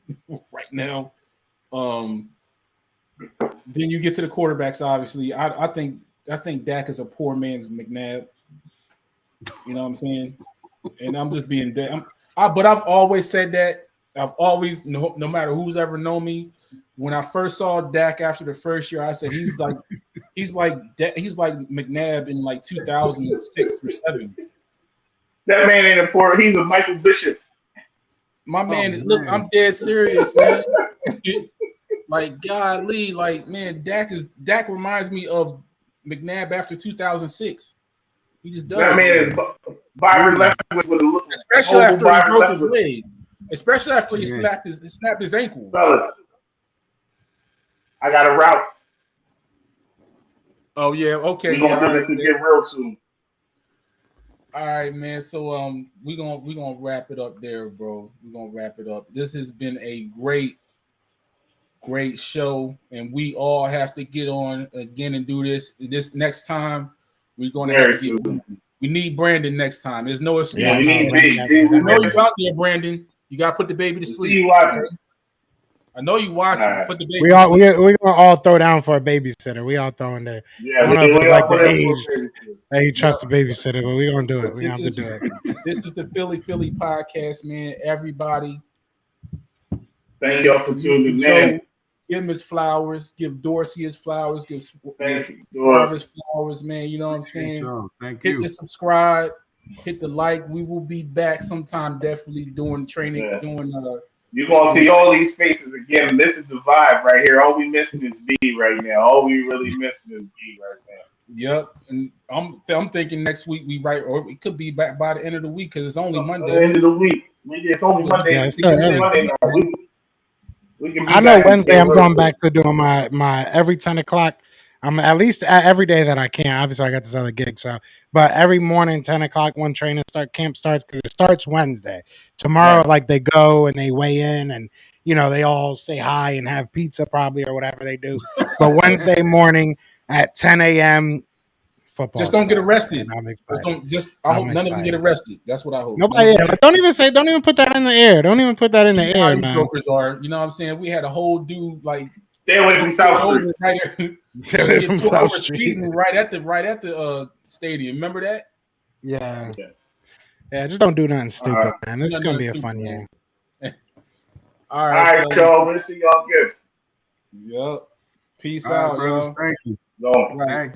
[SPEAKER 2] right now. Then you get to the quarterbacks. Obviously, I think Dak is a poor man's McNabb. You know what I'm saying? And I'm just being dead. But I've always said that. I've always, no matter who's ever known me, when I first saw Dak after the first year, I said he's like McNabb in like 2006 or 7.
[SPEAKER 3] That man ain't a poor. He's a Michael Bishop.
[SPEAKER 2] My man, look, I'm dead serious, man. Like, golly, like, man, Dak reminds me of McNabb after 2006. He just does.
[SPEAKER 3] That man is Byron Leftwich with a look.
[SPEAKER 2] Especially after he broke his leg. Especially after he snapped his ankle.
[SPEAKER 3] Fellas, I got a route.
[SPEAKER 2] Oh yeah, okay.
[SPEAKER 3] We're gonna get real soon.
[SPEAKER 2] All right, man. So we gonna wrap it up there, bro. We're gonna wrap it up. This has been a great show, and we all have to get on again and do this. This next time, we're gonna have to get. We need Brandon next time. There's no excuse.
[SPEAKER 3] Yeah,
[SPEAKER 2] I know you're out there, Brandon. You gotta put the baby to sleep. I know you watching.
[SPEAKER 3] All right.
[SPEAKER 2] Put the baby.
[SPEAKER 4] We gonna all throw down for a babysitter. We all throwing there.
[SPEAKER 3] Yeah,
[SPEAKER 4] I don't know if
[SPEAKER 3] we
[SPEAKER 4] it's
[SPEAKER 3] all
[SPEAKER 4] like
[SPEAKER 3] put
[SPEAKER 4] the
[SPEAKER 3] in for
[SPEAKER 4] age
[SPEAKER 3] a babysitter.
[SPEAKER 4] that you trust the babysitter, but we gonna do it. We gonna have to do it.
[SPEAKER 2] This is the Philly podcast, man. Everybody,
[SPEAKER 3] Thank
[SPEAKER 2] man,
[SPEAKER 3] y'all for
[SPEAKER 2] salute
[SPEAKER 3] tuning
[SPEAKER 2] Joe.
[SPEAKER 3] in.
[SPEAKER 2] Give him his flowers. Give Dorsey his flowers. Give
[SPEAKER 3] Thank you,
[SPEAKER 2] Suarez
[SPEAKER 3] Doris.
[SPEAKER 2] flowers, man. You know what I'm saying?
[SPEAKER 5] Thank
[SPEAKER 2] Hit
[SPEAKER 5] you.
[SPEAKER 2] the subscribe. Hit the like. We will be back sometime. Definitely doing training.
[SPEAKER 3] Yeah.
[SPEAKER 2] Doing
[SPEAKER 3] You're gonna see all these faces again. This is the vibe right here. All we missing is B right now. All we really missing is B right now.
[SPEAKER 2] Yep, and I'm thinking next week we write, or it could be back by the end of the week because it's only
[SPEAKER 3] By
[SPEAKER 2] Monday.
[SPEAKER 3] the end of the week. It's only Monday.
[SPEAKER 4] Yeah, it's
[SPEAKER 3] It's
[SPEAKER 4] still early.
[SPEAKER 3] Monday now. We can be
[SPEAKER 4] I know
[SPEAKER 3] back
[SPEAKER 4] Wednesday I'm going
[SPEAKER 3] early.
[SPEAKER 4] back to doing my every 10 o'clock. I'm at least every day that I can. Obviously, I got this other gig, so but every morning 10 o'clock when camp starts because it starts Wednesday. Tomorrow,
[SPEAKER 3] Right.
[SPEAKER 4] like they go and they weigh in and they all say hi and have pizza probably or whatever they do. But Wednesday morning at 10 a.m. football.
[SPEAKER 2] Just don't get
[SPEAKER 4] starts,
[SPEAKER 2] arrested.
[SPEAKER 4] and I'm excited.
[SPEAKER 2] I hope none of you get arrested. That's what I hope.
[SPEAKER 4] Nobody. Yeah, don't even put that in the air. Don't even put that in the
[SPEAKER 2] You know how
[SPEAKER 4] air,
[SPEAKER 2] these
[SPEAKER 4] man.
[SPEAKER 2] jokers are. You know what I'm saying? We had a whole dude like
[SPEAKER 3] Stay away from South Street.
[SPEAKER 4] Stay from South Street.
[SPEAKER 2] Speeding right at the stadium. Remember that?
[SPEAKER 4] Yeah.
[SPEAKER 3] Okay.
[SPEAKER 4] Yeah, just don't do nothing stupid, man. This is
[SPEAKER 2] Nothing
[SPEAKER 4] gonna be a
[SPEAKER 2] stupid,
[SPEAKER 4] fun year.
[SPEAKER 2] All
[SPEAKER 3] All
[SPEAKER 2] right,
[SPEAKER 3] right, y'all. We'll see y'all good.
[SPEAKER 2] Yep. Peace
[SPEAKER 5] All right,
[SPEAKER 2] out,
[SPEAKER 5] brothers.
[SPEAKER 2] y'all.
[SPEAKER 5] Thank you.
[SPEAKER 3] Go.
[SPEAKER 2] Right.
[SPEAKER 5] Thank you.